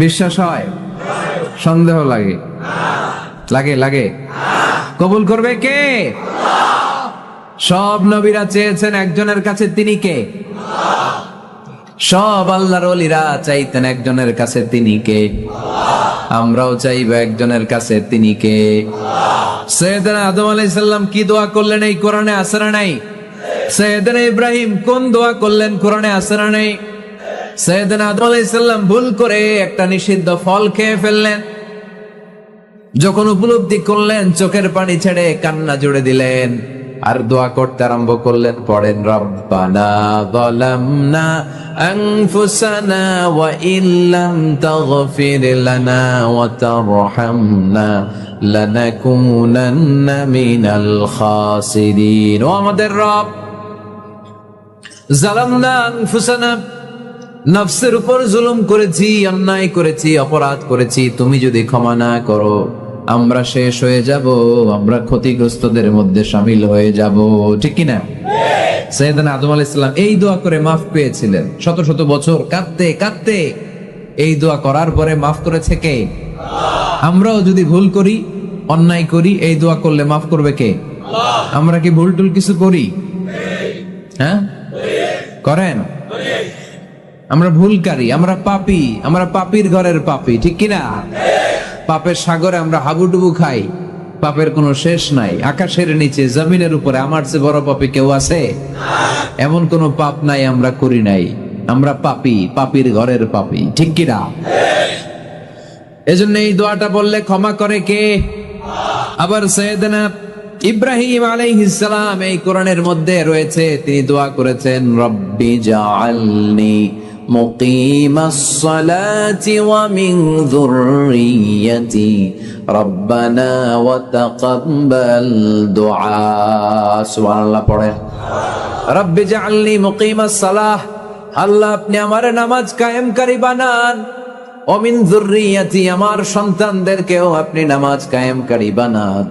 বিশ্বাস হয়? সন্দেহ লাগে? লাগে লাগে? কবুল করবে কে? সব নবীরা চেয়েছেন একজনের কাছে, তিনি কে? সব আল্লাহর ওলিরা চাইতেন একজনের কাছে, তিনি কে? আমরাও চাইব একজনের কাছে, তিনি কে? সাইয়েদনা আদম আলাইহিস সালাম কি দোয়া করলেন এই কোরআনে আছে না নাই? সাইয়েদনা ইব্রাহিম কোন দোয়া করলেন কোরআনে আছে না নাই? সাইয়েদনা আদম আলাইহিস সালাম ভুল করে একটা নিষিদ্ধ ফল খেয়ে ফেললেন, যখন উপলব্ধি করলেন চোখের পানি ছেড়ে কান্না জুড়ে দিলেন আর দোয়া করতে আরম্ভ করলেন। পড়েন, রব্বানা যালামনা আনফুসানা ওয়া ইল্লাম তাগফির লানা ওয়া তারহামনা লানাকুনান্না মিনাল খাসিরিন। ও আমাদের রব, যালামনা আনফুসানা, নফসের উপর জুলুম করেছি, অন্যায় করেছি, অপরাধ করেছি, তুমি যদি ক্ষমা না করো আমরা শেষ হয়ে যাব, আমরা ক্ষতিগ্রস্তদের মধ্যে শামিল হয়ে যাব। ঠিক কিনা? সাইয়েদনা আদম আলাইহিস সালাম এই দোয়া করে মাফ পেয়েছিলেন। শত শত বছর কাঁদতে কাঁদতে এই দোয়া করার পরে মাফ করেছে কে? আমরাও যদি ভুল করি, অন্যায় করি, এই দোয়া করলে মাফ করবে কে? আমরা কি ভুল টুল কিছু করি? হ্যাঁ, করেন? আমরা ভুলকারী, আমরা পাপী, আমরা পাপীর ঘরের পাপী। ঠিক কিনা? পাপের সাগরে আমরা হাবুডুবু খাই, পাপের কোনো শেষ নাই। আকাশের নিচে, জমিনের উপরে আমার চেয়ে বড় পাপী কেউ আছে? এমন কোন পাপ নাই আমরা করি নাই। আমরা পাপী, পাপীর ঘরের পাপী। ঠিক কিনা? এজন্য এই দোয়াটা বললে ক্ষমা করে কে? আবার সাইয়েদনা ইব্রাহিম আলাইহিস সালাম এই কোরআনের মধ্যে রয়েছে, তিনি দোয়া করেছেন, রব্বি জাআলনি মুকিমাস সালাতি ওয়া মিন যুররিয়্যাতি রব্বানা ওয়া তাকাব্বাল দুআ। সুবহানাল্লাহ পড়েন, রব্বি জাআলনি মুকিমাস সালাহ, আল্লাহ আপনি আমার নামাজ কায়েমকারী বানান, ওয়া মিন যুররিয়্যাতি, আমার সন্তানদেরকেও আপনি নামাজ কায়েমকারী বানান।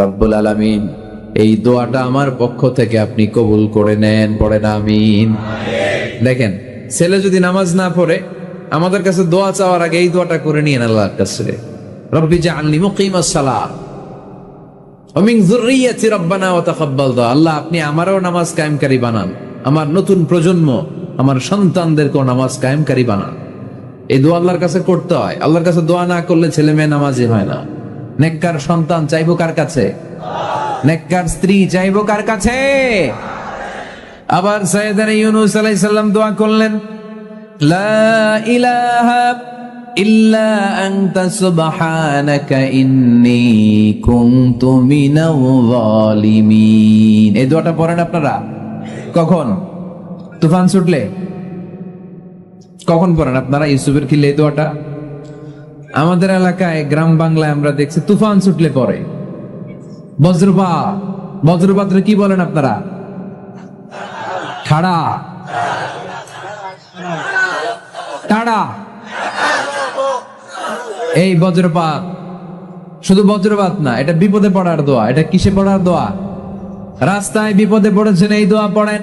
রব্বুল আলামিন এই দোয়াটা আমার পক্ষ থেকে আপনি কবুল করে নেন। পড়েন আমিন। দেখেন, ছেলে যদি নামাজ না পড়ে আমাদের কাছে দোয়া চাওয়ার আগে এই দোয়াটা করে নিয়েন আল্লাহর কাছে, রব্বি জাআলনি মুকিমাস সালাহ ওয়া মিন যুররিয়্যাতি রব্বানা ওয়া তাকাব্বাল দুআ। আল্লাহ আপনি আমারও নামাজ কায়েমকারী বানান, আমার নতুন প্রজন্ম, আমার সন্তানদেরকেও নামাজ কায়েমকারী বানান। এই দোয়া আল্লাহর কাছে করতে হয়। আল্লাহর কাছে দোয়া না করলে ছেলে মেয়ে নামাজি হয় না। নেককার সন্তান চাইবো কার কাছে? নেককার স্ত্রী চাইবো কার কাছে? আবার সাইয়েদনা ইউনূস আলাইহিস সালাম দোয়া করলেন, লা ইলাহা ইল্লা আনতা সুবহানাকা ইন্নী কুনতু মিনাল যালিমিন। এই দোয়াটা পড়েন আপনারা কখন? তুফান ছুটলে? কখন পড়েন আপনারা ইউসুফের খিলে এই দোয়াটা? আমাদের এলাকায় গ্রাম বাংলায় আমরা দেখছি তুফান ছুটলে পরে। বজ্রপাত, বজ্রপাতরে কি বলেন আপনারা? ঠাড়া, টাড়া। এই বজ্রপাত শুধু বজ্রপাত না, এটা বিপদে পড়ার দোয়া। এটা কিসে পড়ার দোয়া? রাস্তায় বিপদে পড়েছেন এই দোয়া পড়েন,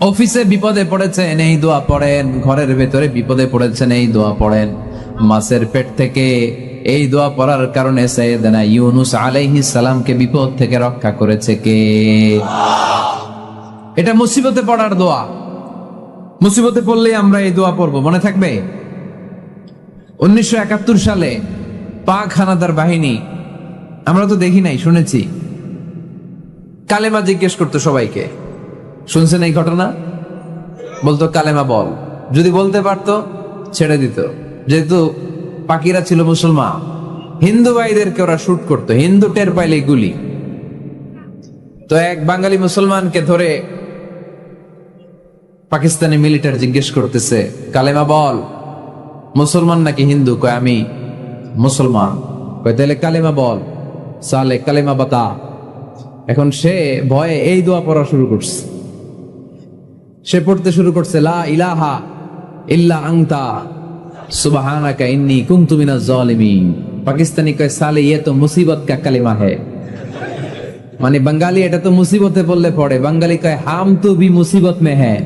অফিসে বিপদে পড়েছেন এই দোয়া পড়েন, ঘরের ভেতরে বিপদে পড়েছেন এই দোয়া পড়েন। মাছের পেট থেকে এই দোয়া পড়ার কারণে সাইয়েদনা ইউনূস আলাইহিস সালামকে বিপদ থেকে রক্ষা করেছে কে? এটা মুসিবতে পড়ার দোয়া। মুসিবতে পড়লে আমরা এই দোয়া পড়বো, মনে থাকবে? 1971 সালে পাক হানাদার বাহিনী, আমরা তো দেখি নাই, শুনেছি, কালেমা জিজ্ঞেস করতো সবাইকে। শুনছেন এই ঘটনা? বলতো কালেমা বল, যদি বলতে পারতো ছেড়ে দিত। যেহেতু পাকিরা ছিল মুসলমান, হিন্দু ভাইদেরকে ওরা শুট করতো, হিন্দু টের পাইলে গুলি। তো এক বাঙালি মুসলমানকে ধরে পাকিস্তানি মিলিটারি জিজ্ঞেস করতেছে, কালেমা বল, মুসলমান নাকি হিন্দু? কয় আমি মুসলমান। কয় তাহলে কালেমা বল, সালে কালেমা বাতা। এখন সে ভয়ে এই দোয়া পড়া শুরু করছে। সে পড়তে শুরু করছে, লা ইলাহা ইল্লা আনতা সুবহানাকা ইন্নী কুনতু মিনাজ জালিমিন। পাকিস্তানি কয় সালে ये तो मुसीबत का कलिमा है। মানে বাঙালি এটা তো মুসিবতে বললে পড়ে, বাঙালি কয় হাম তো ভি মুসিবত মে হ্যাঁ,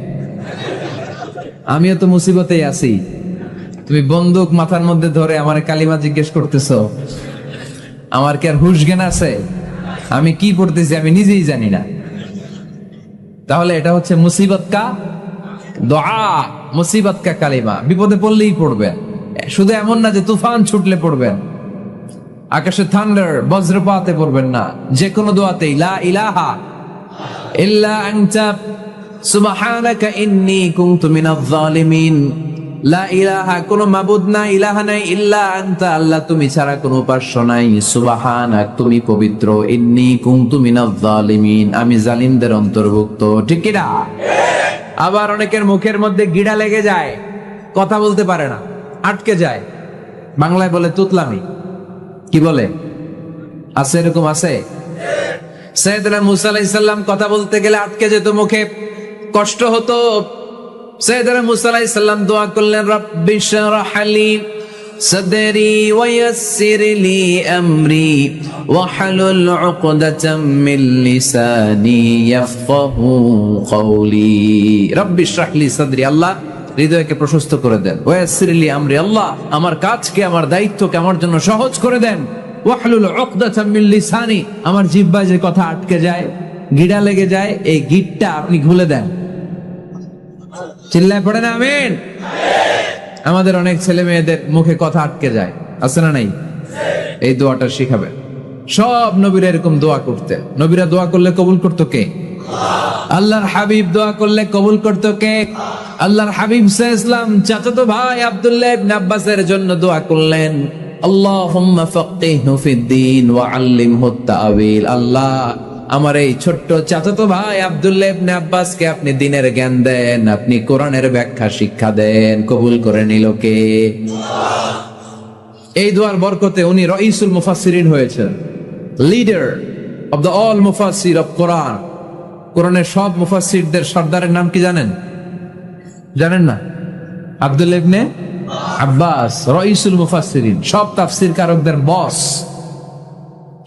আমিও তো মুসিবতেই আছি। তুমি বন্দুক মাথার মধ্যে ধরে আমার কালিমা জিজ্ঞেস করতেছো? আমার কি আর হুশ জ্ঞান আছে? আমি কি পড়তেছি আমি নিজেই জানি না। তাহলে এটা হচ্ছে মুসিবত কা দোয়া, মুসিবত কা কালিমা। বিপদে পড়লেই পড়বেন, শুধু এমন না যে তুফান ছুটলে পড়বেন, আকাশে থান্ডার বজ্রপাতে পড়বেন না। যে কোনো দোয়াতেই লা ইলাহা ইল্লা আনতা সুবহানাকা ইন্নী কুনতু মিনাজ জালিমিন। লা ইলাহা, কোনো মাবুদ নাই, ইলাহা নাই, ইল্লা আনতা, আল্লাহ তুমি ছাড়া কোনো উপাস্য নাই, সুবহানাক তুমি পবিত্র, ইন্নী কুনতু মিনাজ জালিমিন আমি জালিমদের অন্তর্ভুক্ত। ঠিক কি না? আবার অনেকের মুখের মধ্যে গিড়া লেগে যায়, কথা বলতে পারে না, আটকে যায়। বাংলায় বলে তুতলামি। কি বলে? আছে, এরকম আছে। সাইয়েদনা মুসা আলাইহিস সালাম কথা বলতে গেলে আটকে যেত, মুখে কষ্ট হতো। সাইয়েদনা মুসা আলাইহিস সালাম দোয়া করলেন, রব্বি শরহ লি সাদরি ওয়া ইয়াসসির লি আমরি ওয়াহলুল উকদাতাম মিন লিসানি ইয়াফকাহু কওলি। রব্বি শরহ লি সাদরি, আল্লাহ হৃদয়কে প্রশস্ত করে দেন। ওয়া ইয়াসসির লি আমরি, আল্লাহ আমার কাজকে, আমার দায়িত্বকে আমার জন্য সহজ করে দেন। ওয়াহলুল উকদাতাম মিন লিসানি, আমার জিহ্বায় যে কথা আটকে যায়, গিড়া লেগে যায়, এই গিটটা আপনি খুলে দেন। চিল্লায় পড়ে না আমিন। আমাদের অনেক ছেলে মেয়েদের মুখে কথা আটকে যায়, আছে না নাই? এই দোয়াটা শিখাবেন। সব নবীরা এরকম দোয়া করতেন। নবীরা দোয়া করলে কবুল করতো কে? আল্লাহর হাবিব দোয়া করলে কবুল করতো কে? আল্লাহর হাবিব সাল্লাল্লাহু আলাইহি ওয়াসাল্লাম চাচাতো ভাই আব্দুল্লাহ ইবনে আব্বাসের জন্য দোয়া করলেন, আল্লাহুম্মা ফাক্কিহহু ফিদ-দীন ওয়া আল্লিমহু তা'ওয়িল। আল্লাহ আমার এই ছোট্ট চাচাতো ভাই আব্দুল্লাহ ইবনে আব্বাসকে আপনি দ্বীনের জ্ঞান দেন, আপনি কোরআনের ব্যাখ্যা শিক্ষা দেন। কবুল করে নিল কে? এই দোয়ার বরকতে উনি রাইসুল মুফাসসিরিন হয়েছেন, লিডার অফ দ্য অল মুফাসসির অফ কোরআন। কোরআনের সব মুফাসসিরদের সর্দারের নাম কি জানেন? জানেন না? আব্দুল্লাহ ইবনে আব্বাস রাইসুল মুফাসসিরিন, সব তাফসীর কারকদের বস,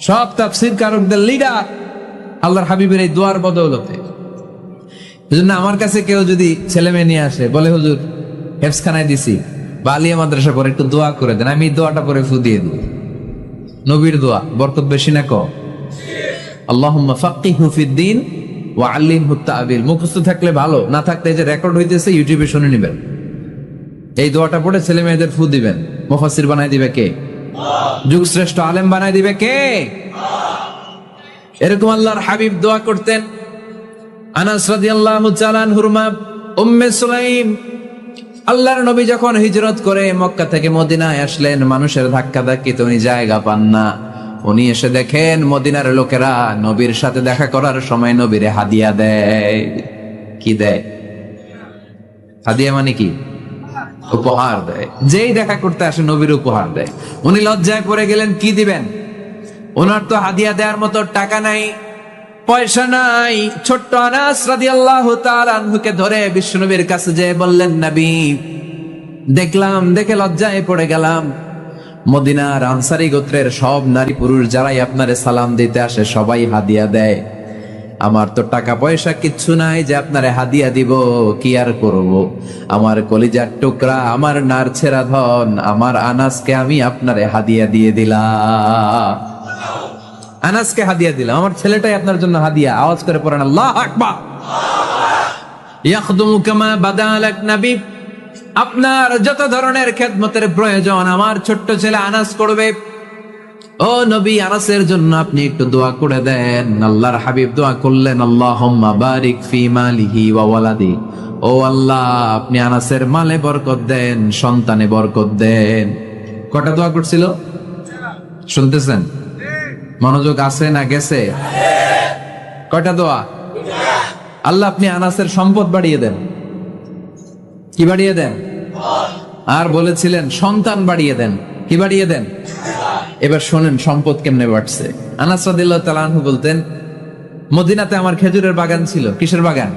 সব তাফসীর কারকদের লিডার আল্লাহর হাবিবের এই দোয়ার বদৌলতে। এজন্য আমার কাছে কেউ যদি ছেলে মেয়ে নিয়ে আসে, বলে হুজুর হেফজখানায় দিছি বা আলিয়া মাদ্রাসা পরে একটু দোয়া করে দেন, আমি দোয়াটা পরে ফু দিয়ে দিই। নবীর দোয়া বরকত বেশি না কম? আল্লাহুম্মা ফাক্কিহহু ফিদ-দীন ওয়া আল্লিমহু তা'ওয়িল। মুখস্থ থাকলে ভালো, না থাকলে যে রেকর্ড হইতেছে ইউটিউবে শুনে নেবেন। এই দোয়াটা পড়ে ছেলে মেয়েদের ফু দিবেন। মুফাসসির বানায় দিবে কে? যুগ শ্রেষ্ঠ আলেম বানায় দিবে কে? এরকম আল্লাহর হাবিব দোয়া করতেন। আনাস রাদিয়াল্লাহু তাআলা আনহুর মা উম্মে সুলাইম, আল্লাহর নবী যখন হিজরত করে মক্কা থেকে মদিনায় আসলেন, মানুষের ধাক্কা ধাক্কিতে উনি জায়গা পান না। উনি এসে দেখেন মদিনার লোকেরা নবীর সাথে দেখা করার সময় নবীরে হাদিয়া দেয়। কি দেয়? হাদিয়া মানে কি? উপহার দেয়। যেই দেখা করতে আসে নবীর উপহার দেয়। উনি লজ্জায় পড়ে গেলেন, কি দিবেন? ওনার তো হাদিয়া দেওয়ার মতো টাকা নাই, পয়সা নাই। ছোট্ট আনাস রাদিয়াল্লাহু তাআলা আনহুকে ধরে বিশ্বনবীর কাছে যেয়ে বললেন, নবী দেখলাম, দেখে লজ্জায় পড়ে গেলাম, মদিনার আনসারী গোত্রের সব নারী পুরুষ যারাই আপনারে সালাম দিতে আসে সবাই হাদিয়া দেয়। আমার তো টাকা পয়সা কিচ্ছু নাই যে আপনারে হাদিয়া দিব, কি আর করব। আমার কলিজার টুকরা, আমার নারছেরা ধন, আমার আনাসকে আমি আপনারে হাদিয়া দিয়ে দিলাম। আনাসকে হাদিয়া দিলাম, আমার ছেলেটাই আপনার জন্য হাদিয়া। আওয়াজ করে পড়েন আল্লাহু আকবার। ইয়াখদুমু কামা বাদালাক নবী, আপনার যত ধরনের খেদমতের প্রয়োজন আমার ছোট্ট ছেলে আনাস করবে। ও নবী, আনাসের জন্য আপনি একটু দোয়া করে দেন। আল্লাহর হাবিব দোয়া করলেন, আল্লাহুম্মা বারিক ফি মালিহি ওয়া ওয়ালাদি। ও আল্লাহ, আপনি আনাসের মালে বরকত দেন, সন্তানে বরকত দেন। কটা দোয়া করছিল শুনতেছেন? মনোযোগ আছে না গেছে? কয়টা দোয়া? আল্লাহ আপনি আনাসের সম্পদ বাড়িয়ে দেন। কি বাড়িয়ে দেন? আর বলেছিলেন সন্তান বাড়িয়ে দেন। কি বাড়িয়ে দেন? এবার শোনেন সম্পদ কেমনে বাড়ছে। আনাস রাদিয়াল্লাহু তাআলা আনহু বলতেন, মদিনাতে আমার খেজুরের বাগান ছিল। কিসের বাগান?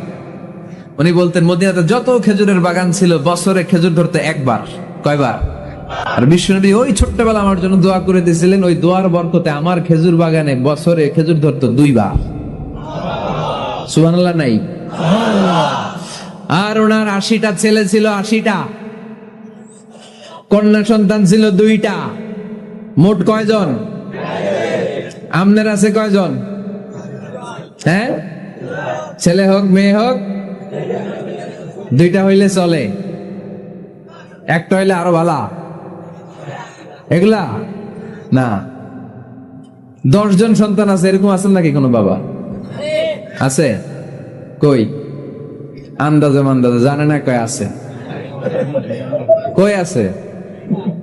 উনি বলতেন মদিনাতে যত খেজুরের বাগান ছিল বছরে খেজুর ধরতে একবার। কয়বার? আর বিশ্বনবী ওই ছোট্টবেলা আমার জন্য দোয়া করে দিয়েছিলেন, ওই দোয়ার বরকতে আমার খেজুর বাগানে বছরে খেজুর ধরতো 2 বার। সুবহানাল্লাহ নাই? আর ওনার 80টা ছেলে ছিল, 80টা। কন্যা সন্তান ছিল 2টা। মোট কয়জন? আপনার আছে কয়জন? হ্যাঁ, ছেলে হোক মেয়ে হোক 2টা হইলে চলে, একটা হইলে আরো ভালো। এগুলা না, 10 জন সন্তান আছে, এরকম আছেন নাকি কোনো বাবা? আছে? কই আন্দাজে মান্দাজে জানে না, কয় আছে, কই আছে?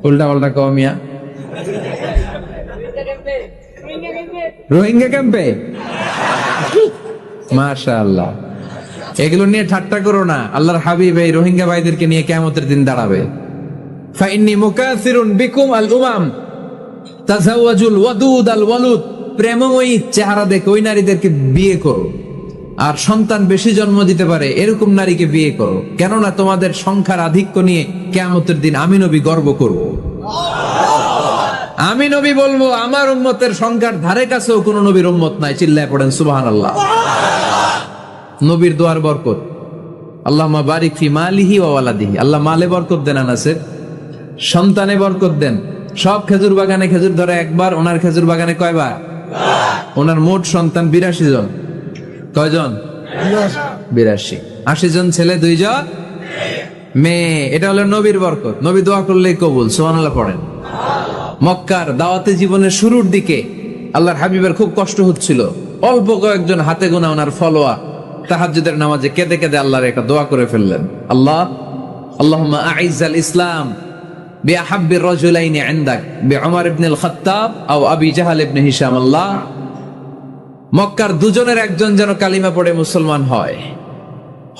উল্টা পাল্টা কমিয়া রোহিঙ্গা ক্যাম্পে। মাশাআল্লাহ, এগুলো নিয়ে ঠাট্টা করো না। আল্লাহর হাবিব এই রোহিঙ্গা ভাইদেরকে নিয়ে কিয়ামতের দিন দাঁড়াবে। ফাইন্নী মুকাসিরুন বিকুম আল উমাম তাজাওয়াজুল ওয়াদুদ আল ওয়ালুদ। প্রেমময়ী চেহারা দেখে ওই নারীদেরকে বিয়ে করো, আর সন্তান বেশি জন্ম দিতে পারে এরকম নারীকে বিয়ে করো, কেননা তোমাদের সংখ্যার আধিক্য নিয়ে কিয়ামতের দিন আমি নবী গর্ব করব। আমি নবী বলবো আমার উম্মতের সংখ্যার ধারে কাছেও কোন নবীর উম্মত নাই। চিল্লায় পড়েন সুবহানাল্লাহ। নবীর দোয়ার বরকত। আল্লাহুম্মা বারিক ফি মালিহি ওয়া ওয়ালাদিহি। আল্লাহ মালে বরকত দেন, আনাসের সন্তানে বরকত দেন। সব খেজুর বাগানে খেজুর ধরে একবার, ওনার খেজুর বাগানে কয়বার? ওনার মোট সন্তান 82 জন। কয়জন? 82। 80 জন ছেলে, 2 জন মেয়ে। এটা হলো নবীর বরকত। নবী দোয়া করলেই কবুল। সুবহানাল্লাহ পড়েন। মক্কার দাওয়াতে জীবনের শুরুর দিকে আল্লাহর হাবিবের খুব কষ্ট হচ্ছিল। অল্প কয়েকজন হাতে গোনা ওনার ফলোয়ার তাহাজ্জুদের নামাজে কেঁদে কেঁদে আল্লাহর একটা দোয়া করে ফেললেন। আল্লাহুম্মা আইজ্জাল ইসলাম বিআহাব্বির রাজুলাইনি ইনদাক বিউমর ইবনে আল খাত্তাব আও আবি জাহাল ইবনে হিশাম। আল্লাহ, মক্কার দুজনের একজন যেন কালিমা পড়ে মুসলমান হয়।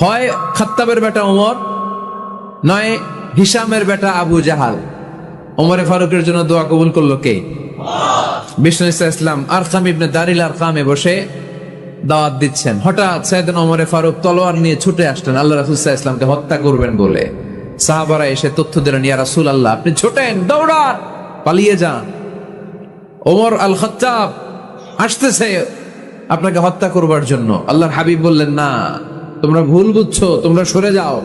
হয় খাত্তাবের বেটা ওমর, নয় হিশামের বেটা আবু জাহাল। ওমরে ফারুকের জন্য দোয়া কবুল করলো কে? বিষ্ণু ইসলাম আরকাম ইবনে দারিল আরকামে বসে দাওয়াত দিচ্ছেন। হঠাৎ সাইয়েদনা ওমরে ফারুক তলোয়ার নিয়ে ছুটে আসলেন আল্লাহ রাসূল সাল্লাল্লাহু আলাইহি ওয়াসাল্লামকে হত্যা করবেন বলে। সাহাবারা এসে তথ্য দিলেন, ইয়া রাসূলুল্লাহ, আপনি ছোটেন, দৌড়ান, পালিয়ে যান। ওমর আল খাত্তাব আসতেছে আপনাকে হত্যা করবার জন্য। আল্লাহর হাবিব বললেন, না, তোমরা ভুল বুঝছো, তোমরা সরে যাও,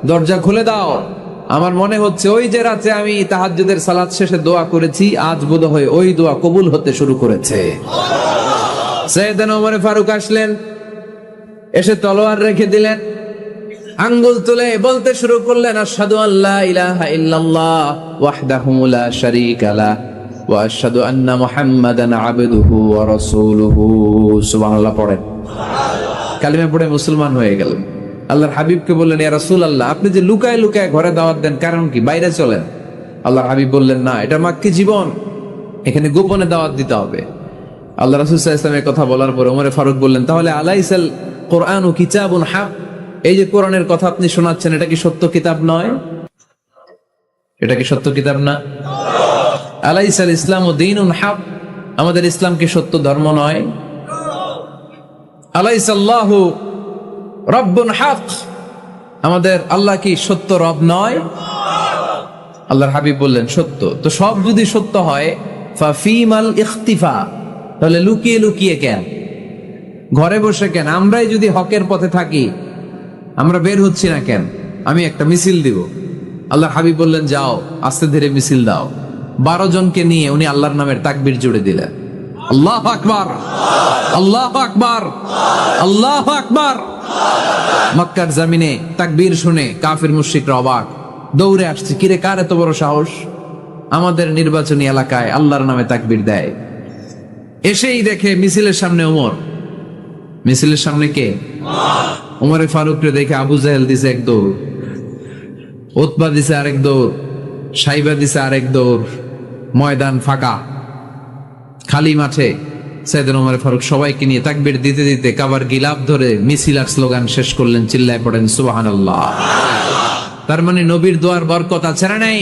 দরজা খুলে দাও। আমার মনে হচ্ছে ওই যে রাতে আমি তাহাজ্জুদের সালাত শেষে দোয়া করেছি, আজ বোধহয় ওই দোয়া কবুল হতে শুরু করেছে। সাইয়েদনা ওমর ফারুক আসলেন, এসে তলোয়ার রেখে দিলেন, আঙ্গুল তুলে বলতে শুরু করলেন, আশহাদু আল্লা ইলাহা ইল্লাল্লাহ ওয়াহদাহু লা শারীকা লাহ ওয়া আশহাদু আন্না মুহাম্মাদান আবদুহু ওয়া রাসূলুহু। সুবহানাল্লাহ পড়েন। কালিমা পড়ে মুসলমান হয়ে গেলেন। আল্লাহর হাবিবকে বললেন, ইয়া রাসূলুল্লাহ, আপনি যে লুকায় লুকায় ঘরে দাওয়াত দেন, কারণ কি? বাইরে চলেন। আল্লাহর হাবিব বললেন, না, এটা মাক্কি জীবন, এখানে গোপনে দাওয়াত দিতে হবে। আল্লাহ রাসূল সাল্লাল্লাহু আলাইহি ওয়াসাল্লামের কথা বলার পর ওমর ফারুক বললেন, তাহলে আলাইসাল কোরআনু কিতাবুন হক, এই যে কোরআনের কথা আপনি শোনাচ্ছেন, এটা কি সত্য কিতাব নয়? এটা কি সত্য কিতাব না? আলাইসাল ইসলামু দীনুন হক, আমাদের ইসলাম কি সত্য ধর্ম নয়? আলাইসাল্লাহু রব্বুন হক, আমাদের আল্লাহ কি সত্য রব নয়? আল্লাহর হাবিব বললেন, সত্য। তো সব যদি সত্য হয়, ফাফিমাল ইখতিফা, তাহলে লুকিয়ে লুকিয়ে কেন, ঘরে বসে কেন? আমরাই যদি হকের পথে থাকি, আমরা বের হচ্ছি না কেন? আমি একটা মিছিল দিব। আল্লাহর হাবিব বললেন, যাও, আস্তে ধীরে মিছিল দাও। 12 জনকে নিয়ে উনি আল্লাহর নামের তাকবীর জুড়ে দিলেন। আল্লাহু আকবার, আল্লাহু আকবার, আল্লাহু আকবার। মক্কার জমিনে তাকবীর শুনে কাফির মুশরিকরা অবাক, দৌড়ে আসছে, কিরে, কার এত বড় সাহস আমাদের নির্বাচনী এলাকায় আল্লাহর নামে তাকবীর দেয়? এসেই দেখে মিছিলের সামনে ওমর। মিছিলের সামনে কে? ওমরে ফারুককে দেখে আবু জাহেল দিছে এক দৌড়, উতবা দিছে আরেক দৌড়, সাইবা দিছে আরেক দৌড়। ময়দান ফাঁকা, খালি মাঠে সাইয়েদনা ওমর ফারুক সবাইকে নিয়ে তাকবীর দিতে দিতে কাবার গিলাফ ধরে মিছিল আর স্লোগান শেষ করলেন। চিল্লায় পড়েন সুবহানাল্লাহ। তার মানে নবীর দোয়ার বরকত আছে না নাই?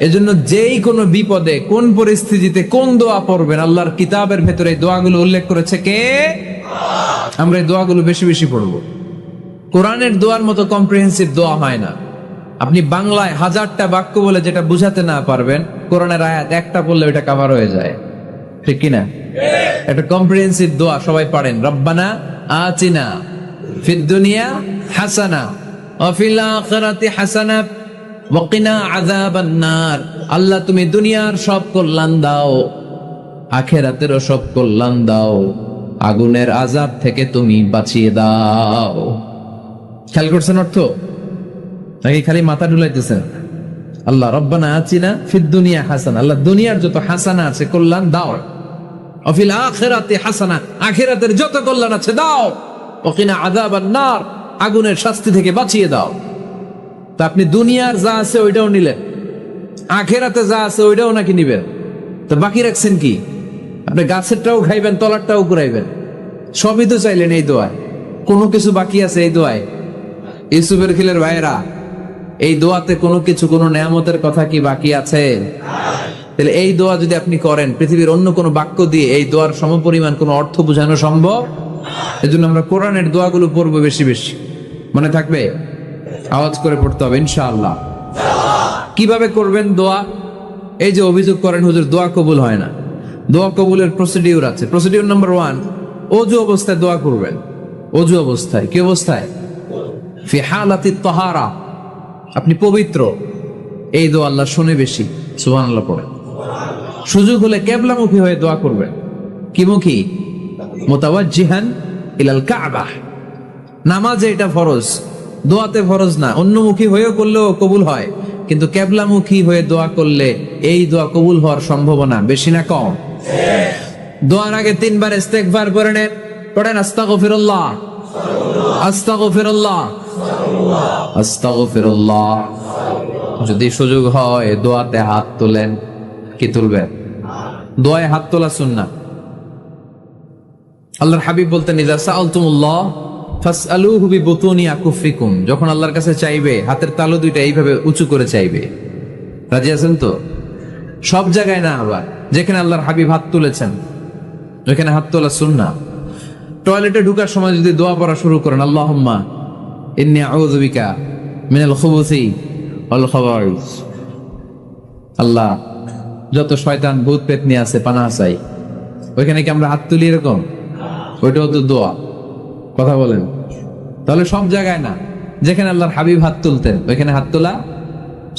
এজন্য যেই কোনো বিপদে, কোন পরিস্থিতিতে কোন দোয়া পড়বেন, আল্লাহর কিতাবের ভেতরে এই দোয়াগুলো উল্লেখ করেছে কে? আমরা এই দোয়াগুলো বেশি বেশি পড়বো। কোরআনের দোয়ার মতো কম্প্রিহেন্সিভ দোয়া হয় না। আপনি বাংলায় 1000টা বাক্য বলে যেটা বুঝাতে না পারবেন, কোরআনের আয়াত একটা পড়লে ওইটা কভার হয়ে যায়, ঠিক কিনা? একটা কম্প্রিহেন্সিভ দোয়া সবাই পড়েন, রব্বানা আতিনা ফিদ দুনিয়া হাসানা ওয়া ফিল আখিরাতি হাসানা ওয়াকিনা আযাবান নার, আল্লাহ তুমি দুনিয়ার সব কল্যাণ দাও, আখিরাতেরও সব কল্যাণ দাও, আগুনের আযাব থেকে তুমি বাঁচিয়ে দাও। খেয়াল করছেন অর্থ নাকি খালি মাথা ঢুলাইতেছেন? আল্লাহ রব্বানা আতিনা ফিদ দুনিয়া হাসানা, আল্লাহ দুনিয়ার যত হাসানা আছে কল্যাণ দাও, অফিল আখিরাতি হাসানা, আখিরাতের যত কল্যাণ আছে দাও, ওয়াকিনা আযাবান নার, আগুনের শাস্তি থেকে বাঁচিয়ে দাও। তা আপনি দুনিয়ার যা আছে ওইটাও নিলেন, আখিরাতে যা আছে ওইটাও নাকি নিবেন, তো বাকি রাখছেন কি? আপনি গাছেরটাও খাইবেন, তলারটাও ঘুরাইবেন, সবই তো চাইলেন এই দোয়ায়, কোনো কিছু বাকি আছে এই দোয়ায়? ইউসুফের খিলের ভাইয়েরা, এই দোয়াতে কোনো কিছু, কোনো নেয়ামতের কথা কি বাকি আছে? তাহলে এই দোয়া যদি আপনি করেন, পৃথিবীর অন্য কোনো বাক্য দিয়ে এই দোয়ার সমপরিমাণ কোনো অর্থ বোঝানো সম্ভব? এজন্য আমরা কোরআনের দোয়াগুলো পড়বো বেশি বেশি, মনে থাকবে? আওয়াজ করে পড়তে হবে ইনশাআল্লাহ। কিভাবে করবেন দোয়া? এই যে অভিযোগ করেন হুজুর দোয়া কবুল হয় না, দোয়া কবুলের প্রসিডিউর আছে। প্রসিডিউর নাম্বার 1, ওযু অবস্থায় দোয়া করবেন। ওযু অবস্থায়, কি অবস্থায়? ফি হালাতিত তাহারা, আপনি পবিত্র, এই দোয়া আল্লাহ শুনে বেশি, সুবহানাল্লাহ পড়েন। সুযোগ হলে কিবলামুখী হয়ে দোয়া করবেন। কি মুখী? মুতাওয়াজ্জিহান ইলাল কাবা। নামাজে এটা ফরজ, দোয়াতে ফরজ না। অন্যমুখী হয়েও করলেও কবুল হয়, কিন্তু কিবলামুখী হয়ে দোয়া করলে এই দোয়া কবুল হওয়ার সম্ভাবনা বেশি না কম? দোয়ার আগে 3 বার ইস্তেগফার করে নেন, পড়েন আস্তাগফিরুল্লাহ, আস্তাগফিরুল্লাহ, আস্তাগফিরুল্লাহ। যদি সুযোগ হয় দোয়াতে হাত তোলেন। কি তুলবেন? দোয়ায় হাত তোলা সুন্নাহ। আল্লাহর হাবিব বলতেন, ইযা সাআলতুমুল্লাহ ফাসআলুহু বিবুতুনি আকুফিকুম, যখন আল্লাহর কাছে চাইবে হাতের তালু দুইটা এইভাবে উঁচু করে চাইবে। রাজি আছেন তো? সব জায়গায় না, আবার যেখানে আল্লাহর হাবিব হাত তুলেছেন ওখানে হাত তোলা সুন্নাহ। টয়লেটে ঢোকার সময় যদি দোয়া পড়া শুরু করেন, আল্লাহুম্মা ইন্নী আউযু বিকা মিনাল খুবুসি ওয়াল খাবাইস, আল্লাহ যত শয়তান ভূত পেতনি আছে পানাহ চাই, ওইখানে কি আমরা হাত তুলি এরকম? ওইটাও তো দোয়া। কথা বলেন? তাহলে সব জায়গায় না, যেখানে আল্লাহর হাবিব হাত তুলতেন ওইখানে হাত তোলা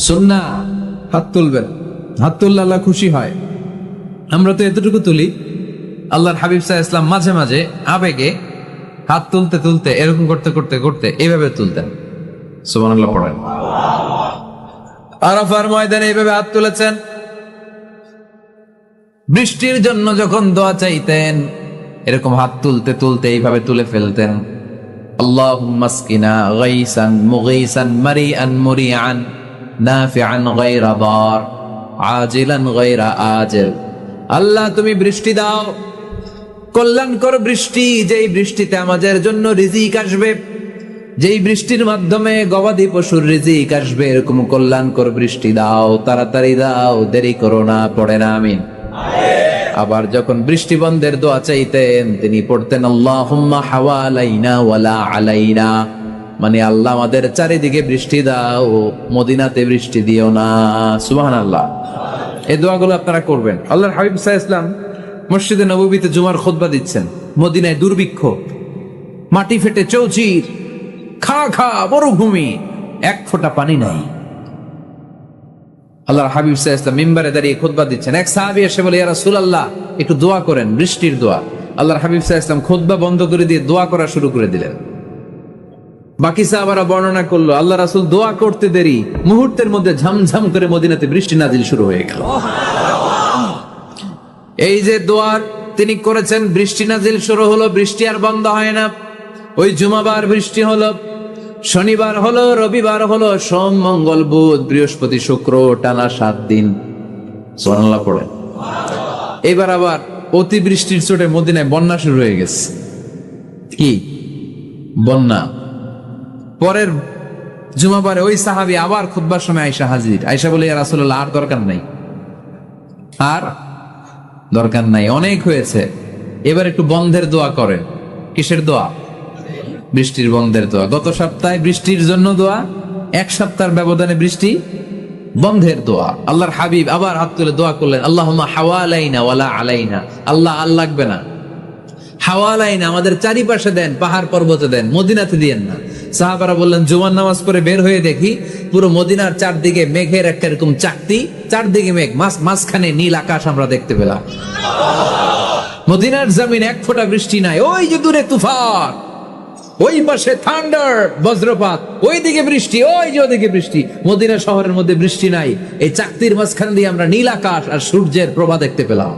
সুন্নাহ। হাত তুলবেন, হাত তুললে আল্লাহ খুশি হয়। আমরা তো এতটুকু তুলি, আল্লাহর হাবিব সাল্লাল্লাহু আলাইহি ওয়াসাল্লাম মাঝে মাঝে আবেগে হাত তুলতে তুলতে এরকম করতে করতে করতে এইভাবে তুলতেন। সুবহানাল্লাহ পড়েন। আরাফার ময়দানে এইভাবে হাত তুলেছেন। বৃষ্টির জন্য যখন দোয়া চাইতেন এরকম হাত তুলতে তুলতে এইভাবে তুলে ফেলতেন। আল্লাহুম্মা আসকিনা গাইসান মুগীসান মারিআন মুরিআন নাফিআন গায়রা দার আজিলান গায়রা আজিল। আল্লাহ তুমি বৃষ্টি দাও, কল্যাণকর বৃষ্টি, যেই বৃষ্টিতে আমাদের জন্য রিজিক আসবে, যেই বৃষ্টির মাধ্যমে গবাদি পশুর রিজিক আসবে, এরকম কল্যাণকর বৃষ্টি দাও, তাড়াতাড়ি দাও, দেরি করো না। পড়ে না আমিন। আবার যখন বৃষ্টি বন্ধের দোয়া চাইতেন তিনি পড়তেন আল্লাহুম্মা হাওয়ালাইনা ওয়ালা আলাইনা, মানে আল্লাহ আমাদের চারিদিকে বৃষ্টি দাও, মদিনাতে বৃষ্টি দিও না। সুবহানাল্লাহ। এই দোয়াগুলো আপনারা করবেন। আল্লাহর হাবিব সাল্লাল্লাহু আলাইহি ওয়াসাল্লাম মসজিদে নববীতে জুমার খুতবা দিচ্ছেন। মদিনায় দুর্ভিক্ষ, মাটি ফেটে চৌচির, খা খা মরুভূমি, এক ফোঁটা পানি নাই। আল্লাহর হাবিব সাল্লাল্লাহু আলাইহি ওয়াসাল্লাম মিম্বারে দাঁড়িয়ে খুতবা দিচ্ছেন। এক সাহাবী এসে বলে, ইয়া রাসূলুল্লাহ একটু দোয়া করেন, বৃষ্টির দোয়া। আল্লাহর হাবিব সাল্লাল্লাহু আলাইহি ওয়াসাল্লাম খুতবা বন্ধ করে দিয়ে দোয়া করা শুরু করে দিলেন। বাকি সাহাবারা বর্ণনা করলো, আল্লাহ রাসূল দোয়া করতে দেরি, মুহূর্তের মধ্যে ঝমঝম করে মদিনাতে বৃষ্টি নাজিল শুরু হয়ে গেল। এই যে দোয়ার তিনি করেছেন, বৃষ্টি নাজিল শুরু হলো, বৃষ্টি আর বন্ধ হয় না। ওই জুমাবার বৃষ্টি হলো, শনিবার হলো, রবিবার হলো, সোম মঙ্গল বুধ বৃহস্পতি শুক্র, টানা 7 দিন। সুবহানাল্লাহ পড়ে। এবার আবার অতিবৃষ্টির চোটে মদিনায় বন্যা শুরু হয়ে গেছে। কি বন্যা? পরের জুমাবারে ওই সাহাবী আবার খুতবার সময় আয়েশা হাজির। আয়েশা বলে, ইয়া রাসূলুল্লাহ আর দরকার নাই, আর দরকার নাই, অনেক হয়েছে, এবার একটু বন্ধের দোয়া করেন। কিসের দোয়া? বৃষ্টির বন্ধের দোয়া। গত সপ্তাহে বৃষ্টির জন্য দোয়া, 1 সপ্তাহের ব্যবধানে বৃষ্টি বন্ধের দোয়া। আল্লাহর হাবিব আবার হাত তুলে দোয়া করলেন, আল্লাহুম্মা হাওয়ালাইনা ওয়ালা আলাইনা, আল্লাহ আর লাগবে না, হাওয়ালাইনা আমাদের চারিপাশে দেন, পাহাড় পর্বতে দেন, মদিনাতে দিয়েন না। সাহাবারা বললেন জুমার নামাজ পড়ে বের হয়ে দেখি পুরো মদিনার চারদিকে মেঘের একটা এরকম চাকতি, চারদিকে মেঘ, মাঝখানে নীল আকাশ আমরা দেখতে পেলাম। মদিনার জমিন এক ফোঁটা বৃষ্টি নাই, ওই যে দূরে তুফান, ওই পাশে থান্ডার বজ্রপাত, ওইদিকে বৃষ্টি, ওই যে ওদিকে বৃষ্টি। মদিনা শহরের মধ্যে বৃষ্টি নাই, এই চাকতির মাঝখান দিয়ে আমরা নীল আকাশ আর সূর্যের প্রভা দেখতে পেলাম।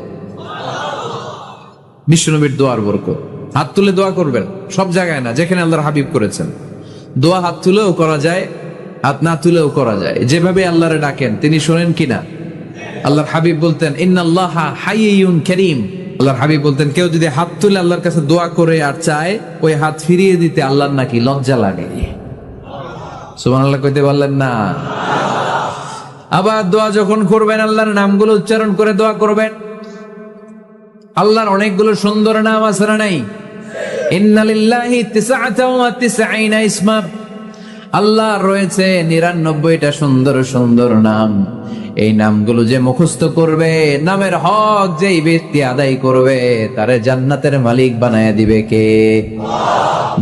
বিশ্বনবীর দোয়ার বরকত। হাত তুলে দোয়া করবেন, সব জায়গায় না, যেখানে আল্লাহর হাবিব করেছেন। দোয়া হাত তুলেও করা যায়, হাত না তুলেও করা যায়, যেভাবে আল্লাহরে ডাকেন তিনি শোনেন কিনা। আল্লাহর হাবিব বলতেন ইন্নাল্লাহা হাইয়ুন কারীম। আল্লাহর হাবিব বলতেন কেউ যদি হাত তুলে আল্লাহর কাছে দোয়া করে আর চায়, ওই হাত ফিরিয়ে দিতে আল্লাহর নাকি লজ্জা লাগে। সুবহানাল্লাহ কইতে বললেন না? আবার দোয়া যখন করবেন আল্লাহর নামগুলো উচ্চারণ করে দোয়া করবেন। আল্লাহর অনেকগুলো সুন্দর নাম আছে না নাই? ইন্নালিল্লাহি 99 ইসমা। আল্লাহর রয়েছে 99টা সুন্দর সুন্দর নাম। এই নামগুলো যে মুখস্থ করবে, নামের হক যেই ব্যক্তি আদায় করবে, তারে জান্নাতের মালিক বানায় দিবে কে?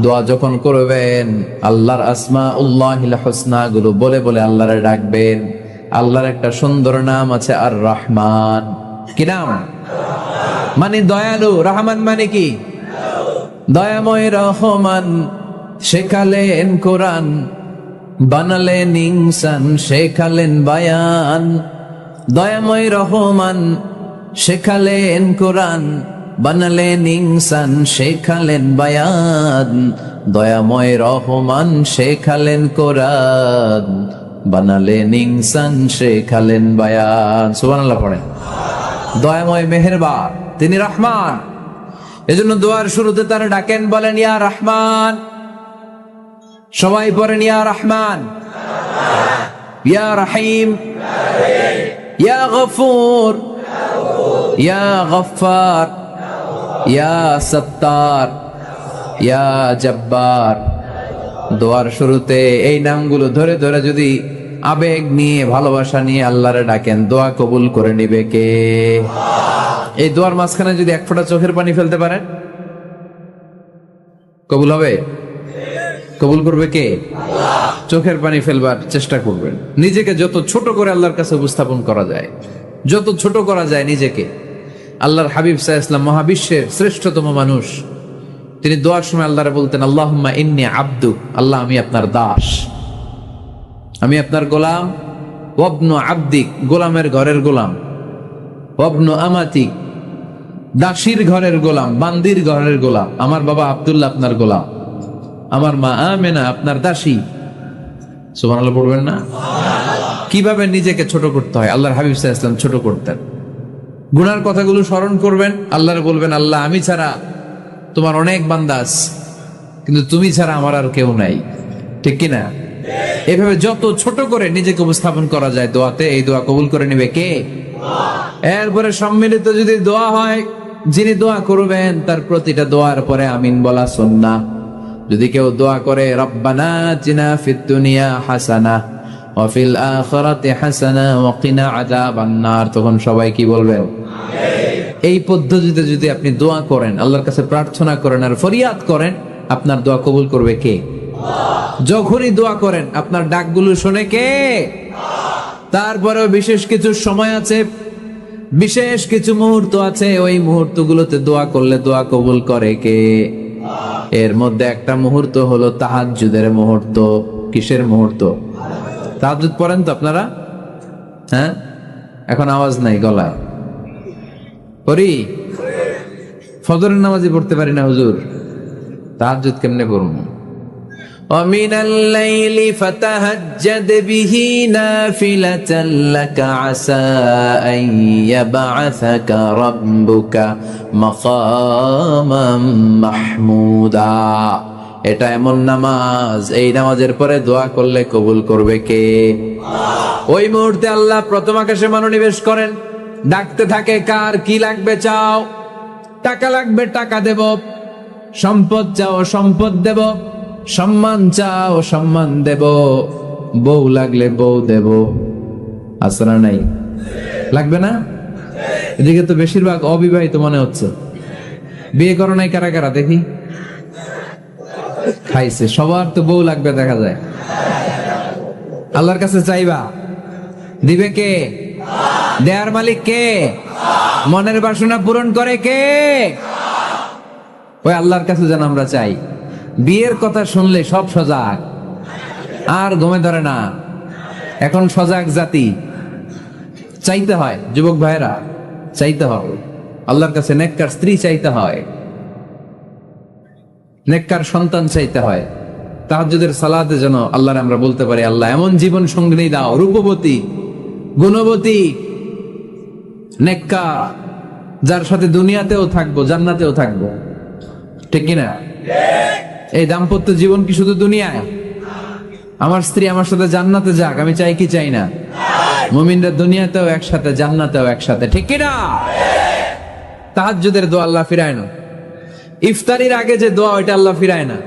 দোয়া যখন করবেন আল্লাহর আসমাউল্লাহিল হুসনা গুলো বলে বলে আল্লাহরে ডাকবেন। আল্লাহর একটা সুন্দর নাম আছে আর রহমান। কি নাম? মানে দয়ালু। রহমান মানে কি? দয়াময়। রহমান শেখালেন কোরআন, বানালেন ইনসান, শেখালেন বায়ান। দয়াময় রহমান শেখালেন কোরআন, বানালেন ইনসান, শেখালেন বায়ান। দয়াময় রহমান শেখালেন কোরআন, বানালেন ইনসান, শেখালেন বায়ান। সুবহানাল্লাহ পড়েন। দয়াময় মেহেরবান, তিনি রহমান। এজন্য দোয়ার শুরুতে তারা ডাকেন, বলেন ইয়া রহমান। সবাই পড়েন ইয়া রহমান, ইয়া রহিম, ইয়া গফুর, ইয়া গফফার, ইয়া সত্তার, ইয়া জব্বার। দোয়ার শুরুতে এই নামগুলো ধরে ধরে যদি আবেগ নিয়ে, ভালোবাসা নিয়ে আল্লাহরে ডাকেন, দোয়া কবুল করে নিবে কে? এই দোয়ার মাঝখানে যদি এক ফোঁটা চোখের পানি ফেলতে পারেন, কবুল হবে? কবুল করবে কে? চোখের পানি ফেলবার চেষ্টা করবেন। নিজেকে যত ছোট করে আল্লাহর কাছে উপস্থাপন করা যায়, যত ছোট করা যায় নিজেকে। আল্লাহর হাবিব সাল্লাল্লাহু আলাইহি ওয়াসাল্লাম মহাবিশ্বের শ্রেষ্ঠতম মানুষ, তিনি দোয়ার সময় আল্লাহরে বলতেন আল্লাহুম্মা ইন্নী আবদু, আল্লাহ আমি আপনার দাস, আমি আপনার গোলাম। ওয়াবনু আবদিক, গোলামের ঘরের গোলাম। ওয়াবনু আমাতিক, দাসীর ঘরের গোলাম, বান্দির ঘরের গোলাম। আমার বাবা আব্দুল্লাহ আপনার গোলাম, আমার মা আমেনা আপনার দাসী। সুবহানাল্লাহ পড়বেন না? কিভাবে নিজেকে ছোট করতে হয় আল্লাহর হাবিব সাল্লাল্লাহু আলাইহি ওয়াসাল্লাম ছোট করতেন। গুনার কথাগুলো স্মরণ করবেন, আল্লাহরে বলবেন আল্লাহ আমি ছাড়া তোমার অনেক বান্দা আছে, কিন্তু তুমি ছাড়া আমার আর কেউ নাই। ঠিক কিনা? এভাবে যত ছোট করে নিজেকে উপস্থাপন করা যায় দোয়াতে, এই দোয়া কবুল করে নেবে কে? এরপরে সম্মিলিত যদি দোয়া হয়, যিনি দোয়া করবেন তার প্রতিটা দোয়ার পরে আমিন বলা সুন্নাহ। যদি কেউ দোয়া করে রব্বানা আতিনা ফিদ দুনিয়া হাসানাহ ওয়া ফিল আখিরাতি হাসানাহ ওয়া কিনা আযাবান নার, তখন সবাই কি বলবেন? আমিন। এই পদ্ধতিতে যদি আপনি দোয়া করেন, আল্লাহর কাছে প্রার্থনা করেন আর ফরিয়াদ করেন, আপনার দোয়া কবুল করবে কে? যখনই দোয়া করেন আপনার ডাকগুলো শোনে কে? তারপরেও বিশেষ কিছু সময় আছে, বিশেষ কিছু মুহূর্ত আছে, ওই মুহূর্তগুলোতে দোয়া করলে দোয়া কবুল করে কে? এর মধ্যে একটা মুহূর্ত হলো তাহাজ্জুদের মুহূর্ত। কিসের মুহূর্ত? তাহাজ্জুদ পড়েন তো আপনারা? হ্যাঁ, এখন আওয়াজ নাই গলায়। পড়ি? ফজরের নামাজই পড়তে পারি না হুজুর, তাহাজ্জুদ কেমনে পড়ব? ومن الليل فتهجد به نافلة لك عسى أن يبعثك ربك مقاما محمودا। এটা এমন নামাজ, এই নামাজের পরে দোয়া করলে কবুল করবে কে? ওই মুহূর্তে আল্লাহ প্রথম আকাশে মনোনিবেশ করেন, ডাকতে থাকে কার কি লাগবে চাও। টাকা লাগবে টাকা দেব, সম্পদ চাও সম্পদ দেব, সম্মান চাও সম্মান দেব, বউ লাগলে বউ দেব। আসরা নাই? লাগবে না? এদিকে তো বেশিরভাগ অবিবাহিত মনে হচ্ছে। বিয়ে করো নাই কারা কারা দেখি? খাইছে। সবার তো বউ লাগবে দেখা যায়। আল্লাহর কাছে চাইবা, দিবে কে? দেয়ার মালিক কে? মনের বাসনা পূরণ করে কে? ওই আল্লাহর কাছে যেন আমরা চাই। বিয়ের কথা শুনলে সব সজাগ, আর ঘুমে ধরে না। এখন সজাগ জাতি, চাইতে হয়। যুবক ভাইরা চাইতে হয় আল্লাহর কাছে, নেককার স্ত্রী চাইতে হয়, নেককার সন্তান চাইতে হয়। তাহাজ্জুদের সালাতে যেন আল্লাহর আমরা বলতে পারি, আল্লাহ এমন জীবন সঙ্গিনী দাও, রূপবতী, গুণবতী, নেককার, যার সাথে দুনিয়াতেও থাকবো, জান্নাতেও থাকবো। ঠিক কিনা? এই দাম্পত্য জীবন কি শুধু দুনিয়ায়? আমার স্ত্রী আমার সাথে জান্নাতে যাক, আমি চাই কি চাই না? মুমিনরা দুনিয়াতেও একসাথে, জান্নাতেও একসাথে। ঠিক কিনা? তাহাজ্জুদের দোয়া আল্লাহ ফিরায় না। ইফতারির আগে যে দোয়া, ওইটা আল্লাহ ফিরায় না।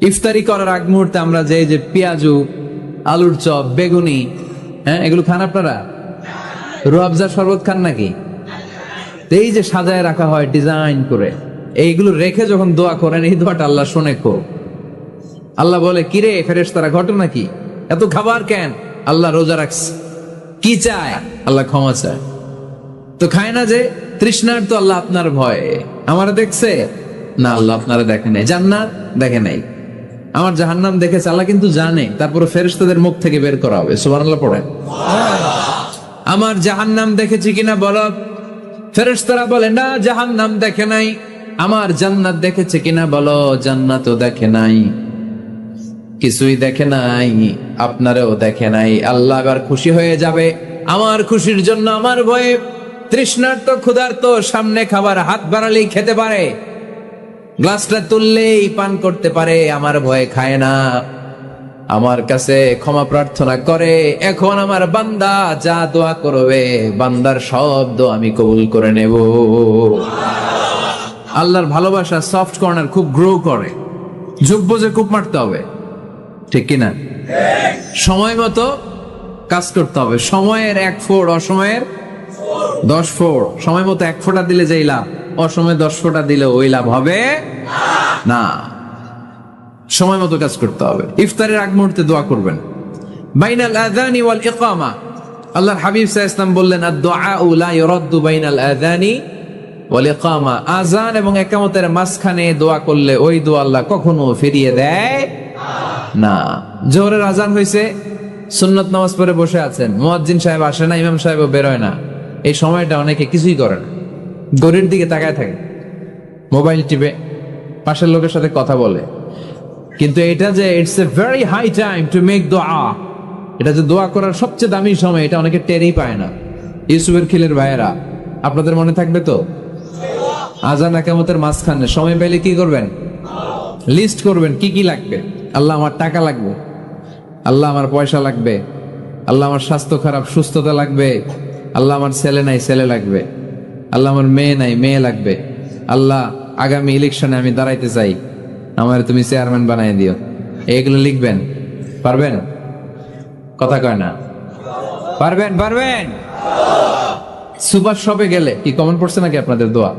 ইফতারি করার আগ মুহূর্তে আমরা যে পেঁয়াজু, আলুর চপ, বেগুনি, হ্যাঁ, এগুলো খান আপনারা? রুয়াবজার শরবত খান নাকি? এই যে সাজায় রাখা হয় ডিজাইন করে, এইগুলো রেখে যখন দোয়া করেন, এই দোয়াটা আল্লাহ শোনে খুব। আল্লাহ বলে, কিরে ফেরেশতারা, ঘটনা কি? এত খাবার কেন? আল্লাহ রোজা রাখছে। কি চায়? আল্লাহ ক্ষমা চায়। তো খায় না যে তৃষ্ণার, তো আল্লাহ আপনার ভয়ে। আমার দেখছে না, আল্লাহ আপনারা দেখে নাই। জান্নাত দেখে নাই, আমার জাহান্নাম দেখেছে আল্লাহ কিন্তু জানে। তারপরে ফেরেশতাদের মুখ থেকে বের করা হবে। সুবহানাল্লাহ পড়ে। আমার জাহান্নাম দেখেছি কিনা বলো? ফেরেশতারা বলে না, জাহান্নাম দেখে নাই। আমার জান্নাত দেখেছে কিনা বলো? জান্নাতও দেখে নাই, কিছুই দেখে নাই, আপনারও দেখে নাই। আল্লাহ এবার খুশি হয়ে যাবে। আমার খুশির জন্য আমার ভয়ে তৃষ্ণার্ত ক্ষুধার্ত সামনে খাবার হাত বাড়ালেই খেতে পারে, গ্লাসটা তুললেই পান করতে পারে, আমার ভয়ে খায় না, আমার কাছে ক্ষমা প্রার্থনা করে। এখন আমার বান্দা যা দোয়া করবে, বান্দার সব দোয়া আমি কবুল করে নেব। আল্লাহর ভালোবাসা সফট কর্নার খুব গ্রো করে, যোগ বুঝে খুব মারতে হবে। ঠিক কিনা? সময় মতো কাজ করতে হবে। সময়ের 1 ফোঁড়, অসময়ের 10 ফোঁড়। সময় মতো 1 ফোঁটা দিলে যেই লাভ, অসময়ে 10 ফোঁটা দিলে ওই লাভ হবে না। সময় মতো কাজ করতে হবে। ইফতারের আগ মুহূর্তে দোয়া করবেন। বাইনাল আযানি ওয়াল ইকামা, আল্লাহর হাবিব সাল্লাল্লাহু আলাইহি ওয়াসাল্লাম বললেন, আদ-দুআউ লা ইউরাদ্দু বাইনাল আযানি ওয়াল ইকামা। আযান এবং ইকামতের মাঝখানে দোয়া করলে ওই দোয়া আল্লাহ কখনো ফিরিয়ে দেয় না। জোহরের আজান হয়েছে, সুন্নত নামাজ পড়ে বসে আছেন, মুয়াজ্জিন সাহেব আসে না, ইমাম সাহেবও বেরোয় না। এই সময়টা অনেকে কিছুই করে না, ঘড়ির দিকে তাকায় থাকে, মোবাইল টিপে, পাশের লোকের সাথে কথা বলে। কিন্তু এটা যে it's a very high time to make দোয়া, এটা যে দোয়া করার সবচেয়ে দামি সময়, এটা অনেকে টেরই পায় না। ইউসুফের খিলের ভাইয়েরা, আপনাদের মনে থাকবে তো? আজান ইকামতের মাঝখানে সময় পেলে কি করবেন? লিস্ট করবেন কি কি লাগবে। আল্লাহ আমার টাকা লাগবে, আল্লাহ আমার পয়সা লাগবে, আল্লাহ আমার স্বাস্থ্য খারাপ, সুস্থতা লাগবে, আল্লাহ আমার ছেলে নাই, ছেলে লাগবে, আল্লাহ আমার মেয়ে নাই, মেয়ে লাগবে, আল্লাহ আগামী ইলেকশনে আমি দাঁড়াইতে চাই, আমার তুমি চেয়ারম্যান বানাই দিও। এইগুলো লিখবেন। পারবেন? কথা কয় না। পারবেন? পারবেন? সুপার শপে গেলে কি কমন পড়ছে নাকি আপনাদের দোয়া?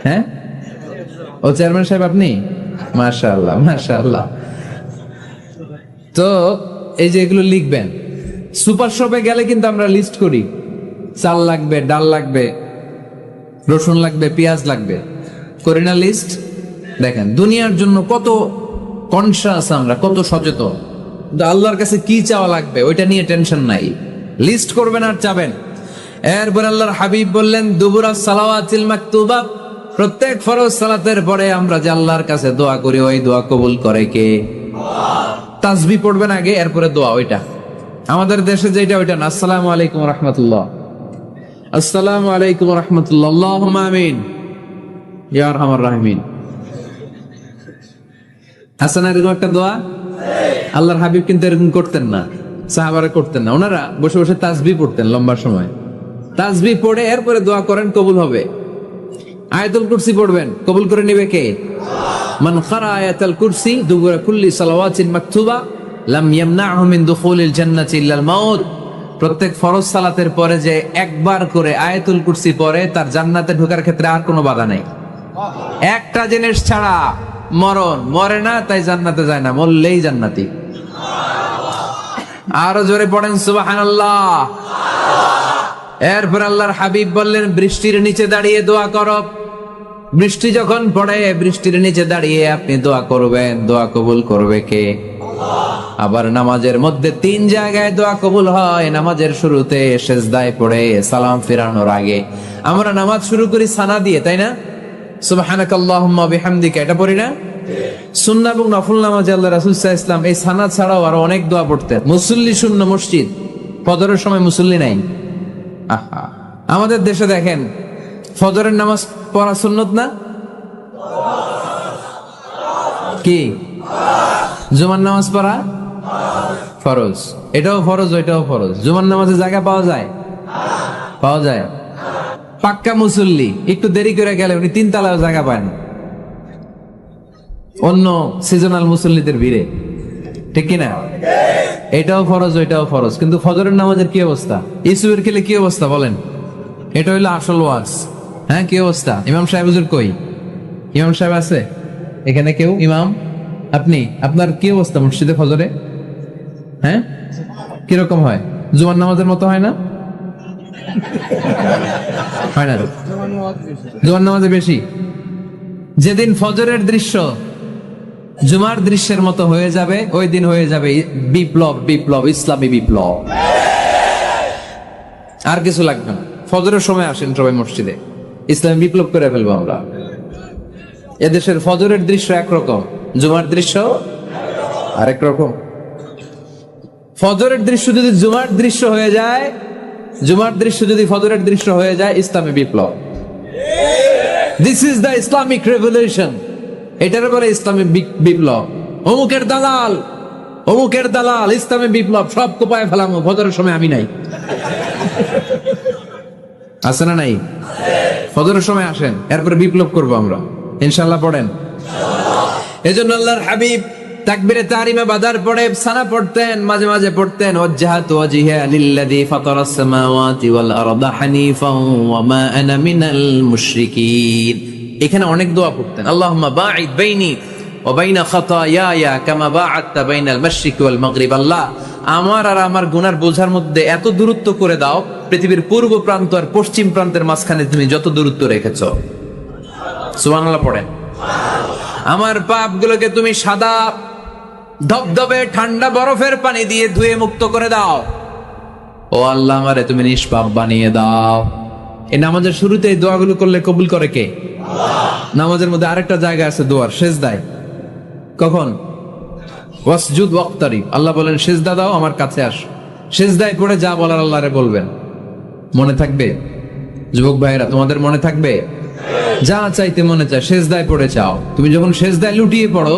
হ্যাঁ, ও চেয়ারম্যান সাহেব আপনি? মাশাআল্লাহ, মাশাআল্লাহ। তো এই যে এগুলো লিখবেন। সুপার শপে গেলে কিন্তু আমরা লিস্ট করি, চাল লাগবে, ডাল লাগবে, রসুন লাগবে, পেঁয়াজ লাগবে, করি না লিস্ট? দেখেন দুনিয়ার জন্য কত কনসাস আমরা, কত সচেতন। আল্লাহর কাছে কি চাওয়া লাগবে ওইটা নিয়ে টেনশন নাই, লিস্ট করবেন আর চাবেন। এরপর আল্লাহর হাবিব বললেন, দুবুরা সালাওয়াতিল মাকতুবা, প্রত্যেক ফরজ সালাতের পরে আমরা যে আল্লাহর কাছে দোয়া করি, ওই দোয়া কবুল করে কে? তাসবিহ পড়বেন আগে, এরপরে দোয়া। ওইটা আমাদের দেশে যেটা, ওইটা না। আসসালামু আলাইকুম রাহমাতুল্লাহ, আসসালামু আলাইকুম রাহমাতুল্লাহ, আল্লাহুম্মা আমিন ইয়া আরহামার রাহিমিন। হাসান, এরকম একটা দোয়া আল্লাহর হাবিব কিন্তু এরকম করতেন না, সাহাবারা করতেন না। ওনারা বসে বসে তাসবিহ পড়তেন লম্বা সময়। তাসবিহ পড়ে এরপরে দোয়া করেন, কবুল হবে। আয়াতুল কুরসি পড়বেন, কবুল করে নেবে কে? মান ক্বারা আয়াতুল কুরসি দুবুরা কুল্লি সালাওয়াতিন মাকতুবা লাম ইয়ামনাহু মিন দুখুলিল জান্নাতি ইল্লাল মাউত। প্রত্যেক ফরজ সালাতের পরে যে একবার করে আয়াতুল কুরসি পড়ে, তার জান্নাতে ঢোকার ক্ষেত্রে আর কোনো বাধা নেই। একটা জিনিস ছাড়া, মরণ। মরে না তাই জান্নাতে যায় না, মরলেই জান্নাতি। আরো জোরে পড়েন সুবহানাল্লাহ। এরপর আল্লাহর হাবিব বললেন, বৃষ্টির নিচে দাঁড়িয়ে দোয়া করো। বৃষ্টি যখন পড়ে, বৃষ্টির নিচে দাঁড়িয়ে আপনি দোয়া করবেন, দোয়া কবুল করবে কে? আবার নামাজের মধ্যে 3 জায়গায় দোয়া কবুল হয়। নামাজের শুরুতে, সেজদায় পড়ে, সালাম ফিরানোর আগে। আমরা নামাজ শুরু করি সানা দিয়ে, তাই না? সুবহানাকাল্লাহুম্মা বিহামদিকা, এটা পড়ি না? সুন্নাহ এবং নফল নামাজে আল্লাহ রাসূল সাল্লাল্লাহু আলাইহি ওয়াসাল্লাম এই সানা ছাড়াও আরো অনেক দোয়া পড়তেন। মুসল্লি শূন্য মসজিদ, ফজরের সময় মুসল্লি নাই। আহা, আমাদের দেশে দেখেন, ফজরের নামাজ পড়া সুন্নত না? কি? জুমার নামাজ পড়া ফরজ। এটাও ফরজ, ওইটাও ফরজ। জুমার নামাজে জায়গা পাওয়া যায়? পাওয়া যায়। পাক্কা মুসল্লি একটু দেরি করে গেলে উনি 3 তলায় জায়গা পায় না, অন্য সিজনাল মুসল্লিদের ভিড়ে, ঠিক কিনা? এটাও ফরজ, ওইটাও ফরজ। কিন্তু ফজরের নামাজের কি অবস্থা? ইসুবের খেলে কি অবস্থা বলেন? এটা হইলো আসল ওয়াজ। হ্যাঁ, কি অবস্থা? ইমাম সাহেব হুজুর কই? ইমাম সাহেব আছে এখানে? কেউ ইমাম? আপনি, আপনার কি অবস্থা মসজিদে ফজরে? হ্যাঁ, কিরকম হয়? জুমার নামাজের মতো হয় না? হয় না? জুমার নামাজে বেশি। যেদিন ফজরের দৃশ্য জুমার দৃশ্যের মতো হয়ে যাবে, ওই দিন হয়ে যাবে বিপ্লব, বিপ্লব, ইসলামী বিপ্লব। আর কিছু লাগবে না। ফজরের সময় আসেন সবাই মসজিদে, ইসলামী বিপ্লব করে ফেলবো আমরা। এদেশের ফজরের দৃশ্য একরকম, জুমার দৃশ্য আরেক রকম। ফজরের দৃশ্য যদি জুমার দৃশ্য হয়ে যায়, জুমার দৃশ্য যদি ফজরের দৃশ্য হয়ে যায়, ইসলামী বিপ্লব। This is the Islamic revolution. এটার পরে ইসলামী বিপ্লব। অমুকের দালাল, অমুকের দালাল, ইসলামী বিপ্লব সব কোপায় ফেলামো, ফজরের সময় আমি নাই। আছে না নাই? ফজরের সময় আসেন, এরপরে বিপ্লব করবো আমরা ইনশাআল্লাহ। পড়েন। এজন্য আল্লাহর হাবিব তাকবীরে তাহরিমা বাদার পড়ে সানা পড়তেন, মাঝে মাঝে পড়তেন ওয়াজহাতু ওয়াজহিয়া লিল্লাযী ফাতারাস সামাওয়াতি ওয়াল আরদা হানিফান ওয়া মা আনা মিনাল মুশরিকিন। এখানে অনেক দোয়া পড়তেন। আল্লাহুম্মা বাঈদ বাইনি ওয়া বাইনা খাতায়ায়া কামা বাআদতা বাইনাল মাশরিকি ওয়াল মাগরিব। আল্লাহ, আমার আর আমার গুনার বোঝার মধ্যে এত দূরত্ব করে দাও, পৃথিবীর পূর্ব প্রান্ত আর পশ্চিম প্রান্তের মাঝখানে তুমি যত দূরত্ব রেখেছো। সুবহানাল্লাহ পড়েন। আমার পাপগুলোকে তুমি সাদা ধবধবে ঠান্ডা বরফের পানি দিয়ে ধুয়ে মুক্ত করে দাও। ও আল্লাহ, আমারে তুমি নিষ্পাপ বানিয়ে দাও। এই নামাজের শুরুতে এই দোয়াগুলো করলে কবুল করে কে? নামাজের মধ্যে আরেকটা জায়গা আছে দোয়ার, সেজদায়। কখন? ওয়াসজুদ ওয়াক্তারিব। আল্লাহ বলেন সেজদা দাও, আমার কাছে আসো। সেজদায় পড়ে যা বলার আল্লাহরে বলবেন। মনে থাকবে? যুবক ভাইরা, তোমাদের মনে থাকবে? যা চাইতে মনে চায় সেজদায় পড়ে চাও। তুমি যখন সেজদায় লুটিয়ে পড়ো,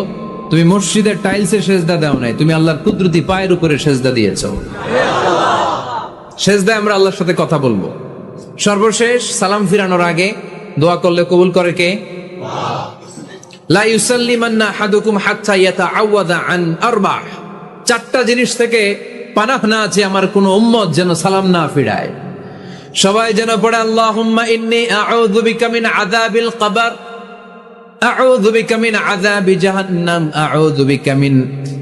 তুমি মসজিদের টাইলসে সেজদা দাও নাই, তুমি আল্লাহর কুদরতি পায়ের উপরে সেজদা দিয়েছো। সেজদায় আমরা আল্লাহর সাথে কথা বলবো। সর্বশেষ সালাম ফিরানোর আগে দোয়া করলে কবুল করে কে? লা ইউসাল্লিমান্না আহাদুকুম হাত্তা ইয়াতাআওয়াযা আন আরবা'। 4টা জিনিস থেকে পানাহ না আছে আমার কোন উম্মত যেন সালাম না ফিরায়। সবাই যেন পড়ে আল্লাহুম্মা ইন্নী আউযু বিকা মিন আযাবিল কবর, আউযু বিকা মিন আযাবি জাহান্নাম, আউযু বিকা মিন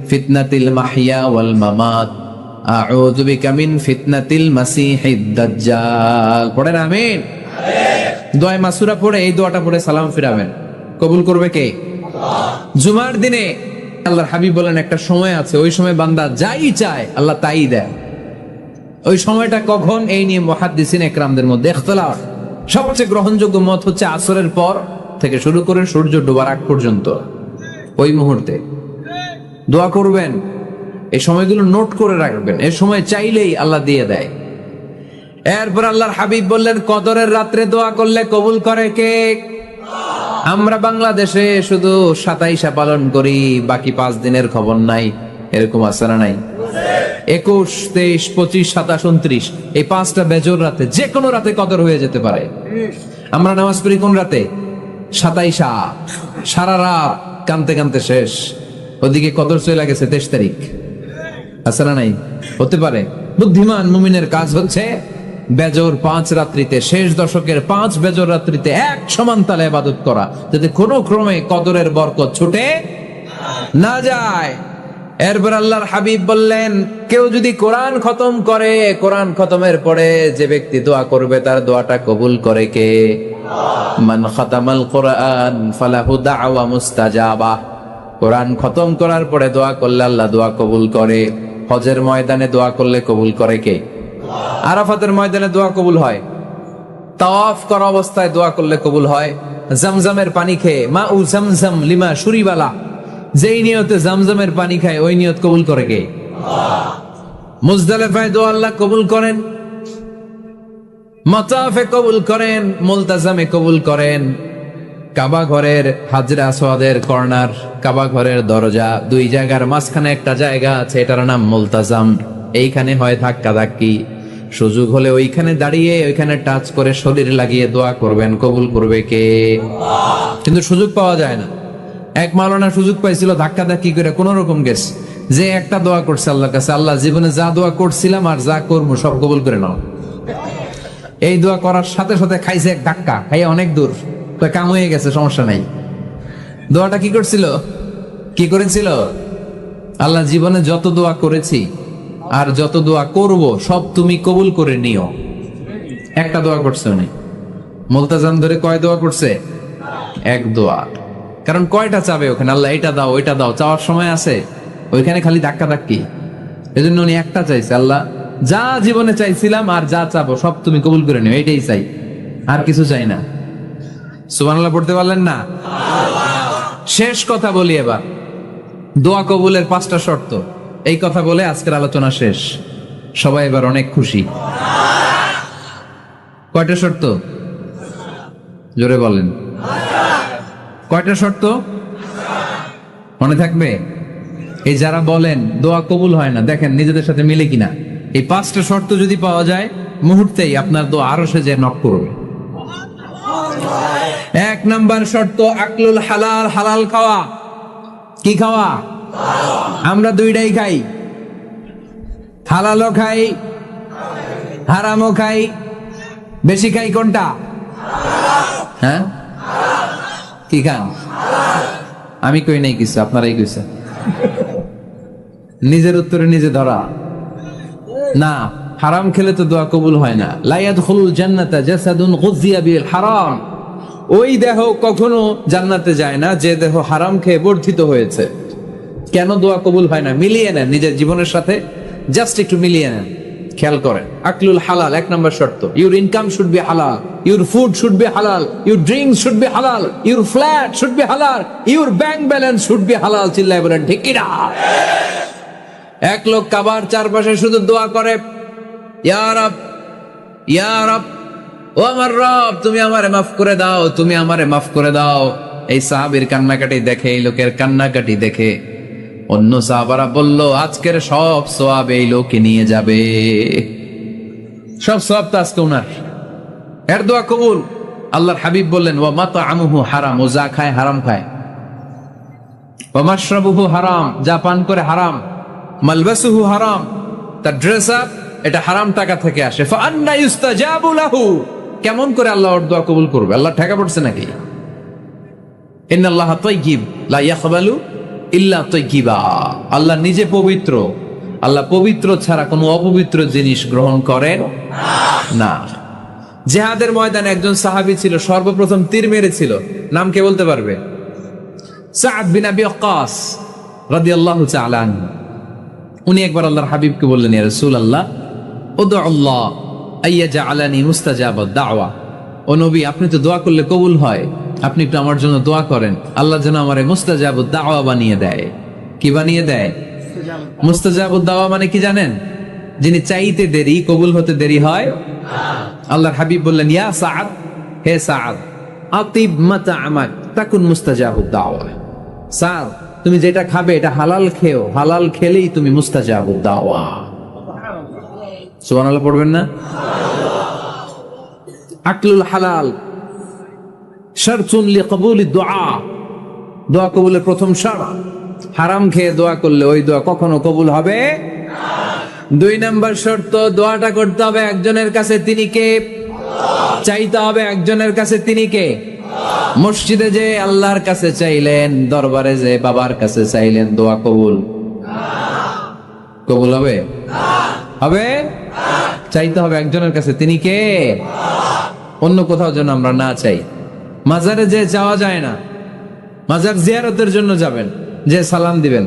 ফিতনাতিল মাহইয়া ওয়াল মামাত, আউযু বিকা মিন ফিতনাতিল মাসিহিদ দাজ্জাল। পড়েন আমিন। দোয়া মাসুরা পড়ে এই দোয়াটা পড়ে সালাম ফিরাবেন। কবুল করবে কে? জুমার দিনে আল্লাহর হাবিব বলেন একটা সময় আছে, ওই সময় বান্দা যাই চায় আল্লাহ তাই দেয়। ওই সময়টা কখন? এই নিয়ে মুহাদ্দিসিন একরামদের মধ্যে ইখতিলাফ। সবচেয়ে গ্রহণযোগ্য মত হচ্ছে আসরের পর থেকে শুরু করে সূর্য ডোবার আগ পর্যন্ত। ওই মুহূর্তে দোয়া করবেন, এই সময়গুলো নোট করে রাখবেন। এই সময় চাইলেই আল্লাহ দিয়ে দেয়। এরপর আল্লাহর হাবিব বললেন কদরের রাত্রে দোয়া করলে কবুল করে কে? আমরা বাংলাদেশে শুধু 27 পালন করি, বাকি 5 দিনের খবর নাই। এরকম আছে না নাই? 21, 23, 25, 27, 29 এই 5টা বেজোর রাতে, যে কোনো রাতে কদর হয়ে যেতে পারে। আমরা নামাজ পড়ি কোন রাতে? 27। সারা রাত কানতে কানতে শেষ, ওদিকে কদর চলে গেছে 23 তারিখ। আছে না নাই? হতে পারে। বুদ্ধিমান মুমিনের কাজ হচ্ছে বেজর 5 রাত্রিতে, শেষ দশকের 5 বেজর রাত্রিতে এক সমান তালে ইবাদত করা, যাতে কোনো ক্রমে কদরের বরকত ছুটে না যায়। এরপর আল্লাহর হাবিব বললেন, কেউ যদি কোরআন খতম করে, কোরআন খতমের পরে যে ব্যক্তি দোয়া করবে তার দোয়াটা কবুল করে কে? মান খাতামাল কোরআন ফালাহু দাওয়া মুস্তাজাবা। কোরআন খতম করার পরে দোয়া করলে আল্লাহ দোয়া কবুল করে। হজের ময়দানে দোয়া করলে কবুল করে কে? আরাফাতের ময়দানে দোয়া কবুল হয়। তাওয়াফ করা অবস্থায় দোয়া করলে কবুল হয়। জামজামের পানি খেয়ে, মা উ জামজাম লিমা শুরিবালা, যেই নিয়তে জামজামের পানি খায় ওই নিয়ত কবুল করে কে? মুজদালিফায় দোয়া আল্লাহ কবুল করেন, মাতাফে কবুল করেন, মুলতাজামে কবুল করেন। কাবা ঘরের হাজরে আসওয়াদের কর্নার, কাবা ঘরের দরজা, দুই জায়গার মাঝখানে একটা জায়গা আছে, এটার নাম মুলতাজাম। এইখানে হয় ধাক্কা ধাক্কি, সুযোগ হলে ওইখানে দাঁড়িয়ে ওইখানে টাচ করে শরীর লাগিয়ে দোয়া করবেন, কবুল করবে কে? কিন্তু সুযোগ পাওয়া যায় না। এক মাওলানা সুযোগ পাইছিল, ধাক্কা ধাক্কি করে কোন রকম গেছে, যে একটা দোয়া করছে আল্লাহর কাছে, আল্লাহ জীবনে যা দোয়া করছিলাম আর যা করবো সব কবুল করে নাও। এই দোয়া করার সাথে সাথে খাইছে এক ধাক্কা, খাইয়া অনেক দূর, তো কাম হয়ে গেছে, সমস্যা নাই। দোয়াটা কি করছিল? কি করেছিল? আল্লাহ জীবনে যত দোয়া করেছি আর যত দোয়া করব সব তুমি কবুল করে নিও। একটা দোয়া করছে উনি। মুলতাজাম ধরে কয় দোয়া করছে? এক দোয়া। কারণ কয়টা চাবে ওখানে? আল্লাহ এটা দাও ওইটা দাও, চাওয়ার সময় আছে? ওইখানে খালি ধাক্কা ধাক্কি। এই জন্য উনি একটা চাইছে, আল্লাহ যা জীবনে চাইছিলাম আর যা চাবো সব তুমি কবুল করে নিও, এইটাই চাই, আর কিছু চাই না। সুবহানাল্লাহ পড়তে পারলেন না? শেষ কথা বলি এবার, দোয়া কবুলের 5টা শর্ত। এই কথা বলে আজকের আলোচনা শেষ। সবাই এবার অনেক খুশি। কয়টা শর্ত? জোরে বলেন। কয়টা শর্ত মনে থাকবে? এই যারা বলেন দোয়া কবুল হয় না, দেখেন নিজেদের সাথে মিলে কিনা। এই 5টা শর্ত যদি পাওয়া যায়, মুহূর্তেই আপনার দোয়া আরো সে যে নক করবে। 1 নাম্বার শর্ত আকলুল হালাল, হালাল খাওয়া। কি খাওয়া? আমরা দুইটাই খাই, হালালও খাই হারামও খাই। বেশি খাই কোনটা? হ্যাঁ, কি খান? আমি কই নাই কিছু, আপনারাই কইছেন। নিজের উত্তরে নিজে ধরা না। হারাম খেলে তো দোয়া কবুল হয় না। লা ইয়াদখুলুল জান্নাতা জাসাদুন গুযিয়া বিল হারাম। ওই দেহ কখনো জান্নাতে যায় না যে দেহ হারাম খেয়ে বর্ধিত হয়েছে। কেন দোয়া কবুল হয় না? মিলিয়ে নেন নিজের জীবনের সাথে, জাস্ট একটু মিলিয়ে নেন, খেয়াল করেন। আকলুল হালাল 1 নম্বর শর্ত। ইউর ইনকাম শুড বি হালাল, ইউর ফুড শুড বি হালাল, ইউর ড্রিঙ্কস শুড বি হালাল, ইউর ফ্ল্যাট শুড বি হালাল, your bank balance should be হালাল। চিল্লায় বলেন ঠিক কিনা? এক লোক কাবার চারপাশে শুধু দোয়া করে, ইয়া রব, ইয়া রব, ও আমার রব, তুমি আমারে মাফ করে দাও, তুমি আমারে মাফ করে দাও। এই সাহাবীর কান্নাকাটি দেখে, এই লোকের কান্নাকাটি দেখে অন্য সাহাবারা বলল, আজকের সব সওয়াব এই লোকে নিয়ে যাবে। সব সওয়াব তো আজকে উনার। এর দোয়া কবুল। আল্লাহর হাবিব বললেন, ওয়া মাতআমুহু হারাম, ও যা খায় হারাম খায়। ওয়া মাশরাবুহু হারাম, যা পান করে হারাম। মালবাসুহু হারাম, তার ড্রেস আপ এটা হারাম টাকা থেকে আসে। ফাআন্না ইউস্তাজাবু লাহু, কেমন করে আল্লাহ ওর দোয়া কবুল করবে? আল্লাহ ঠেকা পড়ছে নাকি? ইন্নাল্লাহা তাইয়্যিব লা ইয়াকবালু ইল্লা তাইয়্যিবা। আল্লাহ নিজে পবিত্র, আল্লাহ পবিত্র ছাড়া কোনো অপবিত্র জিনিস গ্রহণ করেন না। জিহাদের ময়দানে একজন সাহাবী ছিল, সর্বপ্রথম তীর মেরেছিল। নাম কে বলতে পারবে? সাদ বিন আবি ওয়াক্কাস রাদিয়াল্লাহু তাআলা আনহু। উনি একবার আল্লাহর হাবিবকে বললেন, ইয়া রাসূলুল্লাহ, উদউ আল্লাহ আইয়াজআলানি মুস্তাজাবাদ দাওয়া। ও নবী, আপনি তো দোয়া করলে কবুল হয়, আপনি একটু আমার জন্য দোয়া করেন, আল্লাহ যেন আমারে মুস্তাজাবুদ দাওয়া বানিয়ে দেয়। কি বানিয়ে দেয়? মুস্তাজাবুদ দাওয়া মানে কি জানেন? যিনি চাইতে দেরি, কবুল হতে দেরি হয়। আল্লাহর হাবিব বললেন, ইয়া সাআদ, হে সাআদ, আতিব মাতআমাক তাকুন মুস্তাজাবুদ দাওয়া। সাআদ, তুমি যেটা খাবে এটা হালাল খেও, হালাল খেলেই তুমি মুস্তাজাবুদ দাওয়া। সুবহানাল্লাহ পড়বেন না? আকলুল হালাল শারতুন লিকবুলিদ দুআ, দোয়া কবুলের প্রথম শর্ত। হারাম খেয়ে দোয়া করলে ওই দোয়া কখনো কবুল হবে 2 নাম্বার শর্ত, দোয়াটা করতে হবে একজনের কাছে, তিনি কে? চাইতে হবে একজনের কাছে, তিনি কে? মসজিদে যে আল্লাহর কাছে চাইলেন, দরবারে যে বাবার কাছে চাইলেন, দোয়া কবুল কবুল হবে? হবে? চাইতে হবে একজনের কাছে, তিনি কে? অন্য কোথাও যেন আমরা না চাই। মাজারে যে যাওয়া যায় না, মাজার জিয়ারতের জন্য যাবেন, যে সালাম দিবেন,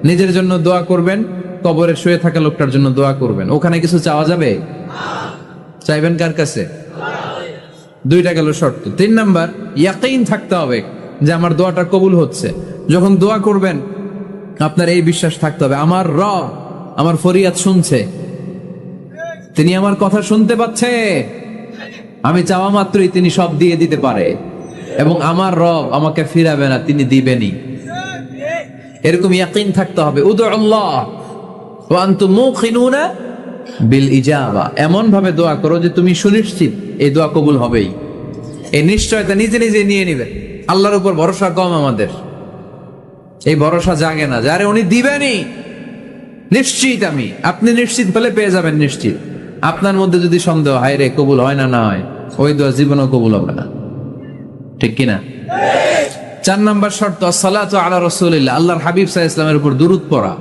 নিজের জন্য দোয়া করবেন, কবরে শুয়ে থাকা লোকটার জন্য দোয়া করবেন, ওখানে কিছু চাওয়া যাবে? চাইবেন কার কাছে? 2টা গেল শর্ত। 3 নাম্বার, ইয়াকিন থাকতে হবে যে আমার দোয়াটা কবুল হচ্ছে। যখন দোয়া করবেন আপনার এই বিশ্বাস থাকতে হবে, আমার রব আমার ফরিয়াদ শুনছে, তিনি আমার কথা শুনতে পাচ্ছে, আমি চাওয়া মাত্রই তিনি সব দিয়ে দিতে পারে, এবং আমার রব আমাকে ফিরাবে না, তিনি দিবেনই। এরকম ইয়াকিন থাকতে হবে। উদুল্লাহ ওয়া আনতুম মুকিনুনা বিল ইজাবা, এমন ভাবে দোয়া করো যে তুমি সুনিশ্চিত এই দোয়া কবুল হবেই। এই নিশ্চয়তা নিজে নিজে নিয়ে নিবেন। আল্লাহর উপর ভরসা কম আমাদের, এই ভরসা জাগে না যারে উনি দিবেনই, নিশ্চিত আমি। আপনি নিশ্চিত হলে পেয়ে যাবেন নিশ্চিত। আপনার মধ্যে যদি সন্দেহ হয় রে কবুল হয় না, না হয়, ওই দোয়া জীবনও কবুল হবে না, ঠিক কিনা? 4 নাম্বার শর্ত, সালাতু আলা রাসূলিল্লাহ, আল্লাহর হাবিব সাল্লাল্লাহু আলাইহি ওয়াসাল্লামের উপর দুরূদ পড়া।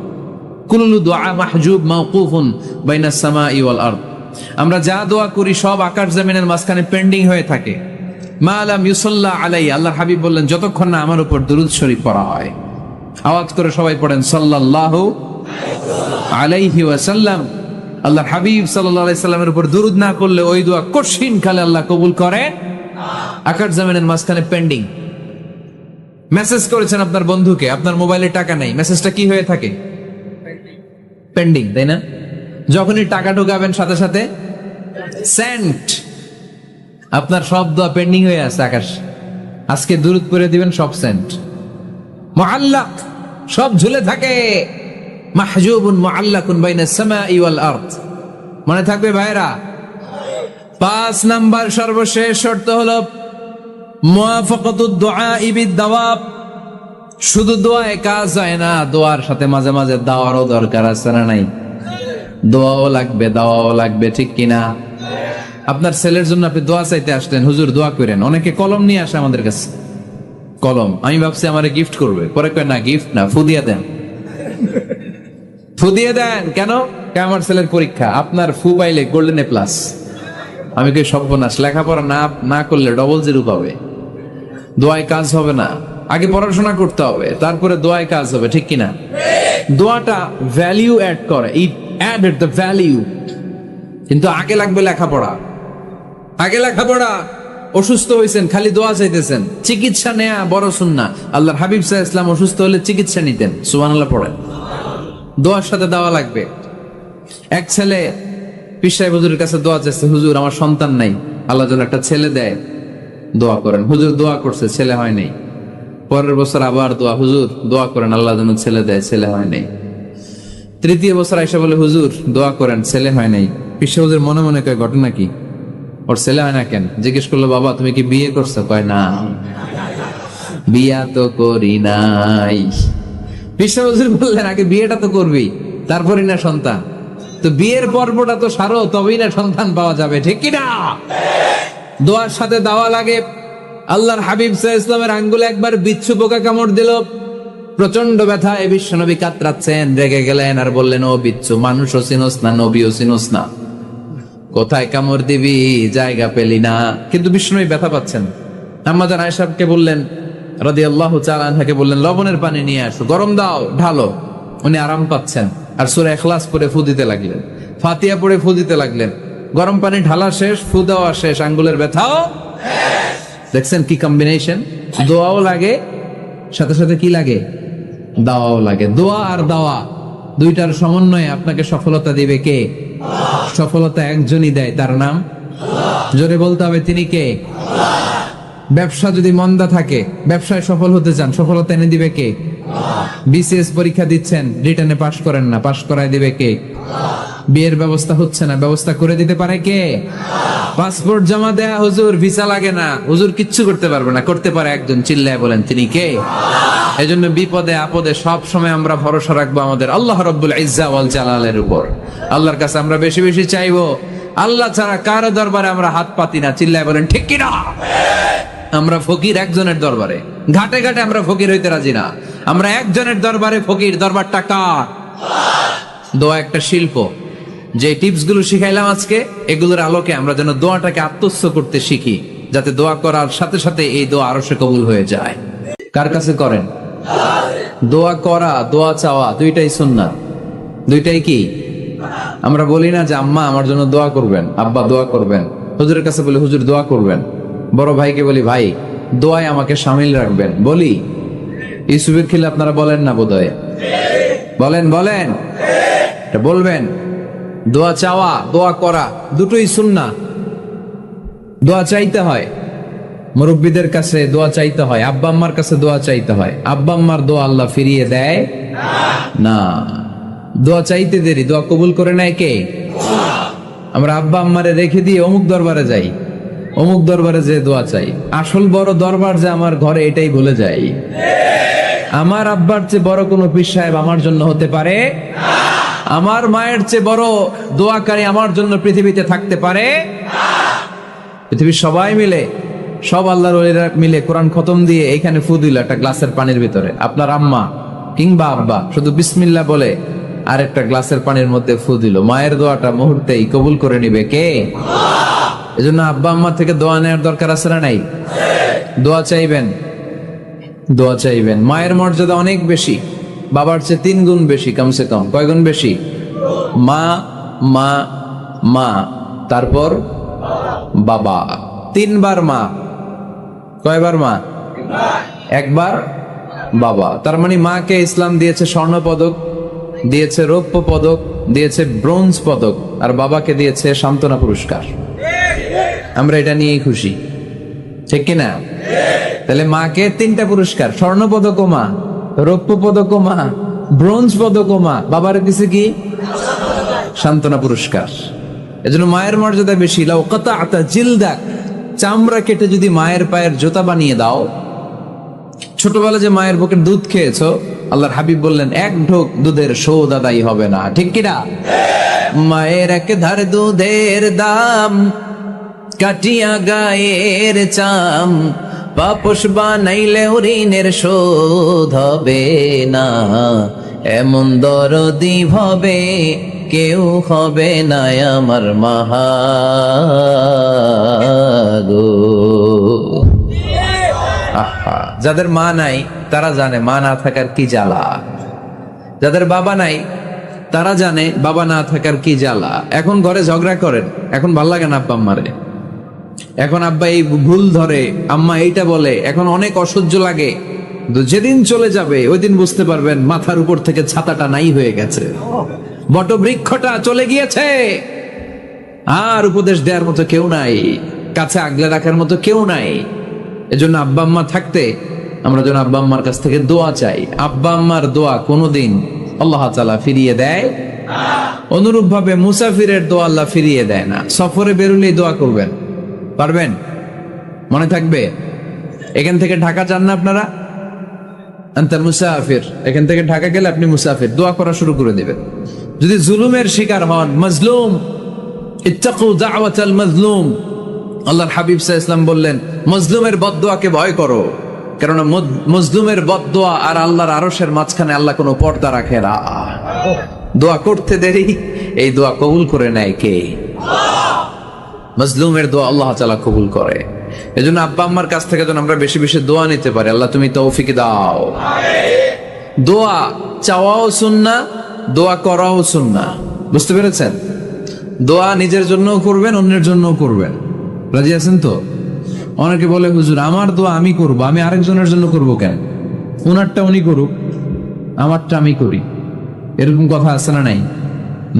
কুল্লু দুআ মাহজুব মাওকুফুন বাইনাস সামাই ওয়াল আরদ, আমরা যা দোয়া করি সব আকাশ জমিনের মাঝখানে পেন্ডিং হয়ে থাকে। মা লাম ইউসাল্লা আলাইহি, আল্লাহর হাবিব বললেন যতক্ষণ না আমার উপর দুরূদ শরীফ পড়া হয়। আওয়াজ করে সবাই পড়েন সাল্লাল্লাহু আলাইহি ওয়াসাল্লাম। আল্লাহর হাবিব সাল্লাল্লাহু আলাইহি সাল্লামের উপর দুরূদ না করলে ওই দোয়া কঠিন কালে আল্লাহ কবুল করে, আকাশ জমিনের মাঝখানে পেন্ডিং। মেসেজ করেছেন আপনার বন্ধুকে, আপনার মোবাইলে টাকা নেই, মেসেজটা কি হয়ে থাকে? পেন্ডিং, তাই না? যখনই টাকা ঢোকাবেন সাথে সাথে সেন্ট, আপনার সব দোয়া পেন্ডিং হয়ে আছে আকাশ। আজকে দুরূদ পড়ে দিবেন, সব সেন্ট। মুআল্লাক, সব ঝুলে থাকে। মাহজুবুন মুআল্লাকুন বাইনাস সামাই ওয়াল আরদ, মনে থাকবে ভাইরা? 5 নাম্বার সর্বশেষ শর্ত হলো মুওয়াফাকাতুদ দুআ বিদ-দাওয়াব, শুধু দোয়ায় কাজ হয় না, দোয়ার সাথে মাঝে মাঝে দাওয়ারও দরকার আছে না নাই? দোয়াও লাগবে, দাওয়াও লাগবে, ঠিক কিনা? আপনার ছেলের জন্য আপনি দোয়া চাইতে আসলেন, হুজুর দোয়া করেন। অনেকে কলম নিয়ে আসে আমাদের কাছে, কলম। আমি ভাবছি আমারে গিফট করবে, পরে কয় না, গিফট না, ফু দিয়ে দেন। ফু দিয়ে দেন কেন? আমার ছেলের পরীক্ষা, আপনার ফু পাইলে গোল্ডেন এ প্লাস। আমি কই সর্বনাশ, লেখাপড়া না করলে ডবল 0 পাবে, দোয়ায় কাজ হবে না। আগে পড়াশোনা করতে হবে, তারপরে দোয়ায় কাজ হবে, ঠিক কিনা? দোয়াটা ভ্যালিউ অ্যাড করে, ইট অ্যাডেড দ্য ভ্যালিউ। কিন্তু আগে লাগবে লেখাপড়া, আগে লেখাপড়া। অসুস্থ হয়েছেন, খালি দোয়া চাইতেছেন, চিকিৎসা নেয়া বড় সুন্নাহ। আল্লাহর হাবিব সাল্লাল্লাহু আলাইহি ওয়াসাল্লাম অসুস্থ হলে চিকিৎসা নিতেন, সুবহানাল্লাহ পড়েন। দোয়ার সাথে দেওয়া লাগবে। এক ছেলে পীর সাহেব হুজুরের কাছে দোয়া চাইছে, হুজুর আমার সন্তান নাই, আল্লাহ যেন একটা ছেলে দেয়, দোয়া করেন। হুজুর দোয়া করছে, ছেলে হয় নাই। পরের বছর আবার দোয়া, হুজুর দোয়া করেন আল্লাহ যেন ছেলে দেয়, ছেলে হয় নাই। 3য় বছর আইসা বলে, হুজুর দোয়া করেন, ছেলে হয় নাই। পীর সাহেব হুজুর মনে মনে কয়, ঘটনা কি? ওর ছেলে হয় না কেন? জিজ্ঞেস করলো, বাবা তুমি কি বিয়ে করছো? কয় না, বিয়া তো করি নাই। পীর সাহেব হুজুর বললেন, আগে বিয়েটা তো করবি, তারপরই না সন্তান। তো বিয়ের পর্বটা তো সারো, তবেই না সন্তান পাওয়া যাবে, ঠিক কিনা? দোয়ার সাথে দেওয়া লাগে। আল্লাহর হাবিব সাল্লাল্লাহু আলাইহি ওয়াসাল্লামের আঙ্গুলে একবার বিচ্ছু পোকা কামড় দিল, প্রচন্ড ব্যথায় বিশ্বনবী কাতরাচ্ছেন, রেগে গেলেন আর বললেন, ও বিচ্ছু, মানুষও চিনোস না, নবীও চিনোস না, কোথায় কামড় দিবি, জায়গা পেলি না। কিন্তু বিশ্বনবী ব্যথা পাচ্ছেন। আম্মা জান আয়েশাকে বললেন রাদিয়াল্লাহু তাআলা আনহাকে বললেন, লবণের পানি নিয়ে আসো, গরম দাও, ঢালো। উনি আরাম পাচ্ছেন আর সূরা ইখলাস পড়ে ফু দিতে লাগলেন, ফাতিহা পড়ে ফু দিতে লাগলেন। গরম পানি ঢালা শেষ, ফু দেওয়া শেষ, আঙ্গুলের ব্যথাও। দেখছেন কি কম্বিনেশন? দোয়াও লাগে, সাথে সাথে কি লাগে? দাওয়াও লাগে। দোয়া আর দাওয়া দুইটার সমন্বয়ে আপনাকে সফলতা দিবে কে? সফলতা একজনই দেয়, তার নাম জোরে বলতে হবে, তিনি কে? ব্যবসা যদি মন্দা থাকে, ব্যবসায় সফল হতে চান, সফলতা এনে দিবে কে? বিসিএস পরীক্ষা দিচ্ছেন, রিটেনে পাশ করেন না, পাশ করায় দিবে কে? বিয়ের ব্যবস্থা হচ্ছে না, ব্যবস্থা করে দিতে পারে কে? পাসপোর্ট জমা দেয়া হুজুর, ভিসা লাগে না, হুজুর কিচ্ছু করতে পারবে না, করতে পারে একজন, চিল্লায় বলেন তিনি কে? এজন্য বিপদে আপদে সব সময় আমরা ভরসা রাখবো আমাদের আল্লাহ রাব্বুল ইজ্জা ওয়াল জালালের উপর। আল্লাহর কাছে আমরা বেশি বেশি চাইবো। আল্লাহ ছাড়া কারো দরবারে আমরা হাত পাতি না, চিল্লায় বলেন ঠিক কিনা? আমরা ফকির একজনের দরবারে, ঘাটে ঘাটে আমরা ফকির হইতে রাজি না, আমরা একজনের দরবারে ফকির। দরবারটা কার? দোয়া একটা শিল্প। যে টিপস গুলো শিখাইলাম আজকে, এগুলোর আলোকে আমরা যেন দোয়াটাকে আত্মস্থ করতে শিখি, যাতে দোয়া করার সাথে সাথে এই দোয়া আরশে কবুল হয়ে যায়। কার কাছে করেন? দোয়া করা, দোয়া চাওয়া দুইটাই সুন্নাত। দুইটাই কি? আমরা বলি না যে আম্মা আমার জন্য দোয়া করবেন, আব্বা দোয়া করবেন। হুজুরের কাছে বলি হুজুর দোয়া করবেন। বড় ভাইকে বলি ভাই দোয়ায় আমাকে শামিল রাখবেন। বলি ইউসুফের খিলে আপনারা বলেন না বোধহয়? বলেন বলেন, এটা বলবেন। দোয়া চাওয়া, দোয়া করা দুটোই সুন্নাত। দোয়া চাইতে হয়, মুরব্বীদের কাছে দোয়া চাইতে হয়, আব্বা আম্মার কাছে দোয়া চাইতে হয়। আব্বা আম্মার দোয়া আল্লাহ ফিরিয়ে দেয় না। দোয়া চাইতে দেরি, দোয়া কবুল করে নেয় কে? আমরা আব্বা আম্মারে রেখে দিয়ে অমুক দরবারে যাই, অমুক দরবারে যে দোয়া চাই। আসল বড় দরবার যে আমার ঘরে, এটাই ভুলে যাই। আমার আব্বার চেয়ে বড় কোনো পীর সাহেব আমার জন্য হতে পারে, আমার মায়ের চেয়ে বড় দোয়াকারী আমার জন্য পৃথিবীতে থাকতে পারে। পৃথিবীর সবাই মিলে, সব আল্লাহর ওলিরা মিলে কোরআন খতম দিয়ে এখানে ফু দিল একটা গ্লাসের পানির ভিতরে, আপনার আম্মা কিংবা আব্বা শুধু বিসমিল্লাহ বলে আর একটা গ্লাসের পানির মধ্যে ফু দিল, মায়ের দোয়াটা মুহূর্তেই কবুল করে নিবে কে? এজন্য আব্বা আম্মা থেকে দোয়া নেওয়ার দরকার আছে না নাই? দোয়া চাইবেন, দোয়া চাইবেন। মায়ের মর্যাদা অনেক বেশি, বাবার চেয়ে 3 গুণ বেশি, কমসে কম। কয় গুণ বেশি? মা মা মা, তারপর বাবা। 3 বার মা। কয়বার মা? একবার বাবা। তার মানে মাকে ইসলাম দিয়েছে স্বর্ণ পদক, দিয়েছে রৌপ্য পদক, দিয়েছে ব্রোঞ্জ পদক, আর বাবাকে দিয়েছে সান্ত্বনা পুরস্কার। আমরা এটা নিয়েই খুশি, ঠিক কিনা? তাহলে মাকে 3টা পুরস্কার, স্বর্ণ পদকও মা, রৌপ্য পদকও মা, ব্রোঞ্জ পদকও মা, বাবার দিছে কি? সান্ত্বনা পুরস্কার। এজন্য মায়ের মর্যাদা বেশি। লাউ কাতাআতা জিলদাক, চামড়া কেটে যদি মায়ের পায়ের জুতা বানিয়ে দাও। ছোটবেলা যে মায়ের বুকের দুধ খেয়েছো, আল্লাহর হাবিব বললেন 1 ঢোক দুধের শোধ আদায় হবে না, ঠিক কিনা? মায়ের এক ধার দুধের দাম, কাটিয়া গায়ের চাম, পাপস বানাইলে ঋণের শোধ হবে না। এমন দরদি হবে কেউ হবে না আমার মাহাগো। আহা, যাদের মা নাই তারা জানে মা না থাকার কি জ্বালা। যাদের বাবা নাই তারা জানে বাবা না থাকার কি জ্বালা। এখন ঘরে ঝগড়া করেন, এখন ভাল লাগে না আব্বা আম্মারে, এখন আব্বা এই ভুল ধরে, আম্মা এইটা বলে, এখন অনেক অসহ্য লাগে। যেদিন চলে যাবে ওই দিন বুঝতে পারবেন মাথার উপর থেকে ছাতাটা নাই হয়ে গেছে, বটবৃক্ষটা চলে গিয়েছে, আর উপদেশ দেওয়ার মতো কেউ নাই, কাছে আগলে রাখার মতো কেউ নাই। এজন্য আব্বা আম্মা থাকতে আমরা যেন আব্বা আম্মার কাছ থেকে দোয়া চাই। আব্বা আম্মার দোয়া কোনোদিন আল্লাহ তাআলা ফিরিয়ে দেয়। অনুরূপ ভাবে মুসাফিরের দোয়া আল্লাহ ফিরিয়ে দেয় না। সফরে বেরোলেই দোয়া করবেন, পারবেন? মনে থাকবে? এখান থেকে ঢাকা যান না আপনারা? আনতা মুসাফির, এখান থেকে ঢাকা গেলে আপনি মুসাফির, দোয়া করা শুরু করে দিবেন। যদি জুলুমের শিকার হন, মাজলুম, ইত্তাকু দাওয়াতাল মাজলুম, আল্লাহর হাবিব সাল্লাল্লাহু আলাইহি ওয়াসাল্লাম বললেন মজলুমের বদদোয়াকে ভয় করো, কারণ মজলুমের বদদোয়া আর আল্লাহর আরশের মাঝখানে আল্লাহ কোনো পর্দা রাখে না। দোয়া করতে দেরি, এই দোয়া কবুল করে নেয় কে? মজলুমের দোয়া আল্লাহ তাআলা কবুল করে। এজন্য আব্বা আম্মার কাছ থেকে যেন আমরা বেশি বেশি দোয়া নিতে পারি। আল্লাহ তুমি তৌফিক দাও। দোয়া চাওয়াও সুন্নাহ, দোয়া করাও সুন্নাহ। বুঝতে পেরেছেন? দোয়া নিজের জন্যও করবেন, অন্যের জন্যও করবেন। রাজি আছেন তো? অনেকে বলে হুজুর আমার দোয়া আমি করব, আমি আরেকজনের জন্য করব কেন? উনারটা উনি করুক, আমারটা আমি করি, এরকম কথা আছে না নাই?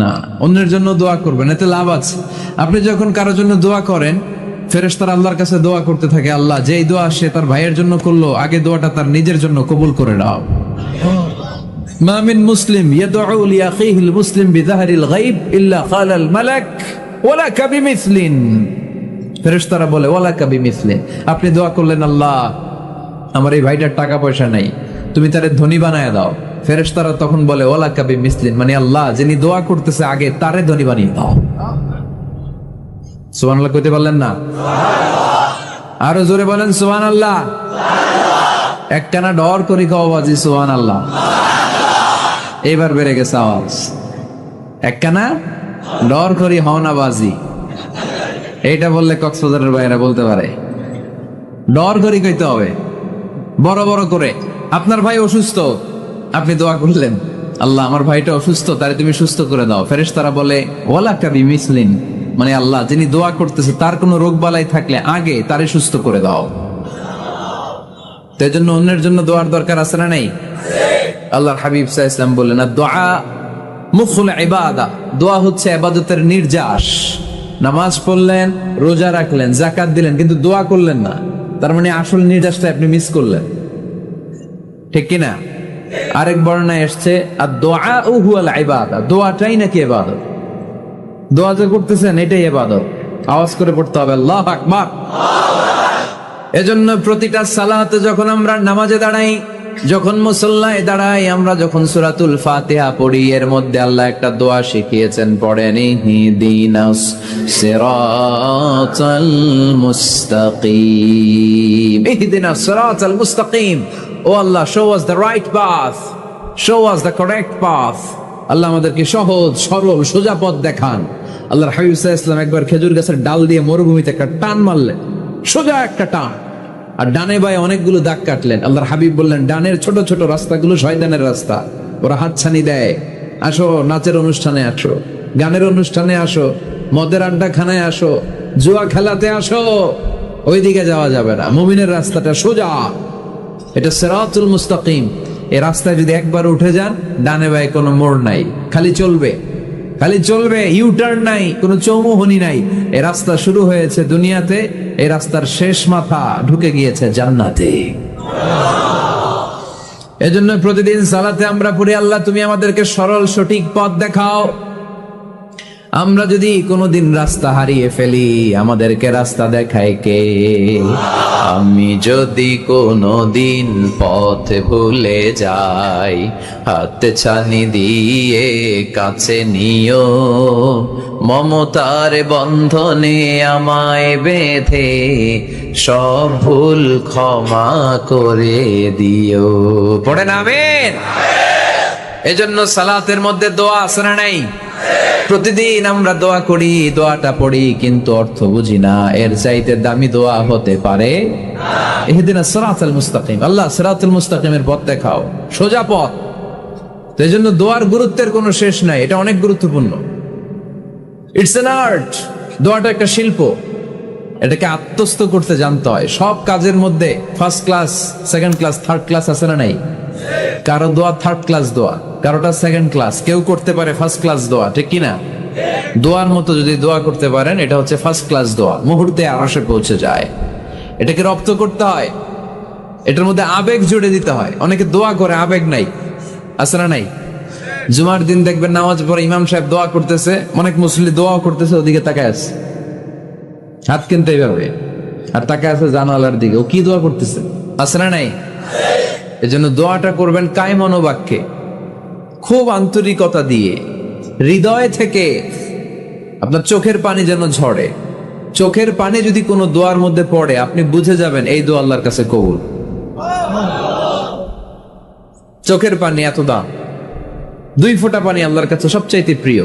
না, অন্যের জন্য দোয়া করবেন, এতে লাভ আছে। আপনি যখন কারোর জন্য দোয়া করেন, ফেরেশতারা আল্লাহর কাছে দোয়া করতে থাকে, আল্লাহ যেই দোয়া সে তার ভাইয়ের জন্য করলো, আগে দোয়াটা তার নিজের জন্য কবুল করে নাও। মা মিন মুসলিম ইয়াদউ লিআখিহিল মুসলিম বিযাহরিল গায়ব ইল্লা ক্বালাল মালাক ওয়ালাকা বিমিসলিন। ফেরেশতারা বলে ওয়ালাকা বিমিসলিন, আপনি দোয়া করলেন আল্লাহ আমার এই ভাইটার টাকা পয়সা নাই, তুমি তারে ধনী বানায় দাও। ফেরেশতারা তখন বলে ওয়ালাকা বিমিসলিন, মানে আল্লাহ যিনি দোয়া করতেছে আগে তারে ধনী বানিয়ে দাও। সুবহানাল্লাহ কইতে পারলেন না? আরো জোরে বলেন সুবহানাল্লাহ। একটানা ডর করি কও বাজি সুবহানাল্লাহ। এবার বেড়ে গেছে আওয়াজ। একটানা ডর করি হও না বাজি, এইটা বললে কক্সবাজারের বাইরে বলতে পারে। ডর করি কইতে হবে বড় বড় করে। আপনার ভাই অসুস্থ, আপনি দোয়া করলেন আল্লাহ আমার ভাইটা অসুস্থ, তারে তুমি সুস্থ করে দাও। ফেরেশতারা বলে ওয়ালাকা বিমিসলিন, মানে আল্লাহ যিনি দোয়া করতেছে তার কোনো রোগ বালাই থাকলে আগে তারে সুস্থ করে দাও। তাই জন্য অন্যের জন্য দোয়ার দরকার আছে না নাই? আল্লাহর হাবিব সাল্লাল্লাহু আলাইহি ওয়াসাল্লাম বললেন দুআ মুখুল ইবাদা, দোয়া হচ্ছে ইবাদতের নির্যাস। নামাজ পড়লেন, রোজা রাখলেন, যাকাত দিলেন, কিন্তু দোয়া করলেন না, তার মানে আসল নির্যাসটা আপনি মিস করলেন, ঠিক কি না? আরেক বর্ণনায় এসেছে আদ-দুআউ হুয়াল ইবাদা, দোয়াটাই নাকি ইবাদত। দোয়া যে করতেছেন এটাই ইবাদত। আওয়াজ করে পড়তে হবে আল্লাহু আকবার। এজন্য প্রতিটা সালাতে যখন আমরা নামাজে দাঁড়াই, যখন মুসল্লায় দাঁড়াই, আমরা যখন সূরাতুল ফাতিহা পড়ি, এর মধ্যে আল্লাহ একটা দোয়া শিখিয়েছেন, পড়েন ইহদিনাস সিরাতাল মুস্তাকিম। ইহদিনাস সিরাতাল মুস্তাকিম, ও আল্লাহ show us the right path, show us the correct path। আল্লাহ আমাদেরকে সহজ সরল সোজা পথ দেখান। আল্লাহর হাবিব সাল্লাল্লাহু আলাইহি ওয়াসাল্লাম একবার খেজুর গাছের ডাল দিয়ে মরুভূমিতে একটা টান মারলেন, সোজা একটা টান, আর ডানে বায়ে অনেকগুলো দাগ কাটলেন। আল্লাহর হাবিব বললেন ডানের ছোট ছোট রাস্তাগুলো শয়তানের রাস্তা, ওরা হাতছানি দেয়। আসো নাচের অনুষ্ঠানে আসো, গানের অনুষ্ঠানে আসো, মদের আড্ডাখানায় আসো, জুয়া খেলাতে আসো, ওইদিকে যাওয়া যাবে না। মুমিনের রাস্তাটা সোজা, এটা সিরাতুল মুস্তাকিম। এই রাস্তায় যদি একবার উঠে যান, ডানে বায়ে কোনো মোড় নাই, খালি চলবে, খালি চলবে, ইউটার্ন নাই, কোনো চৌমুহনী নাই। এই রাস্তা শুরু হয়েছে দুনিয়াতে, এই রাস্তার শেষ মাথা ঢুকে গিয়েছে জান্নাতে। এজন্য প্রতিদিন সালাতে আমরা পড়ি আল্লাহ তুমি আমাদেরকে সরল সঠিক পথ দেখাও। আমরা যদি কোনোদিন রাস্তা হারিয়ে ফেলি, আমাদেরকে রাস্তা দেখায় কে? আমি যদি কোনোদিন পথ ভুলে যাই, হাতে ছানি দিয়ে কাছে নিও, মমতার বন্ধনে আমায় বেঁধে সব ভুল ক্ষমা করে দিও। পড়েন আমিন। এজন্য সালাতের মধ্যে দোয়া আছে না নাই? প্রতিদিন আমরা দোয়া করি, দোয়াটা পড়ি, কিন্তু অর্থ বুঝি না। এর চাইতে দামি দোয়া হতে পারে ইহদিনাস সিরাতাল মুস্তাকিম, আল্লাহ সিরাতুল মুস্তাকিমের পথ দেখাও, সোজা পথ। তো এই জন্য দোয়ার গুরুত্বের কোনো শেষ নাই, এটা অনেক গুরুত্বপূর্ণ। ইটস অ্যান আর্ট, দোয়াটা একটা শিল্প, এটাকে আত্মস্থ করতে জানতে হয়। সব কাজের মধ্যে first class, second class, third class আছে না নাই? কারো দোয়া থার্ড ক্লাস দোয়া, কারোটা সেকেন্ড ক্লাস, কেউ করতে পারে ফার্স্ট ক্লাস দোয়া, ঠিক কিনা? দোয়ার মতো যদি দোয়া করতে পারেন, এটা হচ্ছে ফার্স্ট ক্লাস দোয়া, মুহূর্তে আরশে পৌঁছে যায়। এটাকে রপ্ত করতে হয়, এটার মধ্যে আবেগ জুড়ে দিতে হয়। অনেকে দোয়া করে আবেগ নাই, আছে না নাই? জুমার দিন দেখবেন নামাজ পড়ে ইমাম সাহেব দোয়া করতেছে, অনেক মুসল্লি দোয়া করতেছে, ওদিকে তাকায় আছে, হাত কিনতে এইভাবে, আর তাকায় আছে জানালার দিকে, ও কি দোয়া করতেছে, আছে না নাই? এজন্য দোয়াটা করবেন কায় মনোবাক্যে, খুব আন্তরিকতা দিয়ে, হৃদয় থেকে। আপনার চোখের পানি যেন ঝরে, চোখের পানি যদি কোনো দোয়ার মধ্যে পড়ে, আপনি বুঝে যাবেন এই দোয়া আল্লাহর কাছে কবুল। চোখের পানি এত দাম। 2 ফোঁটা পানি আল্লাহর কাছে সবচাইতে প্রিয়।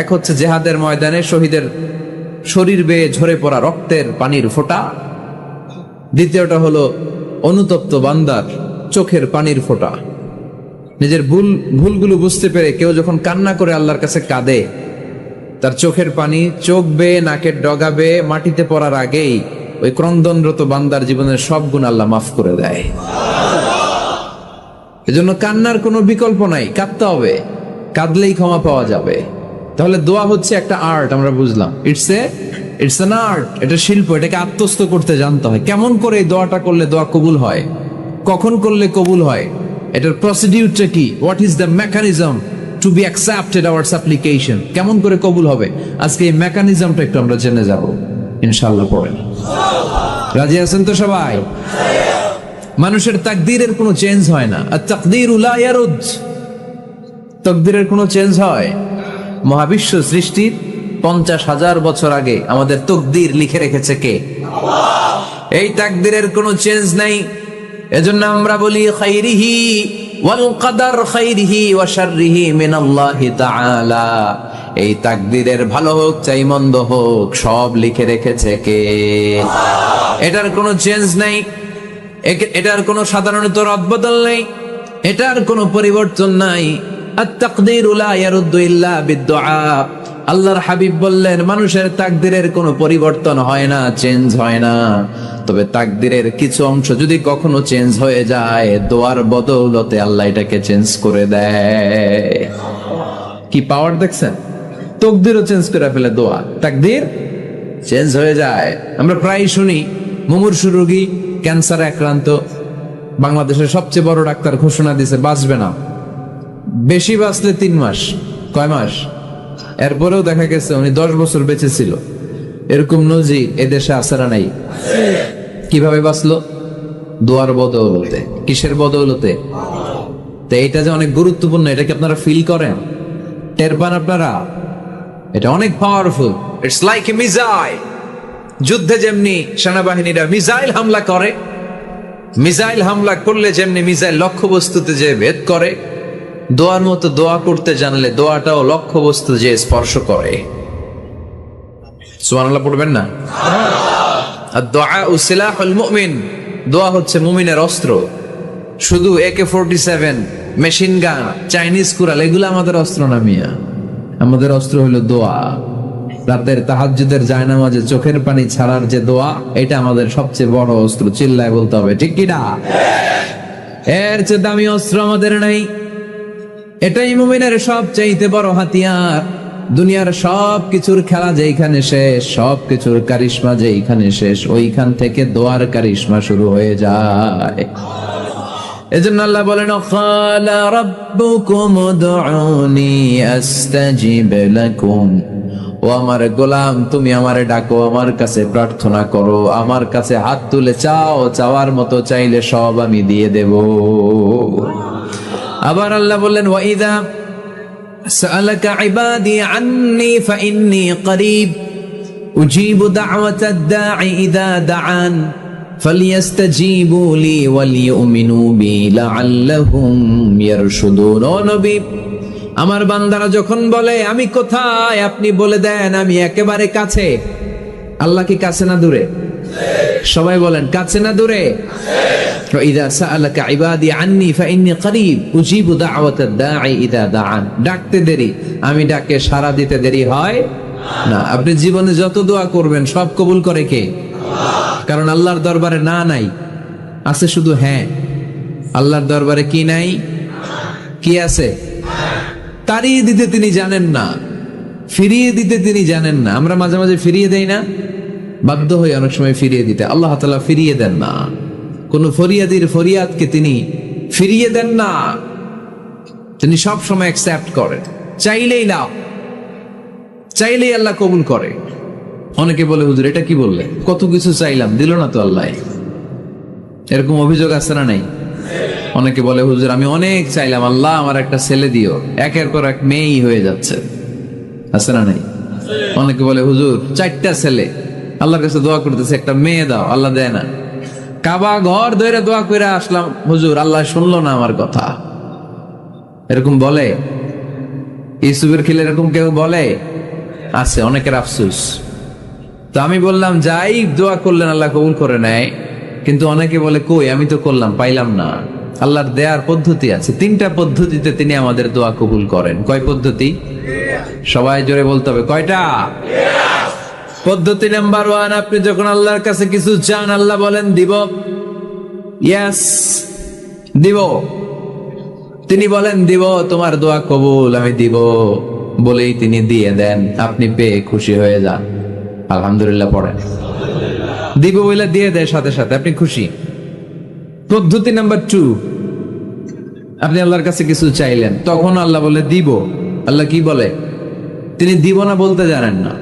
এক হচ্ছে জেহাদের ময়দানে শহীদের শরীর বেয়ে ঝরে পড়া রক্তের পানির ফোঁটা, দ্বিতীয়টা হলো অনুতপ্ত বান্দার চোখের পানির ফোঁটা। নিজের ভুলগুলো বুঝতে পেরে কেউ যখন কান্না করে আল্লাহর কাছে কাঁদে, তার চোখের পানি চোখ বেয়ে নাকের ডগা বেয়ে মাটিতে পড়ার আগেই ওই ক্রন্দনরত বান্দার জীবনের সব গুণ আল্লাহ মাফ করে দেয়। এজন্য কান্নার কোনো বিকল্প নাই, কাঁদতে হবে, কাঁদলেই ক্ষমা পাওয়া যাবে। তাহলে দোয়া হচ্ছে একটা আর্ট, আমরা বুঝলাম। It's a it's an art, এটা শিল্প, এটাকে আত্মস্থ করতে জানতে হয়। কেমন করে এই দোয়াটা করলে দোয়া কবুল হয়, কখন করলে কবুল হয়, এটার প্রসিডিউরটা কি, what is the mechanism two be accepted hour সাপ্লিকেশন, কেমন করে কবুল হবে, আজকে এই মেকানিজমটা একটু আমরা জেনে যাব ইনশাআল্লাহ। পড়েন, রাজি আছেন তো সবাই? মানুষের তাকদীরের কোনো চেঞ্জ হয় না। আর তাকদীরু লা ইয়ারুদ, তাকদীরের কোনো চেঞ্জ হয়? মহাবিশ্ব সৃষ্টির 50,000 বছর আগে আমাদের তাকদীর লিখে রেখেছে কে? আল্লাহ। এই তাকদীরের কোনো চেঞ্জ নাই। এজন্য আমরা বলি খাইরিহি ওয়াল কদর খাইরিহি ওয়া শাররিহি মিনাল্লাহি তাআলা। এই তাকদীরের ভালো হোক চাই মন্দ হোক সব লিখে রেখেছে কে? আল্লাহ। এটার কোনো চেঞ্জ নাই, এটার কোনো সাধারণত রদবদল নেই, এটার কোনো পরিবর্তন নাই। আত-তাকদীরু লা ইয়ারুদ্দু ইল্লা বিদ-দুআ। আল্লাহর হাবিব বললেন মানুষের তাকদীরের কোনো পরিবর্তন হয় না, চেঞ্জ হয় না। তবে তাকদীরের কিছু অংশ যদি কখনো চেঞ্জ হয়ে যায়, দোয়ার বদৌলতে আল্লাহ এটাকে চেঞ্জ করে দেয়। কি পাওয়ার দেখছেন? তাকদীরও চেঞ্জ করে ফেলে দোয়া, তাকদীর চেঞ্জ হয়ে যায়। আমরা প্রায় শুনি মুমূর্ষু রোগী, ক্যান্সারে আক্রান্ত, বাংলাদেশের সবচেয়ে বড় ডাক্তার ঘোষণা দিয়েছে বাঁচবে না, বেশি বাঁচলে 3 মাস। কয় মাস? এরপরেও দেখা গেছে উনি 10 বছর বেঁচে ছিল। এরকম নজির এদেশে আসারা নাই। কিভাবে বাঁচলো? দোয়ার বদৌলতে। কিসের বদৌলতে? তো এটা যে অনেক গুরুত্বপূর্ণ, এটা কি আপনারা ফিল করেন, টের পান আপনারা? এটা অনেক powerful. It's like a missile. যুদ্ধে যেমনি সেনাবাহিনীরা মিসাইল হামলা করে, মিসাইল হামলা করলে যেমনি মিসাইল লক্ষ্যবস্তুতে যে ভেদ করে, দোয়ার মতো দোয়া করতে জানলে দোয়াটাও লক্ষ্যবস্তু যে স্পর্শ করে। সুবহানাল্লাহ পড়বেন না? আদ-দুআউ সিলাহুল মুমিন। দোয়া হচ্ছে মুমিনের অস্ত্র। শুধু AK-47, machine gun, Chinese Corel এগুলো আমাদের অস্ত্র না মিয়া। আমাদের অস্ত্র হলো দোয়া। রাতের তাহাজ্জুদের জায়নামাজে চোখের পানি ছাড়ার যে দোয়া, এটা আমাদের সবচেয়ে বড় অস্ত্র। চিল্লায় বলতে হবে ঠিক কি না? এর চেয়ে দামি অস্ত্র আমাদের নাই। এটাই মুমিনের সবচাইতে বড় হাতিয়ার। দুনিয়ার সব কিছুর খেলা যেখানে শেষ, সব কিছুর কারিশমা যেখানে শেষ, ওইখান থেকে দোয়ার কারিশমা শুরু হয়ে যায়। এজন্য আল্লাহ বলেন ক্বালা রাব্বুকুম উদউনি আস্তাজিব লাকুম। ও আমার গোলাম, তুমি আমারে ডাকো, আমার কাছে প্রার্থনা করো, আমার কাছে হাত তুলে চাও, চাওয়ার মতো চাইলে সব আমি দিয়ে দেব। আবার আল্লাহ বললেন ওয়াইদা সাআলাকা ইবাদি আন্নী ফাইন্নী করিব উজিবু দাওয়াতাদ দাঈ ইযা দাআন ফালইস্তাজিবু লি ওয়ালিউমিনু বি লাআল্লাহুম ইয়ারশুদুন। ও নবী, আমার বান্দারা যখন বলে আমি কোথায়, আপনি বলে দেন আমি একেবারে কাছে। আল্লাহ কি কাছে না দূরে? সবাই বলেন কাছে না দূরে? وإذا سألك عبادي عني فإني قريب أجيب دعوة الداعي إذا دعان। ডাকতে দেরি, আমি ডাকে সাড়া দিতে দেরি হয় না। আপনি জীবনে যত দোয়া করবেন সব কবুল করে কে? আল্লাহ। কারণ আল্লাহর দরবারে না নাই, আছে শুধু হ্যাঁ। আল্লাহর দরবারে কি নাই? কি আছে? তাড়িয়ে দিতে তিনি জানেন না, ফিরিয়ে দিতে তিনি জানেন না। আমরা মাঝে মাঝে ফিরিয়ে দেই না, বাধ্য হই অনেক সময় ফিরিয়ে দিতে। আল্লাহ তাআলা ফিরিয়ে দেন না। কোন ফরিয়াদির ফরিয়াদকে তিনি ফিরিয়ে দেন না, তিনি সব সময় অ্যাকসেপ্ট করেন। চাইলেই লাও, চাইলেই আল্লাহ কবুল করে। অনেকে বলে হুজুর এটা কি বললে, কত কিছু চাইলাম দিল না তো আল্লাহ। এরকম অভিযোগ আছে না নাই? অনেকে বলে হুজুর আমি অনেক চাইলাম, আল্লাহ আমার একটা ছেলে দিও, একের পর এক মেয়েই হয়ে যাচ্ছে। আছে না নাই? অনেকে বলে হুজুর 4টা ছেলে, আল্লাহর কাছে দোয়া করতেছে একটা মেয়ে দাও, আল্লাহ দেয় না। কাবা ঘর ধরে দোয়া করে আসলাম, হুজুর আল্লাহ শুনলো না আমার কথা। এরকম বলে? ইউসুফের খিলে এরকম কেউ বলে? আছে, অনেকের আফসোস। তো আমি বললাম যাই দোয়া করলেন আল্লাহ কবুল করে নেয়, কিন্তু অনেকে বলে কই আমি তো করলাম পাইলাম না। আল্লাহর দেয়ার পদ্ধতি আছে, 3টা পদ্ধতিতে তিনি আমাদের দোয়া কবুল করেন। কয় পদ্ধতি? সবাই জোরে বলতে হবে, কয়টা? পদ্ধতি নাম্বার 1, আপনি যখন আল্লাহর কাছে কিছু চান আল্লাহ বলেন দিব, ইয়েস দিব। তিনি বলেন দিব, তোমার দোয়া কবুল, আমি দিব বলেই তিনি দিয়ে দেন, আপনি পেয়ে খুশি হয়ে যান। আলহামদুলিল্লাহ পড়েন। দিব বলে দিয়ে দেয় সাথে সাথে, আপনি খুশি। পদ্ধতি নাম্বার 2, আপনি আল্লাহর কাছে কিছু চাইলেন, তখন আল্লাহ বলে দিব। আল্লাহ কি বলে? তিনি দিব না বলতে জানেন না,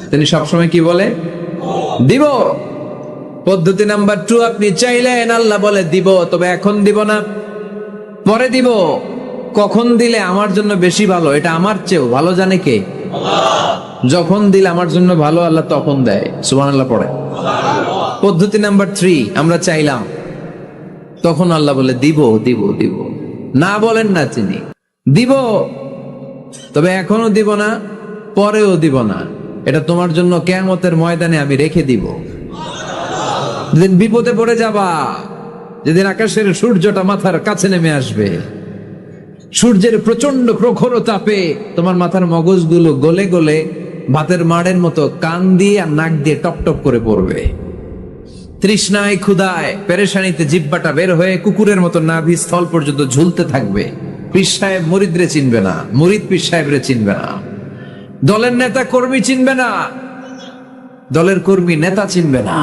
তিনি সবসময় কি বলে? দিব। পদ্ধতি নাম্বার 2, আপনি চাইলেন, আল্লাহ বলে দিব, তবে এখন দিব না, পরে দিব। কখন দিলে আমার জন্য বেশি ভালো, এটা আমার চেয়েও ভালো জানে কে? যখন দিলে আমার জন্য ভালো, আল্লাহ তখন দেয়। সুবহানাল্লাহ পড়ে। পদ্ধতি নাম্বার 3, আমরা চাইলাম, তখন আল্লাহ বলে দিব দিব দিব, না বলেন না তিনি দিব, তবে এখনো দিব না, পরেও দিব না, এটা তোমার জন্য কিয়ামতের ময়দানে আমি রেখে দিব। যেদিন বিপদে পড়ে যাবা, যেদিন আকাশের সূর্যটা মাথার কাছে নেমে আসবে, সূর্যের প্রচন্ড প্রখর তাপে তোমার মাথার মগজগুলো গলে গলে ভাতের মাড়ের মতো কান দিয়ে আর নাক দিয়ে টপ টপ করে পড়বে। তৃষ্ণায় ক্ষুধায় পেরেশানিতে জিহ্বাটা বের হয়ে কুকুরের মতো নাভি স্থল পর্যন্ত ঝুলতে থাকবে। পীর সাহেব মুরিদরে চিনবে না, মুরিদ পীর সাহেবরে চিনবে না, দলের নেতা কর্মী চিনবে না, দলের কর্মী নেতা চিনবে না,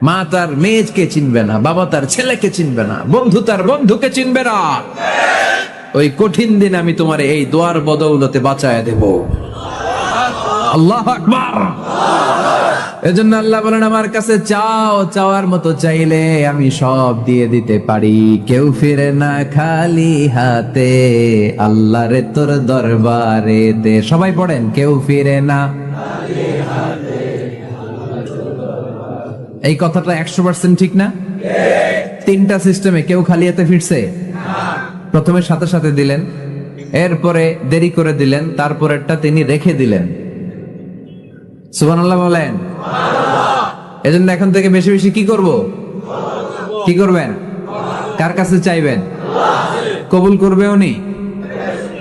মা তার মেয়েকে চিনবে না, বাবা তার ছেলেকে চিনবে না, বন্ধু তার বন্ধুকে চিনবে না। ওই কঠিন দিন আমি তোমার এই দোয়ার বদৌলতে বাঁচায় দেব। আল্লাহু আকবার। এজন্য আল্লাহ বলেন, আমার কাছে চাও, চাওয়ার মতো চাইলে আমি সব দিয়ে দিতে পারি। কেউ ফিরে না খালি হাতে, আল্লাহরে তোর দরবারেতে। সবাই পড়েন, কেউ ফিরে না খালি হাতে। এই কথাটা 100% ঠিক না? তিনটা সিস্টেমে কেউ খালি হাতে ফিরছে? প্রথমে সাথে সাথে দিলেন, এরপরে দেরি করে দিলেন, তারপরেরটা তিনি রেখে দিলেন। সুবহানাল্লাহ বলেন। এজন্য এখন থেকে বেশি বেশি কি করব? কি করবেন? কার কাছে চাইবেন? কবুল করবে উনি?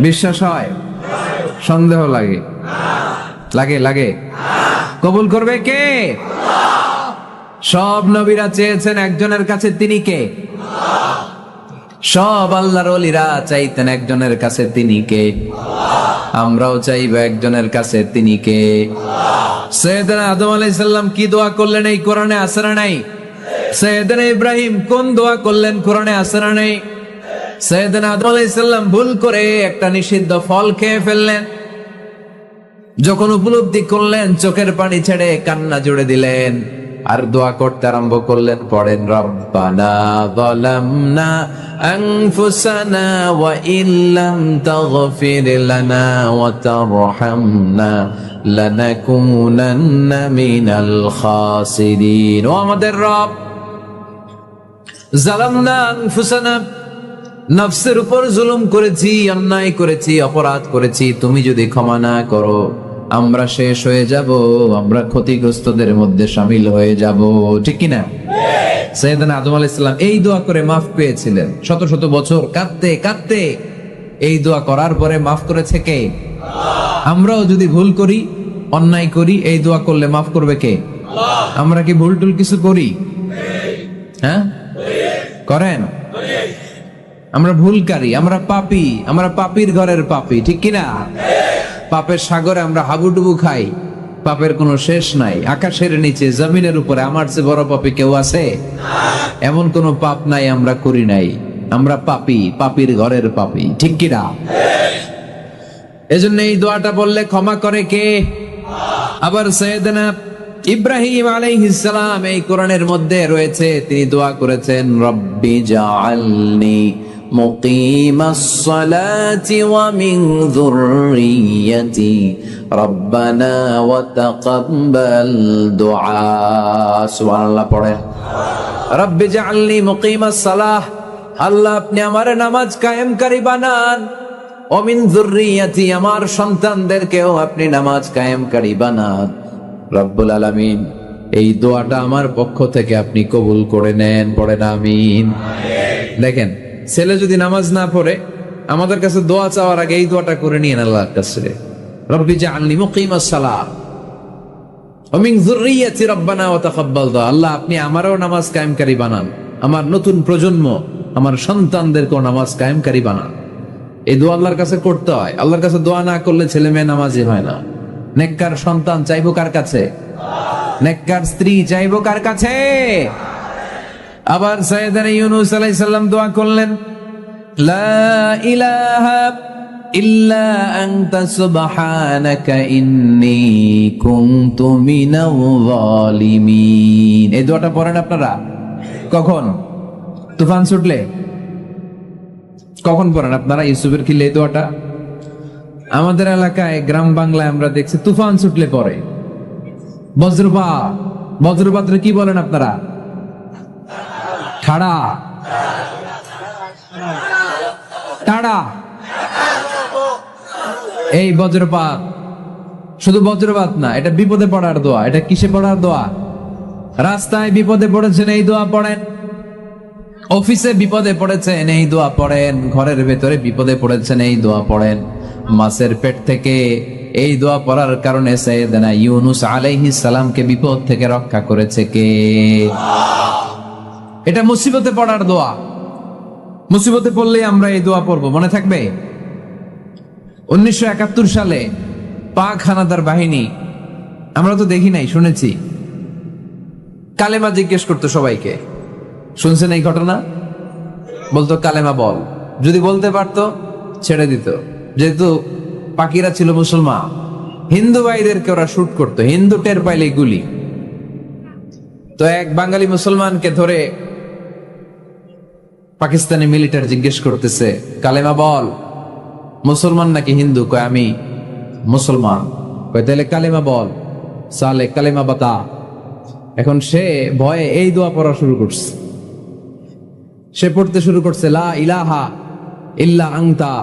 বিশ্বাস হয়? সন্দেহ লাগে? লাগে লাগে? কবুল করবে কে? সব নবীরা চেয়েছেন একজনের কাছে, তিনি কে? সব আল্লাহর ওলিরা চাইতেন একজনের কাছে, তিনি কে? আমরাও চাইবো একজনের কাছে, তিনি কে? সাইয়েদনা আদম আলাইহিস সালাম কি দোয়া করলেন এই কোরআনে আছে না নাই? সাইয়েদনা ইব্রাহিম কোন দোয়া করলেন কোরআনে আছে না নাই? সাইয়েদনা আদম আলাইহিস সালাম ভুল করে একটা নিষিদ্ধ ফল খেয়ে ফেললেন, যখন উপলব্ধি করলেন চোখের পানি ছেড়ে কান্না জুড়ে দিলেন, আর দোয়া করতে আরম্ভ করলেন। পড়েন, রব্বানা যালামনা আনফুসানা ওয়া ইল্লাম তাগফির লানা ওয়া তারহামনা লানাকুনান্না মিনাল খাসিরিন। ও আমাদের রব, যালামনা আনফুসানা, নফসের উপর জুলুম করেছি, অন্যায় করেছি, অপরাধ করেছি, তুমি যদি ক্ষমা না করো আমরা শেষ হয়ে যাব, আমরা ক্ষতিগ্রস্তদের মধ্যে শামিল হয়ে যাব। ঠিক কিনা? সাইয়েদনা আদম আলাইহিস সালাম এই দোয়া করে মাফ পেয়েছিলেন। শত শত বছর কাঁদতে কাঁদতে এই দোয়া করার পরে মাফ করেছে কে? আমরাও যদি ভুল করি, অন্যায় করি, এই দোয়া করলে মাফ করবে কে? আমরা কি ভুল টুল কিছু করি? হ্যাঁ, করেন? আমরা ভুলকারী, আমরা পাপী, আমরা পাপীর ঘরের পাপী। ঠিক কিনা? পাপের সাগরে আমরা হাবুডুবু খাই, পাপের কোনো শেষ নাই। আকাশের নিচে, জমিনের উপরে আমার চেয়ে বড় পাপী কেউ আছে? এমন কোনো পাপ নাই আমরা করি নাই। আমরা পাপী, পাপীর ঘরের পাপী। ঠিক কিনা? এজন্য এই দোয়াটা বললে ক্ষমা করে কে? আবার সাইয়েদনা ইব্রাহিম আলাইহিস সালাম এই কোরআনের মধ্যে রয়েছে, তিনি দোয়া করেছেন, রব্বি জাআলনি মুকিমাস সালাতি ওয়া মিন যুররিয়্যাতি রব্বানা ওয়া তাকাব্বাল দুআ। সুবহানাল্লাহ পড়েন, রব্বি জাআলনি মুকিমাস সালাহ, আল্লাহ আপনি আমার নামাজ কায়েমকারী বানান, ওয়া মিন যুররিয়্যাতি, আমার সন্তানদেরকেও আপনি নামাজ কায়েমকারী বানান। রব্বুল আলামিন এই দোয়াটা আমার পক্ষ থেকে আপনি কবুল করে নেন। পড়েন আমিন। দেখেন, ছেলে যদি নামাজ না পড়ে আমাদের কাছে দোয়া চাওয়ার আগে এই দোয়াটা করে নিয়েন আল্লাহর কাছে, রব্বি জাআলনি মুকিমাস সালাহ ওয়া মিন যুররিয়্যাতি রব্বানা ওয়া তাকাব্বাল দুআ। আল্লাহ আপনি আমারও নামাজ কায়েমকারী বানান, আমার নতুন প্রজন্ম, আমার সন্তানদেরকেও নামাজ কায়েমকারী বানান। এই দোয়া আল্লাহর কাছে করতে হয়। আল্লাহর কাছে দোয়া না করলে ছেলে মেয়ে নামাজি হয় না। নেককার সন্তান চাইবো কার কাছে? নেককার স্ত্রী চাইবো কার কাছে? আবার সাইয়েদনা ইউনূস আলাইহিস সালাম দোয়া করলেন, লা ইলাহা ইল্লা আনতা সুবহানাকা ইন্নী কুনতু মিনাল যালিমিন। এই দোয়াটা পড়েন আপনারা কখন? তুফান ছুটলে? কখন পড়েন আপনারা ইউসুফের খিলে এই দোয়াটা? আমাদের এলাকায় গ্রাম বাংলায় আমরা দেখছি তুফান ছুটলে পড়ে। বজ্রপাত, বজ্রপাতরে কি বলেন আপনারা? ঠাড়া, টাড়া। এই বজ্রপাত শুধু বজ্রপাত না, এটা বিপদে পড়ার দোয়া। এটা কিসে পড়ার দোয়া? রাস্তায় বিপদে পড়েছেন এই দোয়া পড়েন, অফিসে বিপদে পড়েছেন এই দোয়া পড়েন, ঘরের ভেতরে বিপদে পড়েছেন এই দোয়া পড়েন। মাছের পেট থেকে এই দোয়া পড়ার কারণে সাইয়েদনা ইউনূস আলাইহিস সালামকে বিপদ থেকে রক্ষা করেছে কে? এটা মুসিবতে পড়ার দোয়া। মুসিবতে পড়লে আমরা এই দোয়া পড়বো, মনে থাকবে? 1971 সালে পাক হানাদার বাহিনী, আমরা তো দেখি নাই, শুনেছি, কালেমা জিজ্ঞেস করতো সবাইকে। শুনছেন এই ঘটনা? বলতো কালেমা বল, যদি বলতে পারতো ছেড়ে দিত। যেহেতু পাকিরা ছিল মুসলমান, হিন্দু ভাইদেরকে ওরা শুট করতো, হিন্দু টের পাইলে গুলি। তো এক বাঙালি মুসলমানকে ধরে পাকিস্তানি মিলিটারি জিজ্ঞেস করতেছে, কালেমা বল, মুসলমান নাকি হিন্দু? কয় আমি মুসলমান। কয় তাহলে কালেমা বল, সালে কালেমা বাতা। এখন সে ভয়ে এই দোয়া পড়া শুরু করছে। সে পড়তে শুরু করছে, লা ইলাহা ইল্লা আনতা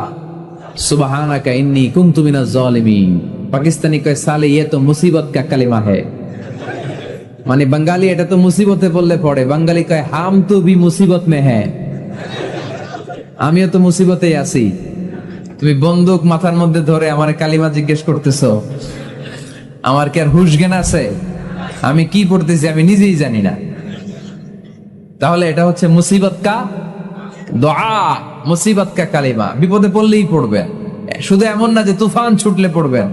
সুবহানাকা ইন্নী কুনতু মিনাজ জালিমিন। পাকিস্তানি কয় সালে ये तो मुसीबत का कलिमा है। মানে বাঙালি এটা তো মুসিবতে বললে পড়ে, বাঙালি কয় হাম তো ভি মুসিবত মে হ্যায়, আমিও তো মুসিবতেই আছি। তুমি বন্দুক মাথার মধ্যে ধরে আমার কালিমা জিজ্ঞেস করতেছো, আমার কি আর হুশ জ্ঞান আছে? আমি কি পড়তেছি আমি নিজেই জানি না। তাহলে এটা হচ্ছে মুসিবত কা দোয়া, মুসিবত কা কালিমা। বিপদে পড়লেই পড়বেন, শুধু এমন না যে তুফান ছুটলে পড়বেন,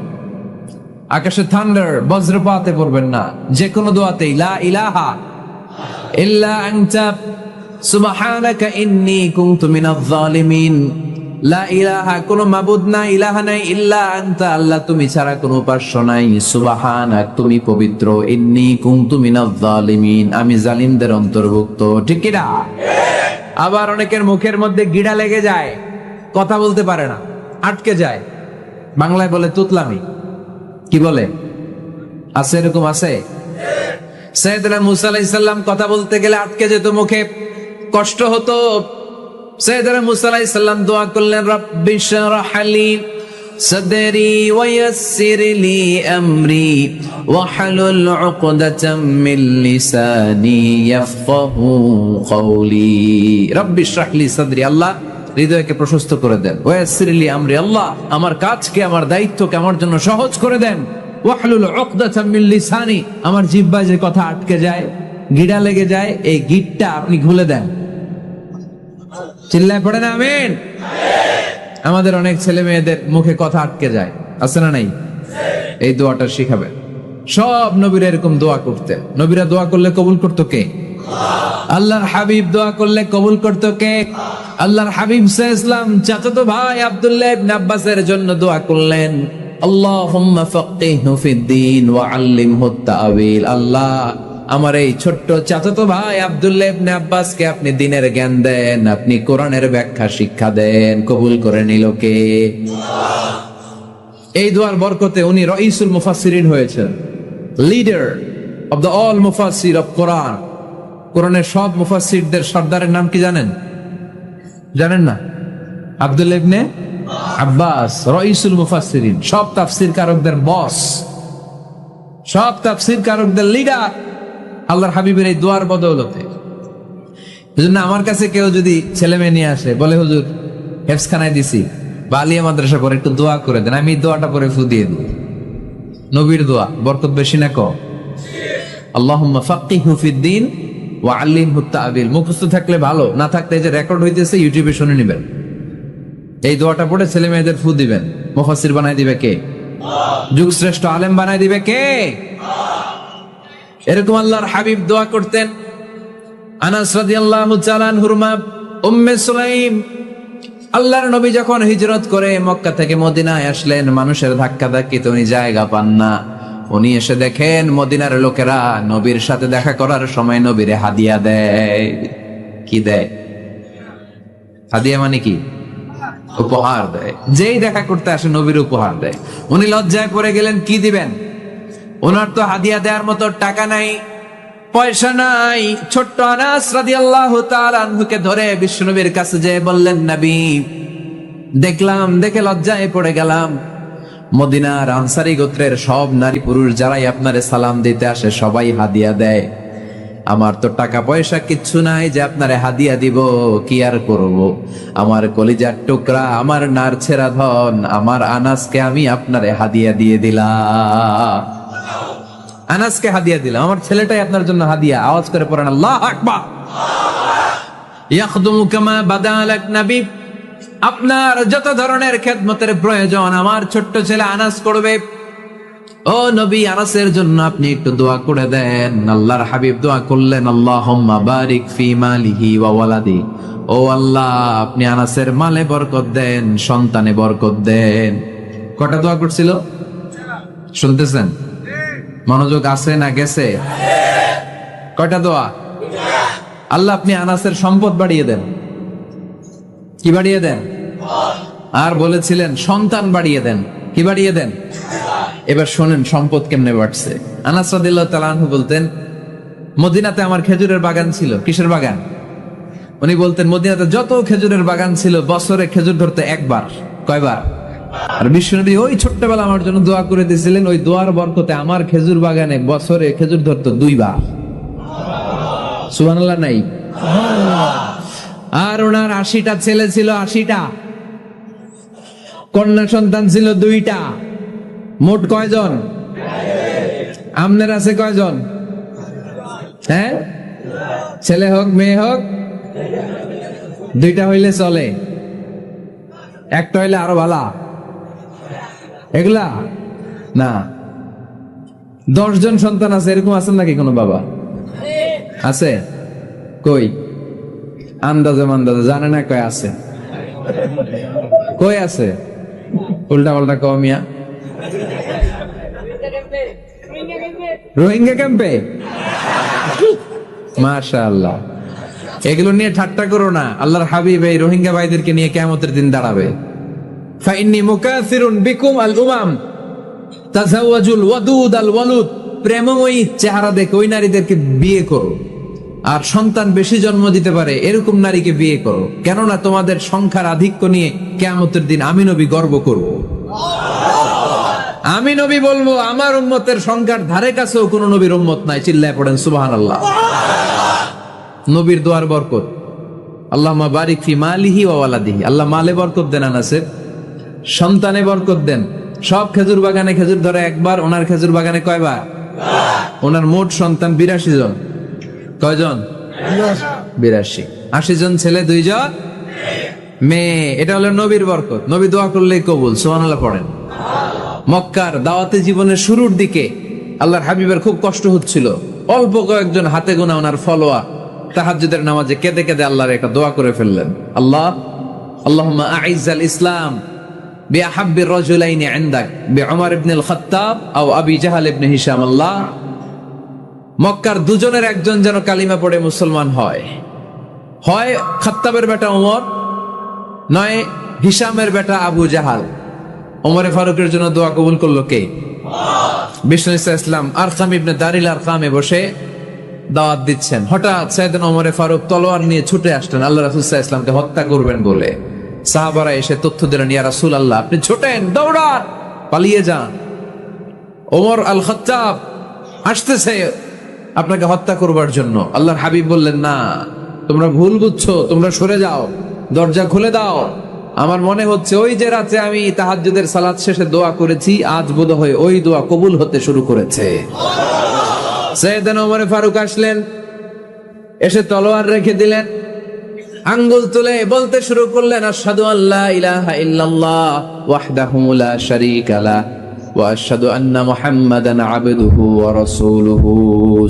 আকাশে থান্ডার বজ্রপাতে পড়বেন না। যে কোনো দোয়াতেই লা ইলাহা ইল্লা আনতা সুবহানাকা ইন্নী কুনতু মিনাজ জালিমিন। লা ইলাহা, কোনো মাবুদ নাই, ইলাহা নাই, ইল্লা আনতা, আল্লাহ তুমি ছাড়া কোনো উপাস্য নাই, সুবহানাক, তুমি পবিত্র, ইন্নী কুনতু মিনাজ জালিমিন, আমি জালিমদের অন্তর্ভুক্ত। ঠিক কি না? আবার অনেকের মুখের মধ্যে গিড়া লেগে যায়, কথা বলতে পারে না, আটকে যায়। বাংলায় বলে তুতলামি। কি বলে? আছে, এরকম আছে। সাইয়েদনা মুসা আলাইহিস সালাম কথা বলতে গেলে আটকে যেত, মুখে কষ্ট হতো। সাইয়েদনা মুসা আলাইহিস সালাম দোয়া করলেন, রাব্বি শরহ লি সাদরি ওয়া ইয়াসসির লি আমরি ওয়াহলুল উকদাতাম মিন লিসানি ইয়াফকাহু কওলি। রাব্বি শরহ লি সাদরি, আল্লাহ হৃদয়কে প্রশস্ত করে দেন। ওয়া ইয়াসসির লি আমরি, আল্লাহ আমার কাজকে, আমার দায়িত্বকে আমার জন্য সহজ করে দেন। ওয়াহলুল উকদাতাম মিন লিসানি, আমার জিহ্বায় যে কথা আটকে যায়, গিড়া লেগে যায়, এই গিটটা আপনি খুলে দেন। চিল্লায় পড়ে না আমিন। আমাদের অনেক ছেলে মেয়েদের মুখে কথা আটকে যায়, আছে না নাই? এই দোয়াটা শিখাবেন। সব নবীরা এরকম দোয়া করতেন। নবীরা দোয়া করলে কবুল করতো কে? আল্লাহর হাবিব দোয়া করলে কবুল করতো কে? আল্লাহর হাবিব সাল্লাল্লাহু আলাইহি ওয়াসাল্লাম চাচাতো ভাই আব্দুল্লাহ ইবনে আব্বাসের জন্য দোয়া করলেন, আল্লাহুম্মা ফাক্কিহহু ফিদ-দীন ওয়া আল্লিমহু আত-তা'ওয়িল। আল্লাহ আমার এই ছোট্ট চাচাতো ভাই আব্দুল্লাহ ইবনে আব্বাসকে আপনি দ্বীনের জ্ঞান দেন, আপনি কোরআনের ব্যাখ্যা শিক্ষা দেন। কবুল করে নিল কে? এই দোয়ার বরকতে উনি রাইসুল মুফাসসিরিন হয়েছেন, লিডার অফ দ্য অল মুফাসসির অফ কোরআন। কোরআনের সব মুফাসসিরদের সর্দারের নাম কি জানেন? জানেন না? আব্দুল্লাহ ইবনে আব্বাস রাইসুল মুফাসসিরিন, সব তাফসীর কারকদের বস, সব তাফসীর কারকদের লিডার আল্লাহর হাবিবের এই দোয়ার বদৌলতে। এজন্য আমার কাছে কেউ যদি ছেলে মেয়ে নিয়ে আসে, বলে হুজুর হেফজখানায় দিছি বা আলিয়া মাদ্রাসা করে একটু দোয়া করে দেন, আমি দোয়াটা করে ফু দিয়ে দেব। নবীর দোয়া বরকত বেশি না কম? আল্লাহুম্মা ফাক্কিহহু ফিদ-দীন ওয়া আল্লিমহু আত-তা'ওয়িল। মুখস্থ থাকলে ভালো, না থাকলে যে রেকর্ড হইতেছে ইউটিউবে শুনে নেবেন। এই দোয়াটা পড়ে ছেলে মেয়েদের ফু দিবেন। মুফাসসির বানাই দিবে কে? যুগ শ্রেষ্ঠ আলেম বানাই দিবে কে? এরকম আল্লাহর হাবিব দোয়া করতেন। আনাস রাদিয়াল্লাহু তাআলা আনহুর মা উম্মে সুলাইম, আল্লাহর নবী যখন হিজরত করে মক্কা থেকে মদিনায় আসলেন, মানুষের ধাক্কাধাক্কিতে উনি জায়গা পান না। উনি এসে দেখেন মদিনার লোকেরা নবীর সাথে দেখা করার সময় নবীরে হাদিয়া দেয়। কি দেয়? হাদিয়া মানে কি? উপহার দেয়। যেই দেখা করতে আসে নবীর উপহার দেয়। উনি লজ্জায় পড়ে গেলেন, কি দিবেন? ওনার তো হাদিয়া দেওয়ার মতো টাকা নাই, পয়সা নাই। ছোট্ট আনাস রাদিয়াল্লাহু তাআলা আনহুকে ধরে বিশ্বনবীর কাছে যেয়ে বললেন, নবী, দেখে লজ্জায় পড়ে গেলাম, মদিনার আনসারী গোত্রের সব নারী পুরুষ যারাই আপনারে সালাম দিতে আসে সবাই হাদিয়া দেয়। আমার তো টাকা পয়সা কিচ্ছু নাই যে আপনারে হাদিয়া দিব, কি আর করব। আমার কলিজার টুকরা, আমার নারছেরা ধন, আমার আনাসকে আমি আপনারে হাদিয়া দিয়ে দিলাম। আনাসকে হাদিয়া দিলাম, আমার ছেলেটাই আপনার জন্য হাদিয়া। আওয়াজ করে পড়েন আল্লাহু আকবার। ইয়াখদুমু কামা বাদালাক নবী, আপনার যত ধরনের খেদমতের প্রয়োজন আমার ছোট্ট ছেলে আনাস করবে। ও নবী, আনাসের জন্য আপনি একটু দোয়া করে দেন। আল্লাহর হাবিব দোয়া করলেন, আল্লাহুম্মা বারিক ফি মালিহি ওয়া ওয়ালাদি। ও আল্লাহ, আপনি আনাসের মালে বরকত দেন, সন্তানে বরকত দেন। কটা দোয়া করছিল শুনতেছেন? মনোযোগ আছে না গেছে? কয়টা দোয়া? আল্লাহ আপনি আনাসের সম্পদ বাড়িয়ে দেন। কি বাড়িয়ে দেন? আর বলেছিলেন সন্তান বাড়িয়ে দেন। কি বাড়িয়ে দেন? এবার শোনেন সম্পদ কেমনে বাড়ছে। আনাস রাদিয়াল্লাহু তাআলা আনহু বলতেন, মদিনাতে আমার খেজুরের বাগান ছিল। কিসের বাগান? উনি বলতেন মদিনাতে যত খেজুরের বাগান ছিল বছরে খেজুর ধরতে একবার। কয়বার? আর বিশ্বনবী ওই ছোট্টবেলা আমার জন্য দোয়া করে দিয়েছিলেন, ওই দোয়ার বরকতে আমার খেজুর বাগানে বছরে খেজুর ধরতো 2 বার। সুবহানাল্লাহ নাই? আর ওনার 80টা ছেলে ছিল, 80টা কন্যা সন্তান ছিল 2টা। মোট কয়জন? আমনের আছে কয়জন? হ্যাঁ, ছেলে হোক মেয়ে হোক 2টা হইলে চলে, একটা হইলে আরো ভালো। এগুলা না, 10 জন সন্তান আছে, এরকম আছেন নাকি কোনো বাবা? আছে? কই? আন্দাজে মান্দাজে জানে না কয় আছে। কই আছে? উল্টা পাল্টা কমিয়া রোহিঙ্গা ক্যাম্পে। মাশাআল্লাহ, এগুলো নিয়ে ঠাট্টা করো না। আল্লাহর হাবিব এই রোহিঙ্গা ভাইদেরকে নিয়ে কিয়ামতের দিন দাঁড়াবে। ফাইন্নী মুকাসিরুন বিকুম আল উমাম তাজাওয়াজুল ওয়াদুদ আল ওয়ালুদ। প্রেমময়ী চেহারা দেখে ওই নারীদেরকে বিয়ে করো, আর সন্তান বেশি জন্ম দিতে পারে এরকম নারীকে বিয়ে করো। কেননা তোমাদের সংখ্যার আধিক্য নিয়ে কিয়ামতের দিন আমি নবী গর্ব করব। আমি নবী বলবো আমার উম্মতের সংখ্যার ধারে কাছেও কোন নবীর উম্মত নাই। চিল্লায় পড়েন সুবহানাল্লাহ। নবীর দোয়ার বরকত। আল্লাহুম্মা বারিক ফি মালিহি ওয়া ওয়ালাদিহি। আল্লাহ মালে বরকত দেন, আনাসের সন্তানে বরকত দেন। সব খেজুর বাগানে খেজুর ধরে একবার, ওনার খেজুর বাগানে কয়বার? ওনার মোট সন্তান 82 জন। কয়জন? 82। 80 জন ছেলে, 2 জন মেয়ে। এটা হলো নবীর বরকত। নবী দোয়া করলেই কবুল। সুবহানাল্লাহ পড়েন। মক্কার দাওয়াতে জীবনের শুরুর দিকে আল্লাহর হাবিবের খুব কষ্ট হচ্ছিল। অল্প কয়েকজন হাতে গোনা ওনার ফলোয়া তাহাজ্জুদের নামাজে কেঁদে কেঁদে আল্লাহর একটা দোয়া করে ফেললেন। আল্লাহুম্মা আইজ্জাল ইসলাম বিআহাব্বির রাজুলাইনি ইনদাক বিউমর ইবনে আল খাত্তাব আও আবি জাহল ইবনে হিশাম। আল্লাহ, মক্কার দুজনের একজন যেন কালিমা পড়ে মুসলমান হয়। হয় খাত্তাবের বেটা ওমর, নয় হিশামের বেটা আবু জাহাল। ওমরে ফারুকের জন্য দোয়া কবুল করলো কে? বিষ্ণু ইসলাম আরকাম ইবনে দারিল আরকামে বসে দাওয়াত দিচ্ছেন। হঠাৎ সাইয়েদনা ওমরে ফারুক তলোয়ার নিয়ে ছুটে আসলেন আল্লাহ রাসূল সাল্লাল্লাহু আলাইহি ওয়াসাল্লামকে হত্যা করবেন বলে। সাহাবারা এসে তথ্য দিলেন, ইয়া রাসূলুল্লাহ, আপনি ছোটেন, দৌড়ান, পালিয়ে যান। ওমর আল খাত্তাব আসতেছে আপনাকে হত্যা করবার জন্য। আল্লাহর হাবিব বললেন, না, তোমরা ভুল বুঝছো, তোমরা সরে যাও, দরজা খুলে দাও। আমার মনে হচ্ছে ওই যে রাতে আমি তাহাজ্জুদের সালাত শেষে দোয়া করেছি, আজ বোধহয় ওই দোয়া কবুল হতে শুরু করেছে। সাইয়েদনা ওমর ফারুক আসলেন, এসে তলোয়ার রেখে দিলেন, আঙ্গুল তুলে বলতে শুরু করলেন, আশহাদু আল্লা ইলাহা ইল্লাল্লাহ ওয়াহদাহু লা শারীকা লাহ ওয়া আশহাদু আন্না মুহাম্মাদান আবদুহু ওয়া রাসূলুহু।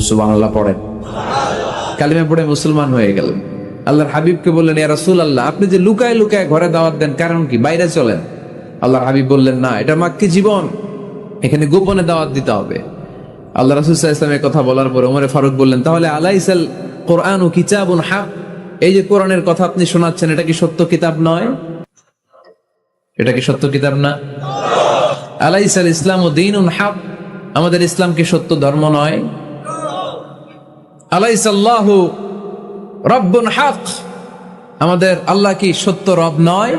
সুবহানাল্লাহ পড়েন। কালিমা পড়ে মুসলমান হয়ে গেলেন। আল্লাহর হাবিবকে বললেন, ইয়া রাসূলুল্লাহ, আপনি যে লুকায় লুকায় ঘরে দাওয়াত দেন, কারণ কি? বাইরে চলেন। আল্লাহর হাবিব বললেন, না, এটা মাক্কি জীবন, এখানে গোপনে দাওয়াত দিতে হবে। আল্লাহ রাসূল সাল্লাল্লাহু আলাইহি ওয়াসাল্লামের কথা বলার পরে ওমর ফারুক বললেন, তাহলে আলাইসাল কোরআনু কিতাবুন হক, এই যে কোরআনের কথা আপনি শোনাচ্ছেন, এটা কি সত্য কিতাব নয়? এটা কি সত্য কিতাব না? আলাইসাল ইসলামু দীনুন হক, আমাদের ইসলাম কি সত্য ধর্ম নয়? আলাইসাল্লাহু রব্বুন হক, আমাদের আল্লাহ কি সত্য রব নয়?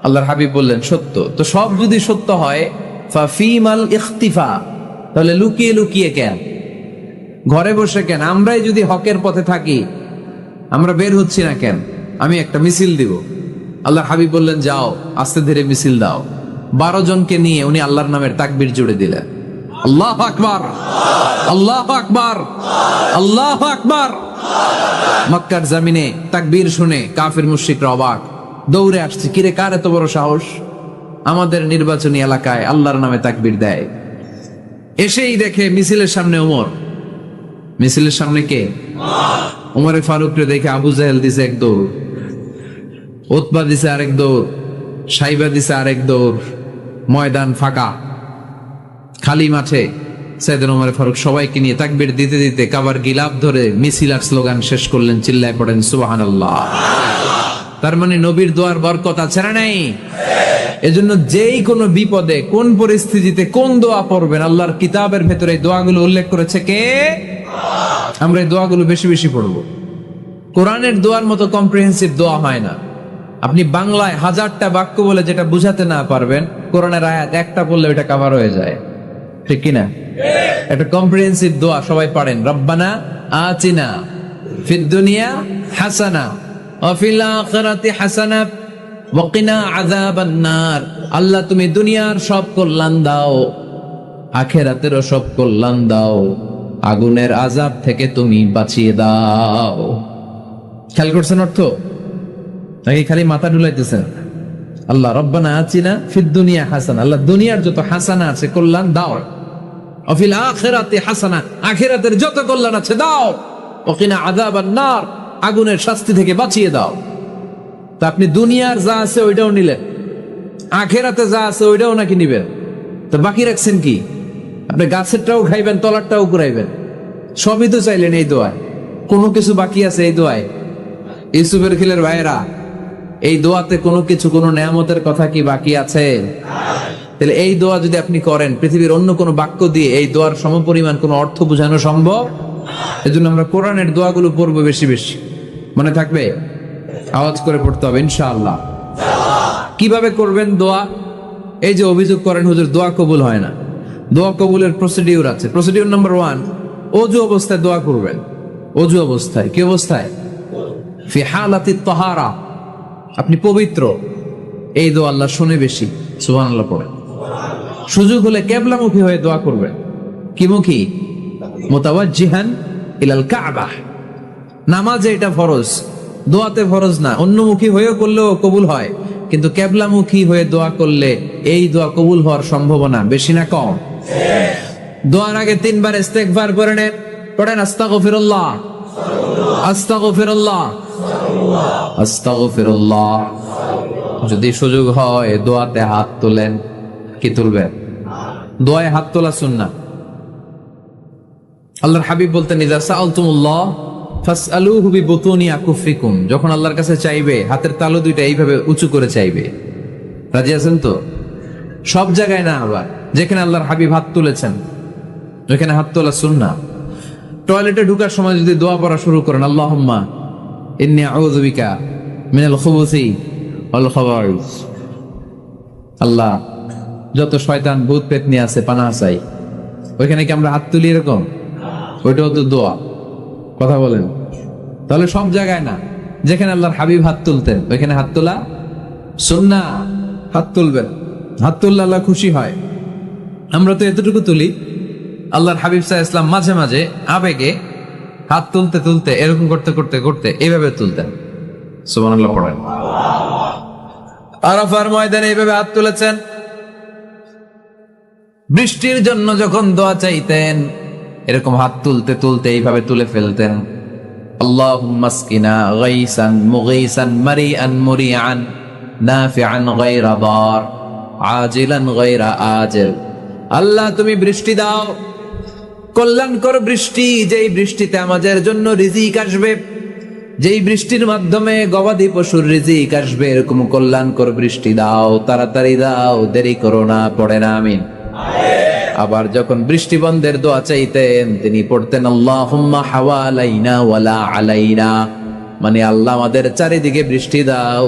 আল্লাহর হাবিব বললেন, সত্য। তো সব যদি সত্য হয়, ফাফিমাল ইখতিফা, তাহলে লুকিয়ে লুকিয়ে কেন, ঘরে বসে কেন? আমরাই যদি হকের পথে থাকি, আমরা বের হচ্ছি না কেন? আমি একটা মিছিল দিব। আল্লাহর হাবিব বললেন, যাও, আস্তে ধীরে মিছিল দাও। 12 জনকে নিয়ে উনি আল্লাহর নামের তাকবীর জুড়ে দিলেন। আল্লাহু আকবার, আল্লাহু আকবার, আল্লাহু আকবার। মক্কার জমিনে তাকবীর শুনে কাফির মুশরিকরা অবাক, দৌড়ে আসছে, কিরে, কার এত বড় সাহস আমাদের নির্বাচনী এলাকায় আল্লাহর নামে তাকবীর দেয়? এসেই দেখে মিছিলের সামনে ওমর। মিছিলের সামনে কে? ওমরে ফারুককে দেখে আবু জাহেল দিছে এক দৌড়, উতবা দিছে আরেক দৌড়, সাইবা দিছে আরেক দৌড়। ময়দান ফাঁকা, খালি মাঠে সাইয়েদনা ওমর ফারুক সবাইকে নিয়ে তাকবীর দিতে দিতে কাবার গিলাফ ধরে মিছিল আর স্লোগান শেষ করলেন। চিল্লায় পড়েন সুবহানাল্লাহ। তার মানে নবীর দোয়ার বরকত আছে না নাই? এজন্য যেই কোনো বিপদে, কোন পরিস্থিতিতে কোন দোয়া পড়বেন, আল্লাহর কিতাবের ভেতরে এই দোয়াগুলো উল্লেখ করেছে কে? আমরা এই দোয়াগুলো বেশি বেশি পড়বো। কোরআনের দোয়ার মতো কম্প্রিহেন্সিভ দোয়া হয় না। আপনি বাংলায় 1000টা বাক্য বলে যেটা বুঝাতে না পারবেন, কোরআনের আয়াত একটা পড়লে ওটা কভার হয়ে যায়, ঠিক কিনা? একটা কম্প্রিহেন্সিভ দোয়া সবাই পড়েন, রব্বানা আতিনা ফিদ দুনিয়া হাসানা ওয়া ফিল আখিরাতি হাসানা ওয়া কিনা আযাবান নার। আল্লাহ, তুমি দুনিয়ার সব কল্যাণ দাও, আখিরাতেরও সব কল্যাণ দাও, আগুনের আযাব থেকে তুমি বাঁচিয়ে দাও। খেয়াল করছেন অর্থ নাকি খালি মাথা ডুলাইতেছেন? আল্লাহ রব্বানা আতিনা ফিদ দুনিয়া হাসানা, আল্লাহ দুনিয়ার যত হাসানা আছে কল্যাণ দাও, ওয়া ফিল আখিরাতি হাসানা, আখিরাতের যত কল্যাণ আছে দাও, ওয়া কিনা আযাবান নার, আগুনের শাস্তি থেকে বাঁচিয়ে দাও। তা আপনি দুনিয়ার যা আছে ওইটাও নিলেন, আখিরাতে যা আছে ওইটাও নাকি নিবেন, তো বাকি রাখছেন কি? আপনি গাছেরটাও খাইবেন, তলারটাও কুড়াইবেন, সবই তো চাইলেন এই দোয়ায়। কোনো কিছু বাকি আছে এই দোয়ায়? ইউসুফের খিলের ভাইয়েরা, এই দোয়াতে কোনো কিছু, কোনো নেয়ামতের কথা কি বাকি আছে? তাহলে এই দোয়া যদি আপনি করেন, পৃথিবীর অন্য কোনো বাক্য দিয়ে এই দোয়ার সমপরিমাণ কোনো অর্থ বোঝানো সম্ভব? এজন্য আমরা কোরআনের দোয়াগুলো পড়বো বেশি বেশি। মনে থাকবে? আওয়াজ করে পড়তে হবে ইনশাআল্লাহ। কিভাবে করবেন দোয়া? এই যে অভিযোগ করেন, হুজুর দোয়া কবুল হয় না, দোয়া কবুলের প্রসিডিউর আছে। প্রসিডিউর নাম্বার 1, ওযু অবস্থায় দোয়া করবেন। ওযু অবস্থায়, কি অবস্থায়? ফি হালাতি তাহারা, আপনি পবিত্র, এই দোয়া আল্লাহ শুনে বেশি। সুবহানাল্লাহ পড়েন। সুযোগ হলে কিবলামুখী হয়ে দোয়া করবেন। কি মুখী? মুতাওয়াজ্জিহান ইলাল কাবা। নামাজে এটা ফরজ, দোয়াতে ফরজ না। অন্যমুখী হয়েও করলেও কবুল হয়, কিন্তু কিবলামুখী হয়ে দোয়া করলে এই দোয়া কবুল হওয়ার সম্ভাবনা বেশি না কম? দোয়ার আগে 3 বার ইস্তেগফার করে নেন। পড়েন আস্তাগফিরুল্লাহ, আস্তাগফিরুল্লাহ, আস্তাগফিরুল্লাহ। যদি সুযোগ হয় দোয়াতে হাত তোলেন। কি তুলবেন? দোয়ায় হাত তোলা সুন্নাহ। আল্লাহর হাবিব বলতেন, ইযা সাআলতুমুল্লাহ ফাসআলুহু বিবুতুনি আকুফিকুম, যখন আল্লাহর কাছে চাইবে হাতের তালু দুইটা এইভাবে উঁচু করে চাইবে। রাজি আছেন তো? সব জায়গায় না, আবার যেখানে আল্লাহর হাবিব হাত তুলেছেন ওখানে হাত তোলা সুন্নাহ। টয়লেটে ঢোকার সময় যদি দোয়া পড়া শুরু করেন, আল্লাহুম্মা ইন্নী আউযু বিকা মিনাল খুবুসি ওয়াল খাবাইস, আল্লাহ যত শয়তান ভূত পেতনি আছে পানাহ চাই, ওইখানে কি আমরা হাত তুলি এরকম? ওইটাও তো দোয়া। কথা বলেন? তাহলে সব জায়গায় না, যেখানে আল্লাহর হাবিব হাত তুলতেন ওইখানে হাত তোলা সুন্নাহ। হাত তুলবেন, হাত তুললে আল্লাহ খুশি হয়। আমরা তো এতটুকু তুলি, আল্লাহর হাবিব সাল্লাল্লাহু আলাইহি ওয়াসাল্লাম মাঝে মাঝে আবেগে হাত তুলতে তুলতে এরকম করতে করতে করতে এইভাবে তুলতেন। সুবহানাল্লাহ পড়েন। আরাফার ময়দানে এইভাবে হাত তুলেছেন। বৃষ্টির জন্য যখন দোয়া চাইতেন এরকম হাত তুলতে তুলতে এইভাবে তুলে ফেলতেন, আল্লাহুম্মা আসকিনা গাইসান মুগীসান মারিআন মুরিআন নাফিআন গায়রা দার আজিলান গায়রা আজিল। আল্লাহ তুমি বৃষ্টি দাও, কল্যাণকর বৃষ্টি, যেই বৃষ্টিতে আমাদের জন্য রিজিক আসবে, যেই বৃষ্টির মাধ্যমে গবাদি পশুর রিজিক আসবে, এরকম কল্যাণকর বৃষ্টি দাও, তাড়াতাড়ি দাও, দেরি করো না। পড়ে না আমিন। আবার যখন বৃষ্টি বন্ধের দোয়া চাইতেন তিনি পড়তেন আল্লাহুম্মা হাওয়ালাইনা ওয়ালা আলাইনা, মানে আল্লাহ আমাদের চারিদিকে বৃষ্টি দাও,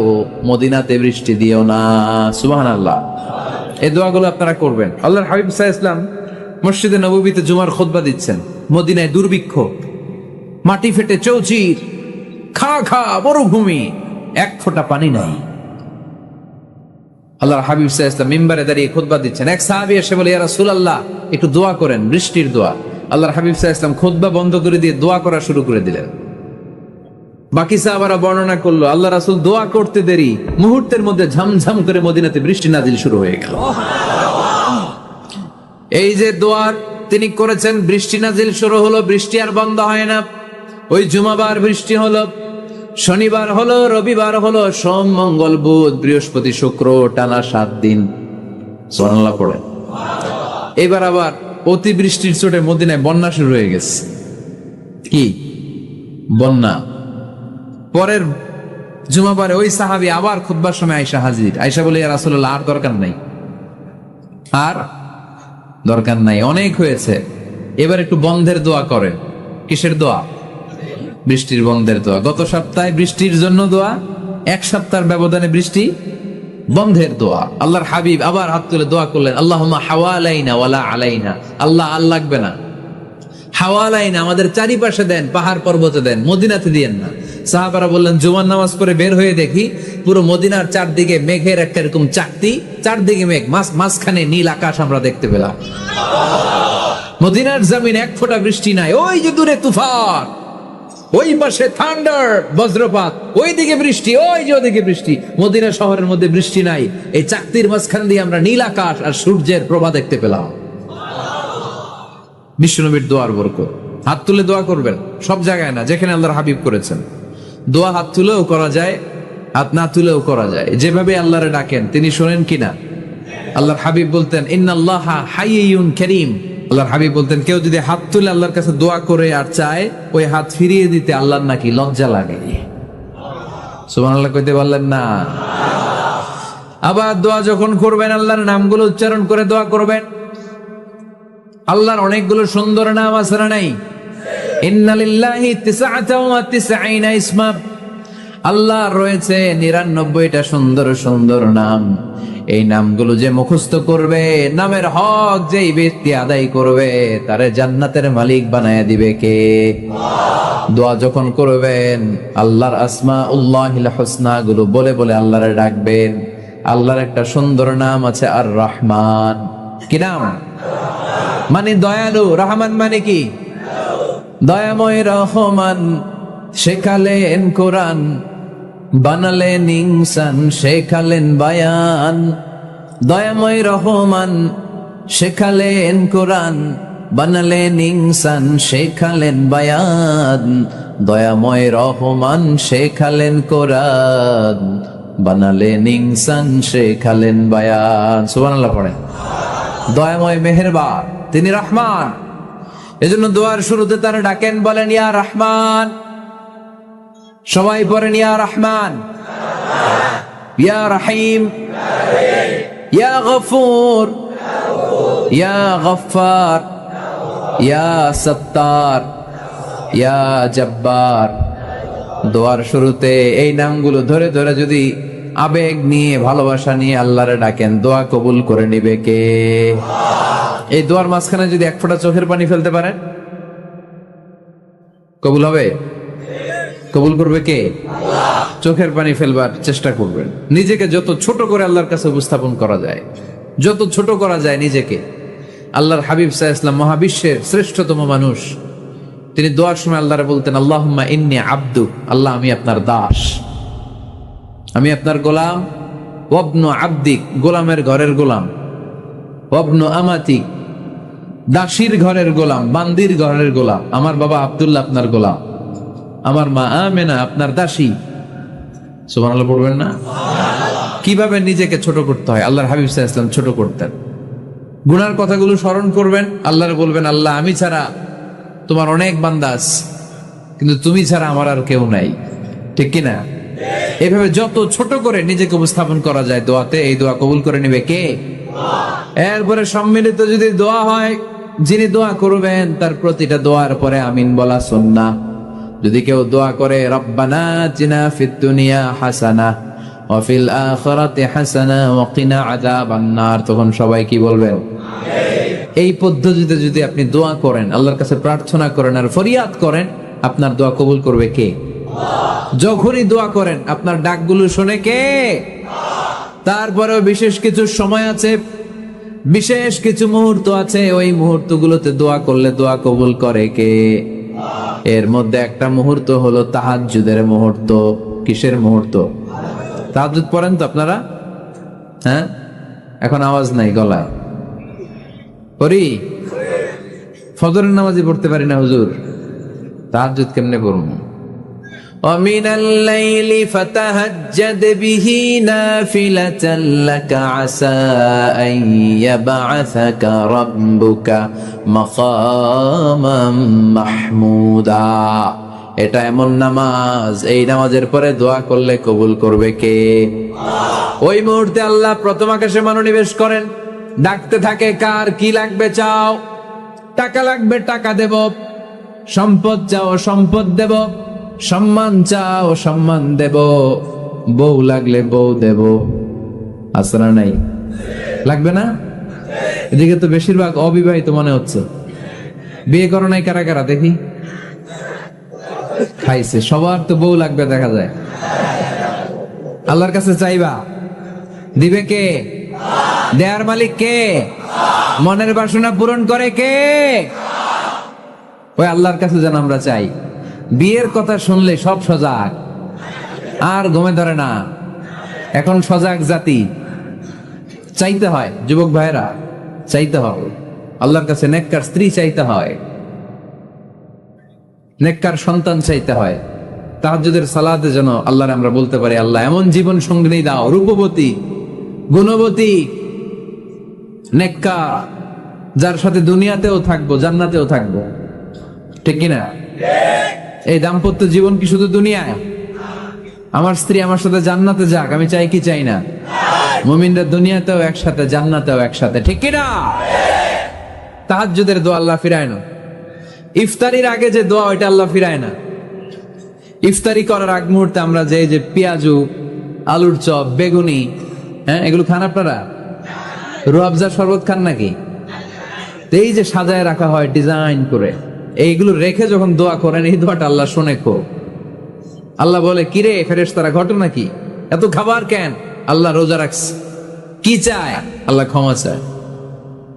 মদিনাতে বৃষ্টি দিও না। সুবহানাল্লাহ। এই দোয়াগুলো আপনারা করবেন। আল্লাহর হাবিব সাল্লাল্লাহু আলাইহি ওয়াসাল্লাম মসজিদে নববীতে জুমার খুতবা দিচ্ছেন, মদিনায় দুর্ভিক্ষ, মাটি ফেটে চৌচির, খা খা মরুভূমি, এক ফোঁটা পানি নাই। আল্লাহর হাবিব সাল্লাল্লাহু আলাইহি ওয়াসাল্লাম মিম্বারে দাঁড়িয়ে খুতবা দিচ্ছেন। এক সাহাবী এসে বলে, ইয়া রাসূলুল্লাহ একটু দোয়া করেন, বৃষ্টির দোয়া। আল্লাহর হাবিব সাল্লাল্লাহু আলাইহি ওয়াসাল্লাম খুতবা বন্ধ করে দিয়ে দোয়া করা শুরু করে দিলেন। বাকি সাহাবারা বর্ণনা করলো, আল্লাহ রাসূল দোয়া করতে দেরি, মুহূর্তের মধ্যে ঝমঝম করে মদিনাতে বৃষ্টি নাজিল শুরু হয়ে গেল। এই যে দোয়ার তিনি করেছেন, বৃষ্টি নাজিল শুরু হলো, বৃষ্টি আর বন্ধ হয় না। ওই জুমাবার বৃষ্টি হলো, শনিবার হলো, রবিবার হলো, সোম মঙ্গল বুধ বৃহস্পতি শুক্র, টানা 7 দিন। সুবহানাল্লাহ পড়ে। এবার আবার অতিবৃষ্টির চোটে মদিনায় বন্যা শুরু হয়ে গেছে। কি বন্যা? পরের জুমাবারে ওই সাহাবী আবার খুতবার সময় আয়েশা হাজির। আয়েশা বলে, ইয়া রাসূলুল্লাহ আর দরকার নাই, আর দরকার নাই, অনেক হয়েছে, এবার একটু বন্ধের দোয়া করেন। কিসের দোয়া? বৃষ্টির বন্ধের দোয়া। গত সপ্তাহে বৃষ্টির জন্য দোয়া, এক সপ্তাহের ব্যবধানে বৃষ্টি বন্ধের দোয়া। আল্লাহর হাবিব আবার হাত তুলে দোয়া করলেন, আল্লাহুম্মা হাওয়ালাইনা ওয়ালা আলাইনা। আল্লাহ আর লাগবে না, হাওয়ালাইনা আমাদের চারিপাশে দেন, পাহাড় পর্বতে দেন, মদিনাতে দিয়েন না। সাহাবারা বললেন, জুমার নামাজ পড়ে বের হয়ে দেখি পুরো মদিনার চারদিকে মেঘের একটা এরকম চাকতি, চারদিকে মেঘ, মাঝখানে নীল আকাশ আমরা দেখতে পেলাম। মদিনার জমিন এক ফোঁটা বৃষ্টি নাই। ওই যে দূরে তুফান, ওই পাশে থান্ডার বজ্রপাত, ওই দিকে বৃষ্টি, ওই যে ওদিকে বৃষ্টি। মদিনা শহরের মধ্যে বৃষ্টি নাই, এই চাকতির মাঝখান দিয়ে আমরা নীল আকাশ আর সূর্যের প্রভা দেখতে পেলাম। বিশ্বনবীর দোয়ার বরকত। হাত তুলে দোয়া করবেন, সব জায়গায় না, যেখানে আল্লাহর হাবিব করেছেন। দোয়া হাত তুলেও করা যায়, হাত না তুলেও করা যায়, যেভাবে আল্লাহরে ডাকেন তিনি শোনেন কিনা। আল্লাহর হাবিব বলতেন, ইন্নাল্লাহা হাইয়ুন কারীম। আল্লাহর হাবিব বলতেন, কেউ যদি হাত তুলে আল্লাহর কাছে দোয়া করে আর চায়, ওই হাত ফিরিয়ে দিতে আল্লাহর নাকি লজ্জা লাগে। সুবহানাল্লাহ কইতে বললেন না? আবার দোয়া যখন করবেন আল্লাহর নামগুলো উচ্চারণ করে দোয়া করবেন। আল্লাহর অনেকগুলো সুন্দর নাম আছে না নাই? ইন্না লিল্লাহি 99 ইসমা। আল্লাহ রয়েছে 99টা সুন্দর সুন্দর নাম। এই নামগুলো যে মুখস্থ করবে, নামের হক যেই ব্যক্তি আদায় করবে, তারে জান্নাতের মালিক বানায় দিবে কে? দোয়া যখন করবেন আল্লাহর আসমাউল্লাহিল হুসনা গুলো বলে বলে আল্লাহরে ডাকবেন। আল্লাহর একটা সুন্দর নাম আছে আর রহমান। কি নাম? মানে দয়ালু। রহমান মানে কি? দয়াময়। রহমান শেখালেন কোরআন, বানালেন ইনসান, শেখালেন বায়ান। দয়াময় রহমান শেখালেন কোরআন, বানালেন ইনসান, শেখালেন বায়ান। দয়াময় রহমান শেখালেন কোরআন, বানালেন ইনসান, শেখালেন বায়ান। সুবহানাল্লাহ পড়েন। দয়াময় মেহেরবান, তিনি রহমান। এজন্য দোয়ার শুরুতে তারা ডাকেন, বলেন ইয়া রহমান। সবাই পড়েন ইয়া রহমান, ইয়া রহিম, ইয়া গফুর, ইয়া গফফার, ইয়া সত্তার, ইয়া জব্বার। দোয়ার শুরুতে এই নামগুলো ধরে ধরে যদি আবেগ নিয়ে, ভালোবাসা নিয়ে আল্লাহরে ডাকেন, দোয়া কবুল করে নিবে কে? এই দোয়ার মাঝখানে যদি এক ফোঁটা চোখের পানি ফেলতে পারেন, কবুল হবে? কবুল করবে কে? আল্লাহ। চোখের পানি ফেলবার চেষ্টা করবেন। নিজেকে যত ছোট করে আল্লাহর কাছে উপস্থাপন করা যায়, যত ছোট করা যায় নিজেকে। আল্লাহর হাবিব সাল্লাল্লাহু আলাইহি ওয়াসাল্লাম মহাবিশ্বের শ্রেষ্ঠতম মানুষ, তিনি দোয়ার সময় আল্লাহরে বলতেন, আল্লাহুম্মা ইন্নী আবদু। আল্লাহ আমি আপনার দাস, আমি আপনার গোলাম। ওয়াবনু আবদিক, গোলামের ঘরের গোলাম। ওয়াবনু আমাতিক, দাসীর ঘরের গোলাম, বান্দির ঘরের গোলাম। আমার বাবা আব্দুল্লাহ আপনার গোলাম, আমার মা আমেনা আপনার দাসী। সুবহানাল্লাহ পড়বেন না? কিভাবে নিজেকে ছোট করতে হয় আল্লাহর হাবিব সাল্লাল্লাহু আলাইহি ওয়াসাল্লাম ছোট করতেন। গুনার কথাগুলো স্মরণ করবেন, আল্লাহর বলবেন, আল্লাহ আমি ছাড়া তোমার অনেক বান্দা আছে, কিন্তু তুমি ছাড়া আমার আর কেউ নাই। ঠিক কিনা? এভাবে যত ছোট করে নিজেকে উপস্থাপন করা যায় দোয়াতে, এই দোয়া কবুল করে নেবে কে? এরপরে সম্মিলিত যদি দোয়া হয়, যিনি দোয়া করবেন তার প্রতিটা দোয়ার পরে আমিন বলা সুন্নাহ। যদি কেউ দোয়া করে রব্বানা আতিনা ফিদ দুনিয়া হাসানাহ ওয়া ফিল আখিরাতি হাসানাহ ওয়া কিনা আযাবান নার, তখন সবাই কি বলবেন? এই পদ্ধতিতে যদি আপনি দোয়া করেন, আল্লাহর কাছে প্রার্থনা করেন আর ফরিয়াদ করেন, আপনার দোয়া কবুল করবে কে? যখনই দোয়া করেন আপনার ডাকগুলো শোনে কে? তারপরেও বিশেষ কিছু সময় আছে, বিশেষ কিছু মুহূর্ত আছে, ওই মুহূর্তগুলোতে দোয়া করলে দোয়া কবুল করে কে? এর মধ্যে একটা মুহূর্ত হলো তাহাজ্জুদের মুহূর্ত। কিসের মুহূর্ত? তাহাজ্জুদ পড়েন তো আপনারা? হ্যাঁ, এখন আওয়াজ নাই গলায়। পড়ি? ফজরের নামাজই পড়তে পারি না হুজুর, তাহাজ্জুদ কেমনে পড়ব? ومن الليل فتهجد به نافلة لك عسى أن يبعثك ربك مقاما محمودا। এটা এমন নামাজ, এই নামাজের পরে দোয়া করলে কবুল করবে কে? ওই মুহূর্তে আল্লাহ প্রথম আকাশে মনোনিবেশ করেন, ডাকতে থাকে, কার কি লাগবে চাও? টাকা লাগবে টাকা দেব, সম্পদ চাও সম্পদ দেব, সম্মান চাও সম্মান দেব, বউ লাগলে বউ দেব। আসরা নাই? লাগবে না? এদিকে তো বেশিরভাগ অবিবাহিত মনে হচ্ছে। বিয়ে করো নাই কারা কারা দেখি? খাইছে। সবার তো বউ লাগবে দেখা যায়। আল্লাহর কাছে চাইবা, দিবে কে? দেয়ার মালিক কে? মনের বাসনা পূরণ করে কে? ওই আল্লাহর কাছে যেন আমরা চাই। বিয়ের কথা শুনলে সব সজাগ, আর ঘুমে ধরে না। এখন সজাগ জাতি, চাইতে হয়। যুবক ভাইরা চাইতে হয় আল্লাহর কাছে, নেককার স্ত্রী চাইতে হয়, নেককার সন্তান চাইতে হয়। তাহাজ্জুদের সালাতে যেন আল্লাহরে আমরা বলতে পারি, আল্লাহ এমন জীবন সঙ্গিনী দাও, রূপবতী, গুণবতী, নেককার, যার সাথে দুনিয়াতেও থাকবো জান্নাতেও থাকবো। ঠিক কিনা? এই দাম্পত্য জীবন কি শুধু দুনিয়ায়? আমার স্ত্রী আমার সাথে জান্নাতে যাক, আমি চাই কি চাই না? মুমিনরা দুনিয়াতেও একসাথে, জান্নাতেও একসাথে। ঠিক কিনা? তাহাজ্জুদের দোয়া আল্লাহ ফিরায় না। ইফতারির আগে যে দোয়া, ওইটা আল্লাহ ফিরায় না। ইফতারি করার আগ মুহূর্তে আমরা যে পেঁয়াজু, আলুর চপ, বেগুনি, হ্যাঁ এগুলো খান আপনারা? রুয়াবজার শরবত খান নাকি? এই যে সাজায় রাখা হয় ডিজাইন করে, এইগুলো রেখে যখন দোয়া করেন, এই দোয়াটা আল্লাহ শোনে খুব। আল্লাহ বলে, কিরে ফেরেশতারা, ঘটনা কি? এত খাবার কেন? আল্লাহ রোজা রাখছে। কি চায়? আল্লাহ ক্ষমা চায়।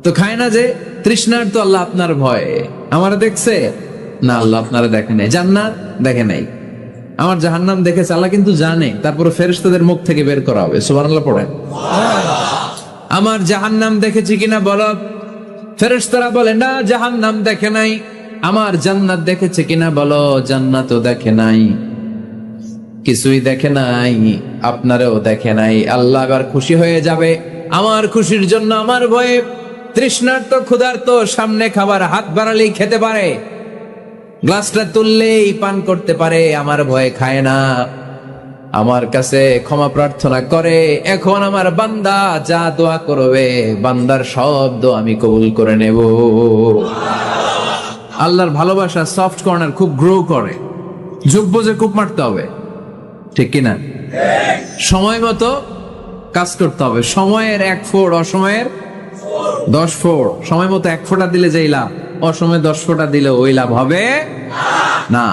তো খায় না যে তৃষ্ণার, তো আল্লাহ আপনার ভয়ে। আমারে দেখছে না? আল্লাহ আপনারা দেখে নাই। জান্নাত দেখে নাই, আমার জাহান্নাম দেখেছে আল্লাহ কিন্তু জানে। তারপরে ফেরেশতাদের মুখ থেকে বের করা হবে। সুবহানাল্লাহ পড়েন। আমার জাহান্নাম দেখেছি কিনা বলো? ফেরেশতারা বলে না, জাহান্নাম দেখে নাই। আমার জান্নাত দেখেছে কিনা বলো? জান্নাতও দেখে নাই, কিছুই দেখে নাই, আপনারও দেখে নাই। আল্লাহ এবার খুশি হয়ে যাবে। আমার খুশির জন্য আমার ভয়ে তৃষ্ণার্ত ক্ষুধার্ত সামনে খাবার হাত বাড়ালেই খেতে পারে, গ্লাসটা তুললেই পান করতে পারে, আমার ভয়ে খায় না, আমার কাছে ক্ষমা প্রার্থনা করে। এখন আমার বান্দা যা দোয়া করবে, বান্দার সব দোয়া আমি কবুল করে নেব। আল্লাহর ভালোবাসা সফট কর্নার খুব গ্রো করে, যোগ বুঝে কূপ মারতে হবে। ঠিক কিনা? সময় মতো কাজ করতে হবে। সময়ের 1 ফোঁট, অসময়ের 10 ফোঁট। সময় মতো 1 ফোঁটা দিলে যেই লাভ, অসময়ে 10 ফোঁটা দিলে ওই লাভ হবে না।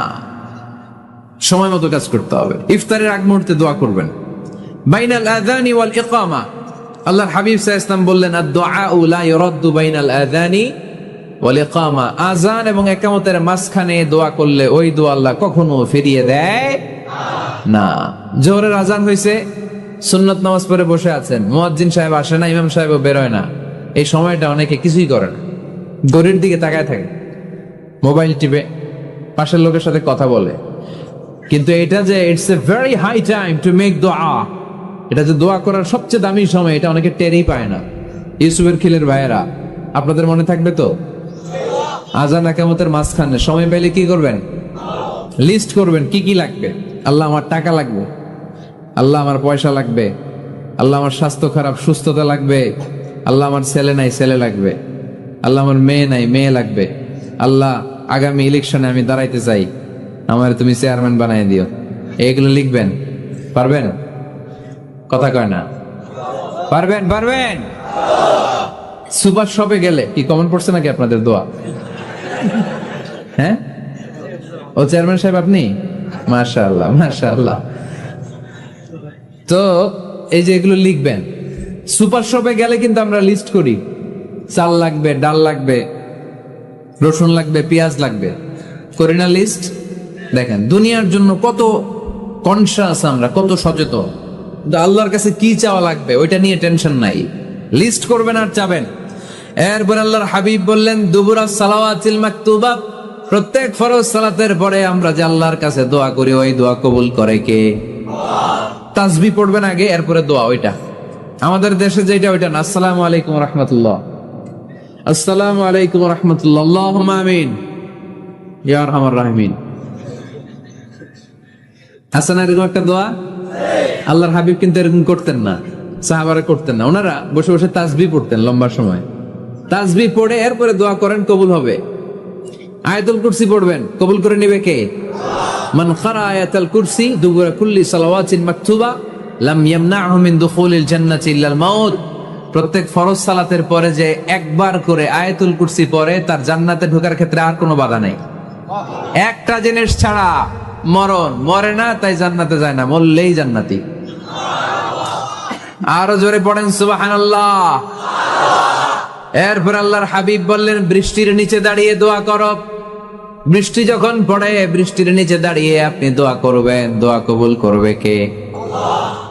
সময় মতো কাজ করতে হবে। ইফতারের আগ মুহূর্তে দোয়া করবেন। বাইনাল আযানি ওয়াল ইকামা, আল্লাহর হাবিব সাল্লাল্লাহু আলাইহি ওয়াসাল্লাম বললেন, আদ-দুআউ লা ইউরাদ্দু বাইনাল আযানি ওয়াল ইকামা। আযান এবং ইকামতের মাঝখানে দোয়া করলে ওই দোয়া আল্লাহ কখনো ফিরিয়ে দেয় না। জোহরের আযান হয়েছে, সুন্নত নামাজ পড়ে বসে আছেন, মুয়াজ্জিন সাহেব আসে না, ইমাম সাহেবও বের হয় না, এই সময়টা অনেকে কিছুই করে না, ঘড়ির দিকে তাকায় থাকে, মোবাইল টিপে, পাশের লোকের সাথে কথা বলে। কিন্তু এটা যে it's a very high time to make দোয়া, এটা যে দোয়া করার সবচেয়ে দামি সময়, এটা অনেকে টেরই পায় না। ইউসুফের খিলের ভাইয়েরা, আপনাদের মনে থাকবে তো, আজান একামতের মাঝখানে সময় পেলে কি করবেন? লিস্ট করবেন কি কি লাগবে। আল্লাহ আমার টাকা লাগবে, আল্লাহ আমার পয়সা লাগবে, আল্লাহ আমার স্বাস্থ্য খারাপ সুস্থতা লাগবে, আল্লাহ আমার ছেলে নাই ছেলে লাগবে, আল্লাহ আমার মেয়ে নাই মেয়ে লাগবে, আল্লাহ আগামী ইলেকশনে আমি দাঁড়াইতে চাই, আমার তুমি চেয়ারম্যান বানাই দিও। এগুলো লিখবেন, পারবেন? কথা কয় না, পারবেন? পারবেন? সুপার শপে গেলে কি কমন পড়ছে নাকি আপনাদের দোয়া? হ্যাঁ, ও চেয়ারম্যান সাহেব আপনি, মাশাআল্লাহ মাশাআল্লাহ। তো এই যে এগুলো লিখবেন। সুপার শপে গেলে কিন্তু আমরা লিস্ট করি, চাল লাগবে, ডাল লাগবে, রসুন লাগবে, পেঁয়াজ লাগবে, করি না লিস্ট? দেখেন দুনিয়ার জন্য কত কনসাস আমরা, কত সচেতন। আল্লাহর কাছে কি চাওয়া লাগবে ওইটা নিয়ে টেনশন নাই, লিস্ট করবেন আর চাবেন। এরপর আল্লাহর হাবিব বললেন দুবুরা সালাওয়াতিল মাকতুবা, প্রত্যেক ফরজ সালাতের পরে আমরা যে আল্লাহর কাছে দোয়া করি, ওই দোয়া কবুল করে কে? তাসবিহ পড়বেন আগে, এরপরে দোয়া। ওইটা আমাদের দেশে যেটা, ওইটা না। আসসালামু আলাইকুম রাহমাতুল্লাহ, আসসালামু আলাইকুম রাহমাতুল্লাহ, আল্লাহুম্মা আমিন ইয়া আরহামার রাহিমিন। আছে না এরকম একটা দোয়া? আল্লাহর হাবিব কিন্তু এরকম করতেন না, সাহাবারা করতেন না। ওনারা বসে বসে তাসবিহ পড়তেন লম্বা সময়। তাসবিহ পড়ে এরপরে দোয়া করেন, কবুল হবে। আয়াতুল কুরসি পড়বেন, কবুল করে নেবে কে? মান ক্বারা আয়াতুল কুরসি দুবুরা কুল্লি সালাওয়াতিন মাকতুবা লাম ইয়ামনাহু মিন দুখুলিল জান্নাতি ইল্লাল মাউত। প্রত্যেক ফরজ সালাতের পরে যে একবার করে আয়াতুল কুরসি পড়ে, তার জান্নাতে ঢোকার ক্ষেত্রে আর কোনো বাধা নেই। একটা জিনিস ছাড়া, মরণ। মরে না তাই জান্নাতে যায় না, মরলেই জান্নাতি। আরো জোরে পড়েন সুবহানাল্লাহ। এরপর আল্লাহর হাবিব বললেন বৃষ্টির নিচে দাঁড়িয়ে দোয়া করো। বৃষ্টি যখন পড়ে, বৃষ্টির নিচে দাঁড়িয়ে আপনি দোয়া করবেন, দোয়া কবুল করবে কে?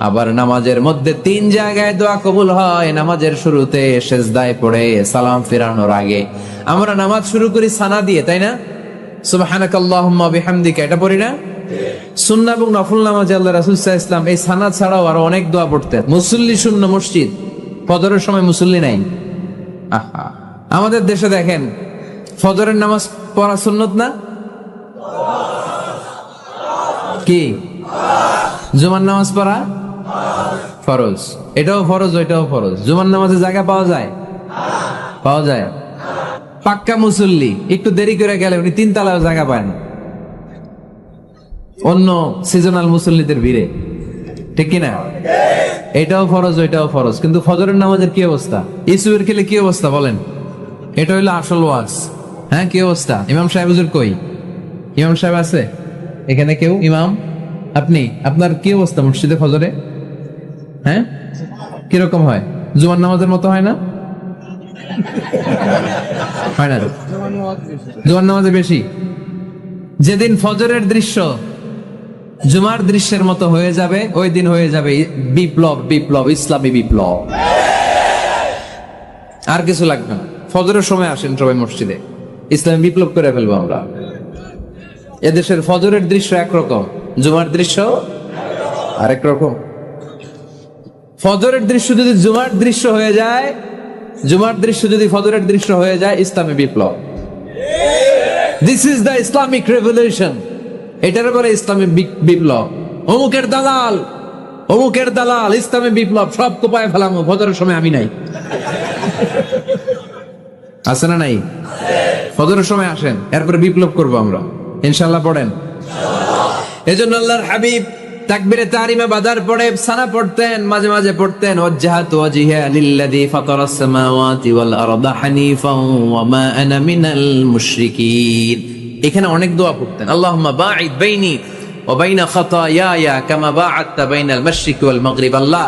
আবার নামাজের মধ্যে 3 জায়গায় দোয়া কবুল হয়। নামাজের শুরুতে, সেজদায় পড়ে, সালাম ফেরানোর আগে। আমরা নামাজ শুরু করি সানা দিয়ে, তাই না? সুবহানাকাল্লাহুম্মা বিহামদিকা, এটা পড়ি না? সুন্নাহ এবং নফল নামাজে আল্লাহ রাসূল সাল্লাল্লাহু আলাইহি ওয়াসাল্লাম এই সানা ছাড়াও আরো অনেক দোয়া পড়তেন। মুসল্লি শূন্য মসজিদ, ফজরের সময় মুসল্লি নাই। আহা, আমাদের দেশে দেখেন ফজরের নামাজ পড়া সুন্নত না? কি? জুমার নামাজ পড়া ফরজ। এটাও ফরজ, ওইটাও ফরজ। জুমার নামাজে জায়গা পাওয়া যায়? পাওয়া যায়। পাক্কা মুসল্লি একটু দেরি করে গেলে উনি 3 তলায় জায়গা পায় না, অন্য সিজনাল মুসল্লিদের ভিড়ে, ঠিক কিনা? এটাও ফরজ, ওইটাও ফরজ। কিন্তু ফজরের নামাজের কি অবস্থা? ইসুবের খেলে কি অবস্থা বলেন? এটা হইলো আসল ওয়াজ। হ্যাঁ, কি অবস্থা? ইমাম সাহেব হুজুর কই? ইমাম সাহেব আছে এখানে কেউ? ইমাম আপনি, আপনার কি অবস্থা মসজিদে ফজরে? হ্যাঁ, কিরকম হয়? জুমার নামাজের মতো হয় না? হয় না? জুমার নামাজে বেশি। যেদিন ফজরের দৃশ্য জুমার দৃশ্যের মতো হয়ে যাবে, ওই দিন হয়ে যাবে বিপ্লব, বিপ্লব, ইসলামী বিপ্লব। আর কিছু লাগবে না। ফজরের সময় আসেন সবাই মসজিদে, ইসলামী বিপ্লব করে ফেলবো আমরা। এদেশের ফজরের দৃশ্য একরকম, জুমার দৃশ্য আরেক রকম। ফজরের দৃশ্য যদি জুমার দৃশ্য হয়ে যায়, জুমার দৃশ্য যদি ফজরের দৃশ্য হয়ে যায়, ইসলামী বিপ্লব। This is the Islamic revolution. এটার পরে ইসলামী বিপ্লব। অমুকের দালাল, অমুকের দালাল, ইসলামী বিপ্লব সব কোপায় ফেলামো, ফজরের সময় আমি নাই। আছে না নাই? ফজরের সময় আসেন, এরপরে বিপ্লব করবো আমরা ইনশাআল্লাহ। পড়েন। এজন্য আল্লাহর হাবিব তাকবীরে তাহরিমে বাদার পড়ে সানা পড়তেন, মাঝে মাঝে পড়তেন ওয়াজহাতু ওয়াজহিয়া লিল্লাযী ফাতারাস সামাওয়াতি ওয়াল আরদা হানিফান ওয়া মা আনা মিনাল মুশরিকিন। এখানে অনেক দোয়া পড়তেন। আল্লাহুম্মা বাঈদ বাইনি ওয়া বাইনা খাতায়ায়া কামা বাআদতা বাইনাল মাশরিকি ওয়াল মাগরিব। আল্লাহ,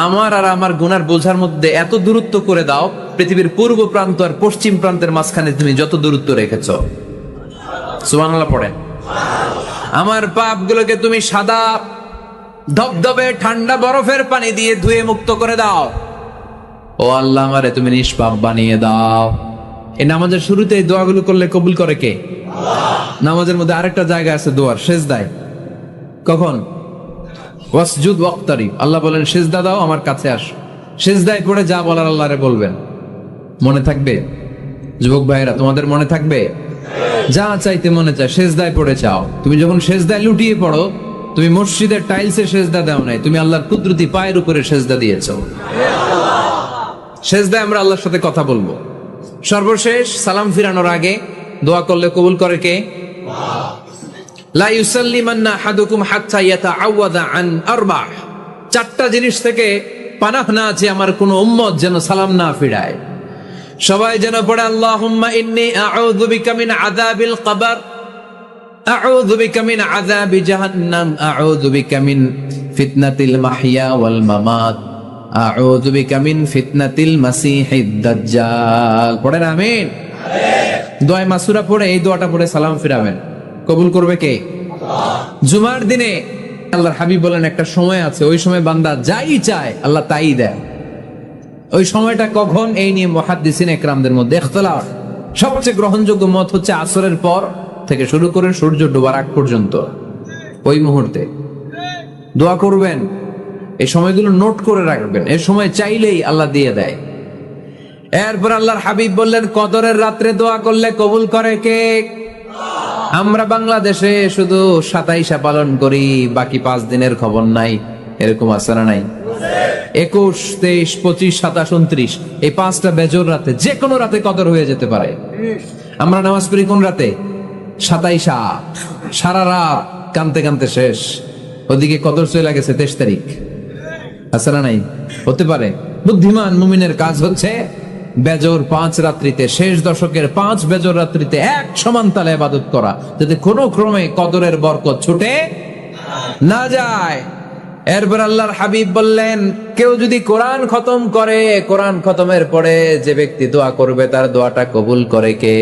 আমার আর আমার গুনার বোঝার মধ্যে এত দূরত্ব করে দাও, পৃথিবীর পূর্ব প্রান্ত আর পশ্চিম প্রান্তের মাঝখানে তুমি যত দূরত্ব রেখেছো। সুবহানাল্লাহ পড়েন। আমার পাপগুলোকে তুমি সাদা ধবধবে ঠান্ডা বরফের পানি দিয়ে ধুয়ে মুক্ত করে দাও। ও আল্লাহ আমারে তুমি নিষ্পাপ বানিয়ে দাও। এই নামাজের শুরুতে এই দোয়াগুলো করলে কবুল করে কে? নামাজের মধ্যে আরেকটা জায়গা আছে দোয়ার, সেজদায়। কখন? ওয়াসজুদ ওয়াক্তারিব, আল্লাহ বলেন সেজদা দাও, আমার কাছে আসো। সেজদায় পড়ে যা বলার আল্লাহরে বলবেন। মনে থাকবে যুবক ভাইরা? তোমাদের মনে থাকবে? যা চাইতে মনে চায় সেজদায় পড়ে চাও। তুমি যখন সেজদায় লুটিয়ে পড়ো, তুমি মসজিদের টাইলসে সেজদা দাও নাই, তুমি আল্লাহর কুদরতি পায়ের উপরে সেজদা দিয়েছো। সেজদায় আমরা আল্লাহর সাথে কথা বলবো। সর্বশেষ সালাম ফিরানোর আগে দোয়া করলে কবুল করে কে? লা ইউসাল্লিমান্না আহাদুকুম হাত্তা ইয়াতাআওয়াযা আন আরবা'। চারটা জিনিস থেকে পানাহ না আছে আমার কোন উম্মত যেন সালাম না ফিরায়। সবাই যেন পড়ে আল্লাহুম্মা ইন্নী আউযু বিকা মিন আযাবিল কবর, আউযু বিকা মিন আযাবি জাহান্নাম, আউযু বিকা মিন ফিতনাতিল মাহইয়া ওয়াল মামাত, আউযু বিকা মিন ফিতনাতিল মাসিহিদ দাজ্জাল। পড়েন আমিন। দোয়া মাসুরা পড়ে এই দোয়াটা পড়ে সালাম ফিরাবেন। কবুল করবে কে? জুমার দিনে আল্লাহর হাবিব বলেন একটা সময় আছে, ওই সময় বান্দা যাই চায় আল্লাহ তাই দেয়। ওই সময়টা কখন? এই নিয়ে মুহাদ্দিসিন ইকরামদের মধ্যে ইখতিলাফ। সবচেয়ে গ্রহণযোগ্য মত হচ্ছে আসরের পর থেকে শুরু করে সূর্য ডোবার আগ পর্যন্ত। ওই মুহূর্তে দোয়া করবেন। এই সময়গুলো নোট করে রাখবেন, এই সময় চাইলেই আল্লাহ দিয়ে দেয়। এরপর আল্লাহর হাবিব বললেন কদরের রাত্রে দোয়া করলে কবুল করে কে? আমরা বাংলাদেশে শুধু 27 পালন করি, বাকি 5 দিনের খবর নাই। এরকম আছে না নাই? 21, 23, 25, 27, 29 এই 5টা বেজর রাতে, যে কোনো রাতে কদর হয়ে যেতে পারে। আমরা নামাজ পড়ি কোন রাতে? 27। সারা রাত কানতে কানতে শেষ, ওদিকে কদর চলে গেছে 23 তারিখ। আছে না নাই? হতে পারে। বুদ্ধিমান মুমিনের কাজ হচ্ছে বেজর 5 রাত্রিতে, শেষ দশকের 5 বেজর রাত্রিতে এক সমান তালে ইবাদত করা, যাতে কোনো ক্রমে কদরের বরকত ছুটে না যায়। এরপর আল্লাহর হাবিব বললেন কেউ যদি কোরআন খতম করে, কোরআন খতমের পরে যে ব্যক্তি দোয়া করবে তার দোয়াটা কবুল করে কে?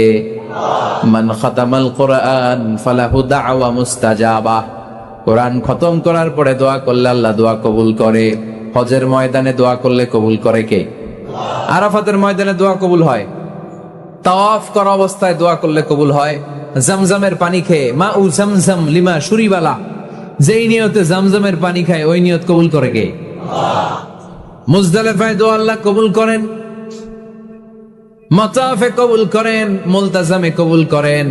মান খাতামাল কোরআন ফালাহু দাওয়া মুস্তাজাবা। কোরআন খতম করার পরে দোয়া করলে আল্লাহ দোয়া কবুল করে। হজের ময়দানে দোয়া করলে কবুল করে কে? আরাফাতের ময়দানে দোয়া কবুল হয়। তাওয়াফ করা অবস্থায় দোয়া করলে কবুল হয়। জামজামের পানি খেয়ে মা উ জামজাম লিমা শুরিবালা, যেই নিয়তে জামজামের পানি খায় ওই নিয়ত কবুল করে কে? মুজদালিফায় দোয়া আল্লাহ কবুল করেন, মাতাফে কবুল করেন, মুলতাজামে কবুল করেন।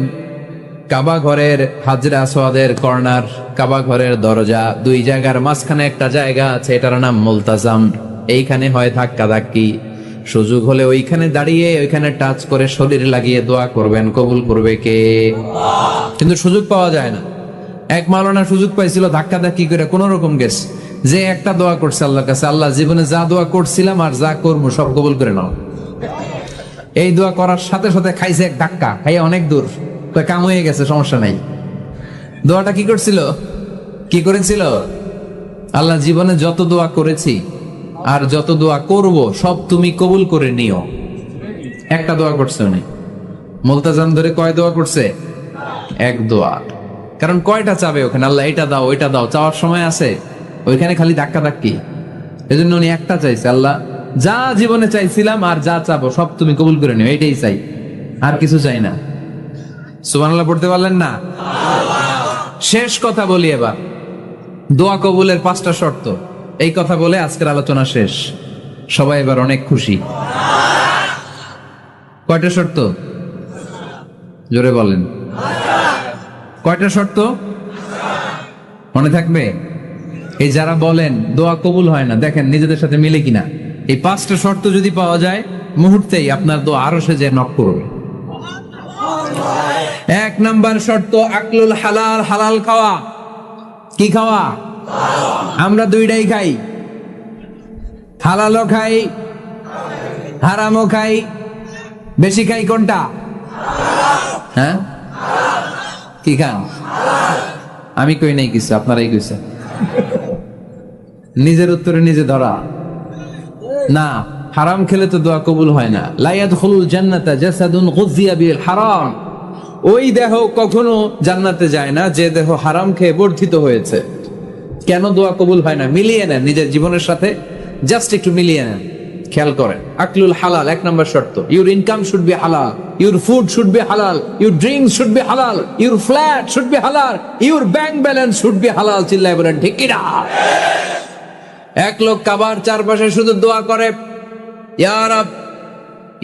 কাবা ঘরের হাজরে আসওয়াদের কর্নার, কাবা ঘরের দরজা, 2 জায়গার মাঝখানে একটা জায়গা আছে, এটার নাম মুলতাজাম। এইখানে হয় ধাক্কা ধাক্কি, সুযোগ হলে ওইখানে দাঁড়িয়ে ওইখানে টাচ করে শরীর লাগিয়ে দোয়া করবেন, কবুল করবে কে? কিন্তু সুযোগ পাওয়া যায় না। এক মাওলানা সুযোগ পাইছিল, ধাক্কা ধাক্কি করে কোন রকম গেছে, যে একটা দোয়া করছে আল্লাহর কাছে, আল্লাহ জীবনে যা দোয়া করছিলাম আর যা করবো সব কবুল করে নাও। এই দোয়া করার সাথে সাথে খাইছে এক ধাক্কা, খাইয়ে অনেক দূর, তো কাম হয়ে গেছে, সমস্যা নাই। দোয়াটা কি করছিল? কি করেছিল? আল্লাহ জীবনে যত দোয়া করেছি আর যত দোয়া করব সব তুমি কবুল করে নিও। একটা দোয়া করছে উনি। মুলতাজাম ধরে কয় দোয়া করছে? এক দোয়া। কারণ কয়টা চাবে ওখানে? আল্লাহ এটা দাও ওইটা দাও, চাওয়ার সময় আছে? ওইখানে খালি ধাক্কা ধাক্কি। এই জন্য উনি একটা চাইছে, আল্লাহ যা জীবনে চাইছিলাম আর যা চাবো সব তুমি কবুল করে নিও, এইটাই চাই, আর কিছু চাই না। সুবহানাল্লাহ পড়তে পারলেন না? শেষ কথা বলি এবার, দোয়া কবুলের 5টা শর্ত। এই কথা বলে আজকের আলোচনা শেষ। সবাই এবার অনেক খুশি। কয়টা শর্ত? জোরে বলেন। কয়টা শর্ত মনে থাকবে? এই যারা বলেন দোয়া কবুল হয় না, দেখেন নিজেদের সাথে মিলে কিনা। এই 5টা শর্ত যদি পাওয়া যায়, মুহূর্তেই আপনার দোয়া আরো সে যে নক করবে। 1 নাম্বার শর্ত আকলুল হালাল, হালাল খাওয়া। কি খাওয়া? আমরা 2টাই খাই, হালালও খাই হারামও খাই। বেশি খাই কোনটা? হ্যাঁ, কি খান? আমি কই নাই কিছু, আপনারাই কইছেন। নিজের উত্তরে নিজে ধরা না। হারাম খেলে তো দোয়া কবুল হয় না। লা ইয়াদখুলুল জান্নাতা জাসাদুন গুযিয়া বিল হারাম। ওই দেহ কখনো জান্নাতে যায় না যে দেহ হারাম খেয়ে বর্ধিত হয়েছে। কেন দোয়া কবুল হয় না? মিলিয়ে নেন নিজের জীবনের সাথে, জাস্ট একটু মিলিয়ে নেন। খেয়াল করেন, আকলুল হালাল এক নম্বর শর্ত। ইউর ইনকাম শুড বি হালাল, ইউর ফুড শুড বি হালাল, ইউর ড্রিঙ্কস শুড বি হালাল, ইউর ফ্ল্যাট শুড বি হালাল, your bank balance should be হালাল। চিল্লায় বলেন ঠিক কিনা? এক লোক কাবার চারপাশে শুধু দোয়া করে, ইয়া রব,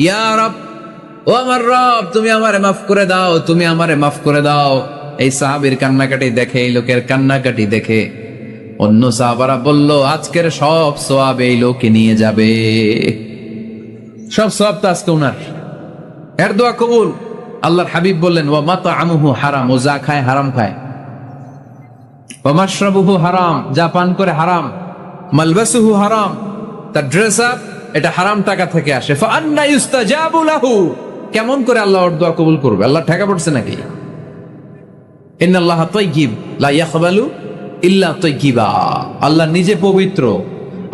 ইয়া রব, ও আমার রব, তুমি আমারে মাফ করে দাও, তুমি আমারে মাফ করে দাও। এই সাহাবীর কান্নাকাটি দেখে, এই লোকের কান্নাকাটি দেখে অন্য সাহাবারা বলল, আজকের সব সওয়াব এই লোকে নিয়ে যাবে, সব সওয়াব তো আজকে উনার। এর দোয়া কবুল। আল্লাহর হাবিব বললেন, ওয়া মাতআমুহু হারাম, ও যা খায় হারাম খায়। ওয়া মাশরাবুহু হারাম, যা পান করে হারাম। মালবাসুহু হারাম, তার ড্রেস আপ এটা হারাম টাকা থেকে আসে। ফাআন্না ইউস্তাজাবু লাহু, কেমন করে আল্লাহ ওর দোয়া কবুল করবে? আল্লাহ ঠেকা পড়ছে নাকি? ইন্নাল্লাহা তাইয়্যিব লা ইয়াকবালু ইল্লা তাইয়্যিবা। আল্লাহ নিজে পবিত্র,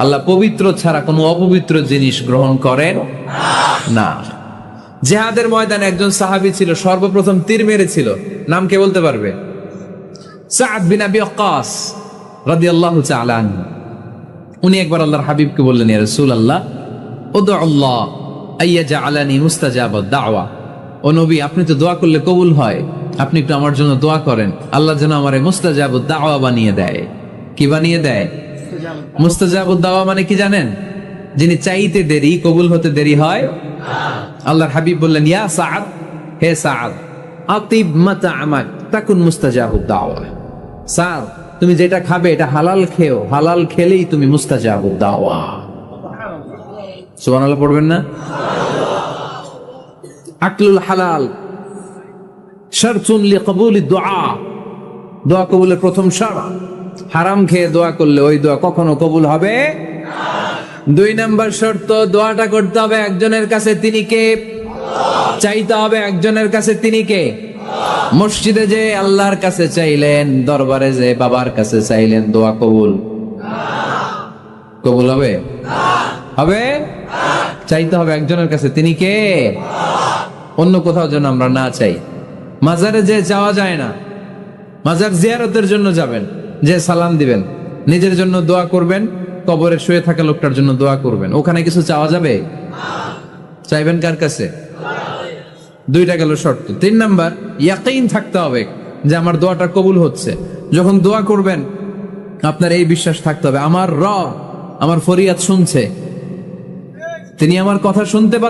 আল্লাহ পবিত্র ছাড়া কোনো অপবিত্র জিনিস গ্রহণ করেন না। জিহাদের ময়দানে একজন সাহাবী ছিল, সর্বপ্রথম তীর মেরেছিল, নাম কে বলতে পারবে? সাদ বিন আবি ওয়াক্কাস রাদিয়াল্লাহু তাআলা আনহু। উনি একবার আল্লাহর হাবিবকে বললেন, ইয়া রাসূলুল্লাহ, উদউ আল্লাহ আইয়াজআলানি মুস্তাজাবাদ দাওয়া। ও নবী, আপনি তো দোয়া করলে কবুল হয়, আপনি একটু আমার জন্য দোয়া করেন, আল্লাহ যেন আমারে মুস্তাজাবুদ দাওয়া বানিয়ে দেয়। কি বানিয়ে দেয়? মুস্তাজাবুদ দাওয়া মানে কি জানেন? যিনি চাইতে দেরি, কবুল হতে দেরি হয়। আল্লাহর হাবিব বললেন, ইয়া সাদ, হে সাদ, আতিব মাতআমাক তাকুন মুস্তাজাবুদ দাওয়া। সাদ, তুমি যেটা খাবে এটা হালাল খেও, হালাল খেলেই তুমি মুস্তাজাবুদ দাওয়া। সুবহানাল্লাহ পড়বেন না? আকলুল হালাল শারতুন লিকবুলিদ দুআ, দোয়া কবুলের প্রথম শর্ত। হারাম খেয়ে দোয়া করলে ওই দোয়া কখনো কবুল হবে না। 2 নাম্বার শর্ত, দোয়াটা করতে হবে একজনের কাছে, তিনি কে? চাইতে হবে একজনের কাছে, তিনি কে? মসজিদে যে আল্লাহর কাছে চাইলেন, দরবারে যে বাবার কাছে চাইলেন, দোয়া কবুল কবুল হবে? হবে? চাইতে হবে একজনের কাছে, তিনি কে? অন্য কোথাও যেন আমরা না চাই। মাজারে যে যাওয়া যায় না, মাজার জিয়ারতের জন্য যাবেন, যে সালাম দিবেন, নিজের জন্য দোয়া করবেন, কবরে শুয়ে থাকা লোকটার জন্য দোয়া করবেন। ওখানে কিছু চাওয়া যাবে? চাইবেন কার কাছে? 2টা গেল শর্ত। 3 নাম্বার, ইয়াকিন থাকতে হবে যে আমার দোয়াটা কবুল হচ্ছে। যখন দোয়া করবেন আপনার এই বিশ্বাস থাকতে হবে, আমার রব আমার ফরিয়াদ শুনছে, তিনি আমার কথা শুনতে পাচ্ছেন।